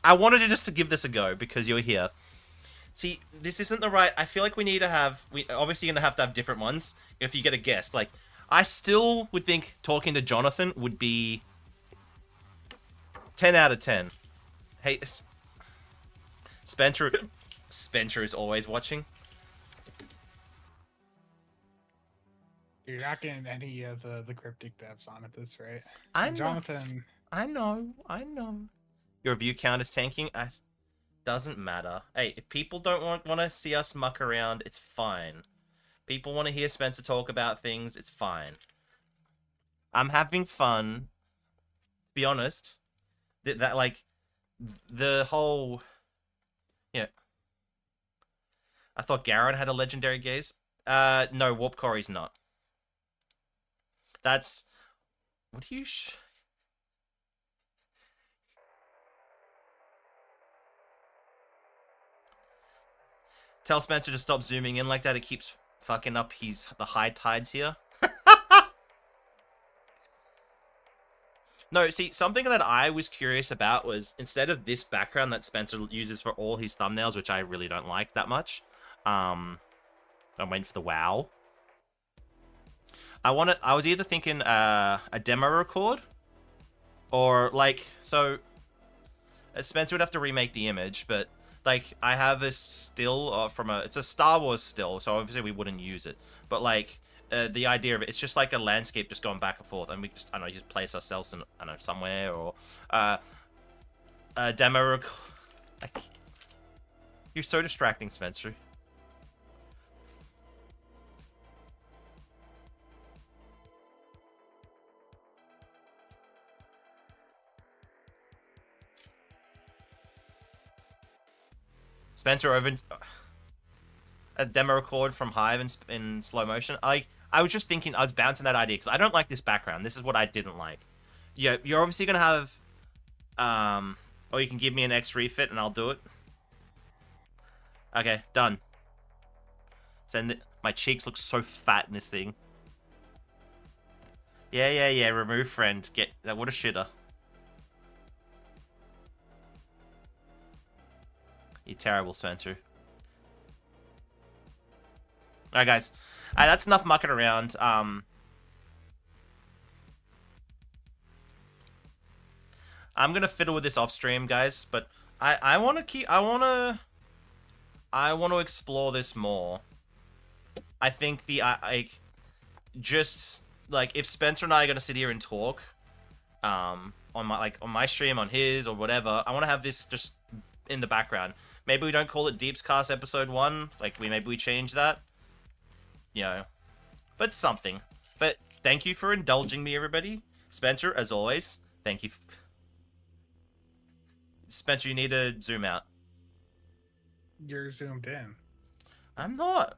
I wanted to just to give this a go because you're here. See, this isn't the right. I feel like we need to have. We obviously gonna have to have different ones if you get a guest. Like, I still would think talking to Jonathan would be 10 out of 10. Hey, Spencer. Spencer is always watching. You're not getting any of the cryptic devs on at this rate. I And know. Jonathan, I know. Your view count is tanking. Doesn't matter. Hey, if people don't want to see us muck around, it's fine. People want to hear Spencer talk about things, it's fine. I'm having fun. To be honest, that like the whole. Yeah. I thought Garen had a legendary gaze. No, Warp Cory's not. That's. What do you? Tell Spencer to stop zooming in like that. It keeps fucking up the high tides here. No, see, something that I was curious about was instead of this background that Spencer uses for all his thumbnails, which I really don't like that much. I'm waiting for the wow. I was either thinking a demo record or like so. Spencer would have to remake the image, but like I have this still from it's a Star Wars still, so obviously we wouldn't use it. But like the idea of it's just like a landscape just going back and forth, and we just I don't know, just place ourselves in I don't know somewhere or a demo record. You're so distracting, Spencer. Spencer over a demo record from Hive in slow motion. I was just thinking, I was bouncing that idea because I don't like this background. This is what I didn't like. Yeah, you're obviously gonna have, or you can give me an X refit and I'll do it. Okay, done. Send it. My cheeks look so fat in this thing. Yeah. Remove friend. Get that. What a shitter. You terrible, Spencer. Alright, guys. That's enough mucking around. I'm gonna fiddle with this off stream, guys, but I wanna explore this more. I think just like if Spencer and I are gonna sit here and talk, on my stream, on his or whatever, I wanna have this just in the background. Maybe we don't call it Deeps Cast episode 1. Like maybe we change that. You know, but something. But thank you for indulging me, everybody. Spencer, as always, thank you. Spencer, you need to zoom out. you're zoomed in. I'm not.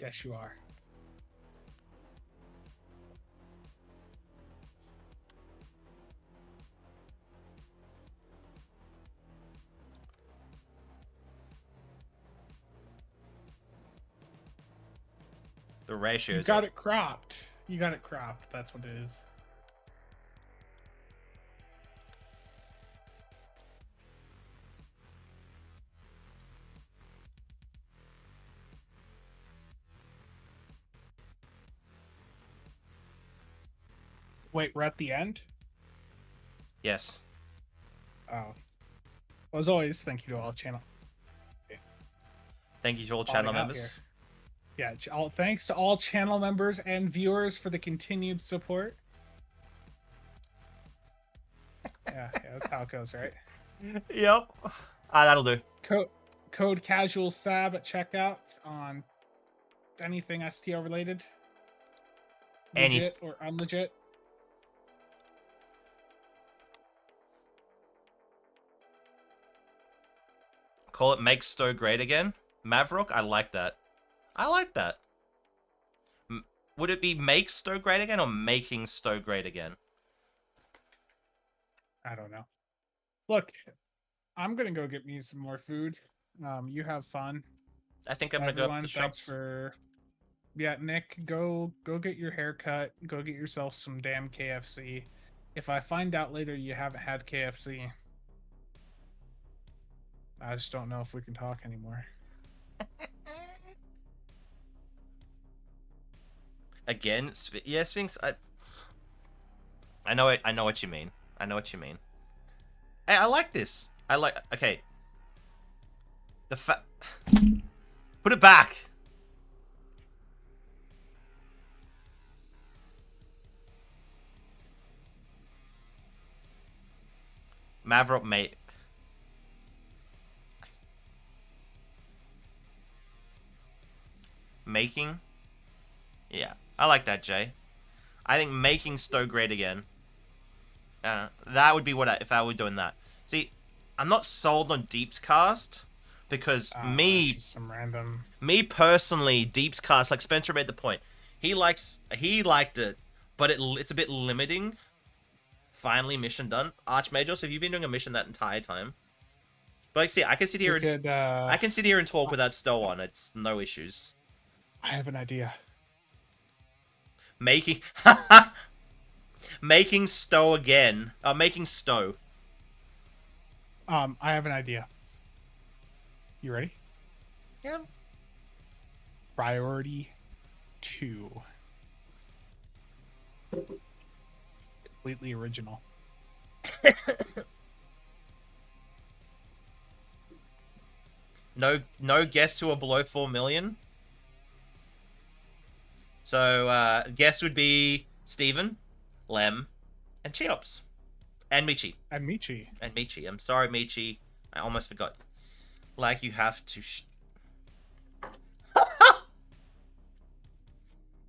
Yes, you are. The ratios. You got it cropped. You got it cropped. That's what it is. Wait, we're at the end? Yes. Oh. Well, as always, thank you to all channel. Thank you to all All channel I got members. here. Yeah, thanks to all channel members and viewers for the continued support. Yeah, that's how it goes, right? Yep. That'll do. Code casual sab at checkout on anything STL related. Legit or unlegit. Call it Make Stowe Great Again. Maverick, I like that. I like that. Would it be Make Stowe Great Again or Making Stowe Great Again? I don't know. Look, I'm gonna go get me some more food. You have fun. I think I'm gonna go up Everyone, the thanks shops. for Yeah, Nick, go get your hair cut. Go get yourself some damn KFC. If I find out later you haven't had KFC, I just don't know if we can talk anymore. Again, yeah, Sphinx. I know it. I know what you mean. I know what you mean. Hey, I like this. I like. Okay. Put it back. Maverick, mate. Making. Yeah, I like that, Jay. I think making Stowe great again. That would be if I were doing that. See, I'm not sold on Deep's cast because It's just some random. me personally, Deep's cast, like Spencer made the point, he liked it, but it's a bit limiting. Finally, mission done. Archmagos, have you been doing a mission that entire time? But like, see, I can sit here I can sit here and talk without Stowe on. It's no issues. I have an idea. Making making Stowe again. Making Stowe. I have an idea. You ready? Yeah. Priority 2. Completely original. No guests who are below 4 million. So guests would be Steven, Lem, and Cheops. And Michi. And Michi. And Michi. I'm sorry, Michi. I almost forgot. Like, you have to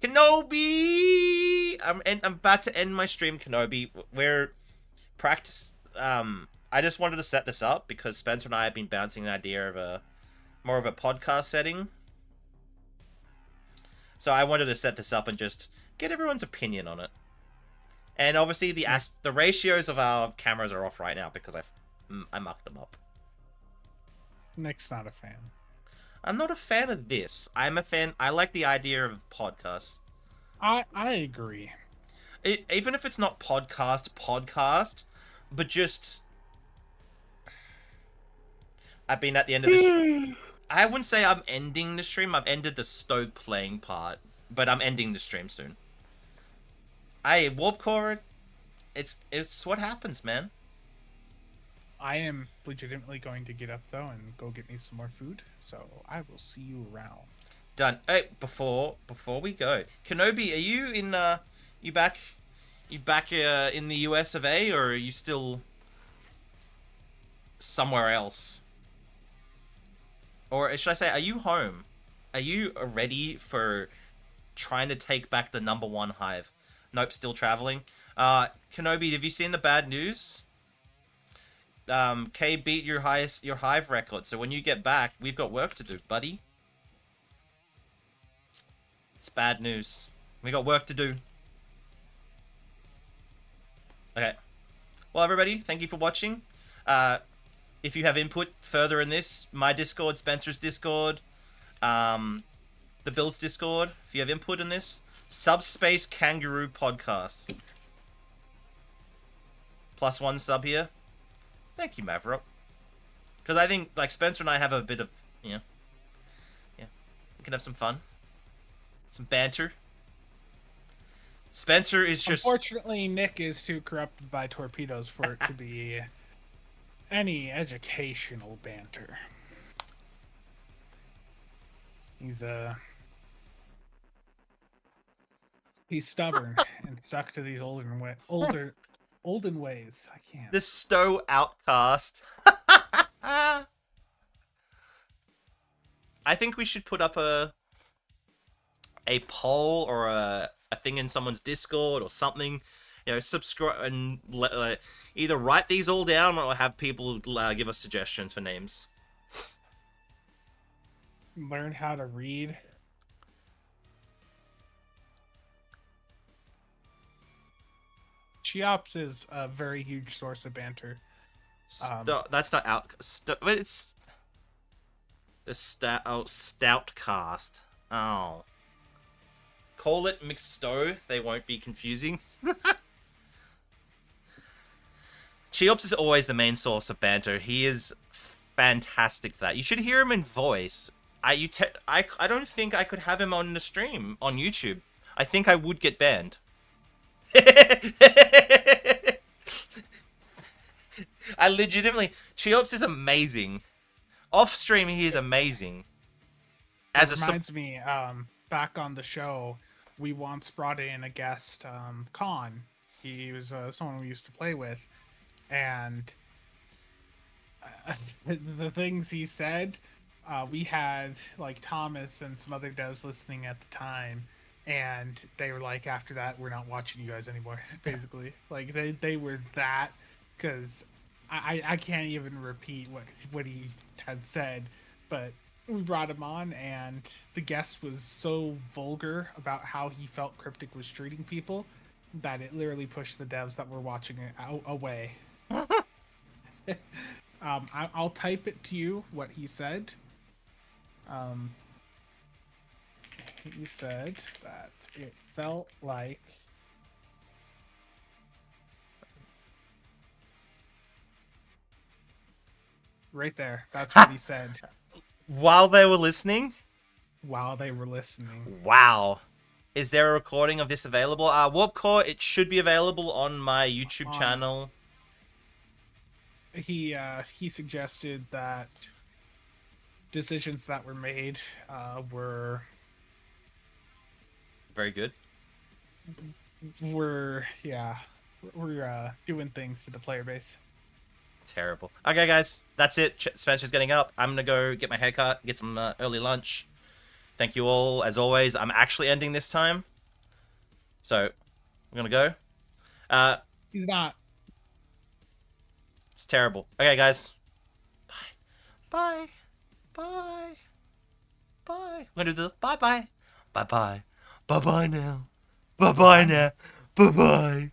Kenobi! I'm about to end my stream, Kenobi. We're practice. I just wanted to set this up because Spencer and I have been bouncing the idea of more of a podcast setting. So I wanted to set this up and just get everyone's opinion on it. And obviously the ratios of our cameras are off right now because I mucked them up. Nick's not a fan. I'm not a fan of this. I'm a fan. I like the idea of podcasts. I agree. Even if it's not podcast, but just I've been at the end of this. I wouldn't say I'm ending the stream. I've ended the Stoke playing part, but I'm ending the stream soon. Warp Core, it's what happens, man. I am legitimately going to get up though and go get me some more food. So I will see you around. Done. Hey, before we go, Kenobi, are you in? You back in the US of A, or are you still somewhere else? Or should I say, are you home? Are you ready for trying to take back the #1 hive? Nope, still traveling. Kenobi, have you seen the bad news? K beat your hive record, so when you get back, we've got work to do, buddy. It's bad news. We got work to do. Okay. Well, everybody, thank you for watching. If you have input further in this, my Discord, Spencer's Discord, the Build's Discord, if you have input in this, Subspace Kangaroo Podcast. +1 sub here. Thank you, Maverick. Because I think, like, Spencer and I have a bit of, yeah, we can have some fun. Some banter. Spencer is just... Unfortunately, Nick is too corrupted by torpedoes for it to be any educational banter. He's stubborn and stuck to these olden ways. I can't. The Stowe outcast. I think we should put up a poll or a thing in someone's Discord or something. You know, subscribe and either write these all down or have people give us suggestions for names. Learn how to read. Cheops is a very huge source of banter. That's not out. It's the stout cast. Oh, Call it mixto. They won't be confusing. Cheops is always the main source of banter. He is fantastic for that. You should hear him in voice. I don't think I could have him on the stream on YouTube. I think I would get banned. I legitimately... Cheops is amazing. Off stream, he is amazing. It reminds me, back on the show, we once brought in a guest, Khan. He was someone we used to play with, and the things he said, we had like Thomas and some other devs listening at the time, and they were like, after that, we're not watching you guys anymore. Basically, like they were that, because I can't even repeat what he had said, but we brought him on, and the guest was so vulgar about how he felt Cryptic was treating people that it literally pushed the devs that were watching it away. I'll type it to you what he said. He said that it felt like right there. That's what he said While they were listening? while they were listening. Wow. Is there a recording of this available? Warp Core, it should be available on my YouTube channel. He suggested that decisions that were made were Very good. we're doing things to the player base. Terrible. Okay, guys, that's it. Spencer's getting up. I'm gonna go get my haircut, get some early lunch. Thank you all, as always. I'm actually ending this time. So, I'm gonna go. He's not. It's terrible. Okay, guys. Bye. Bye. Bye. Bye. I'm gonna do the bye-bye. Bye-bye. Bye-bye now. Bye-bye now. Bye-bye.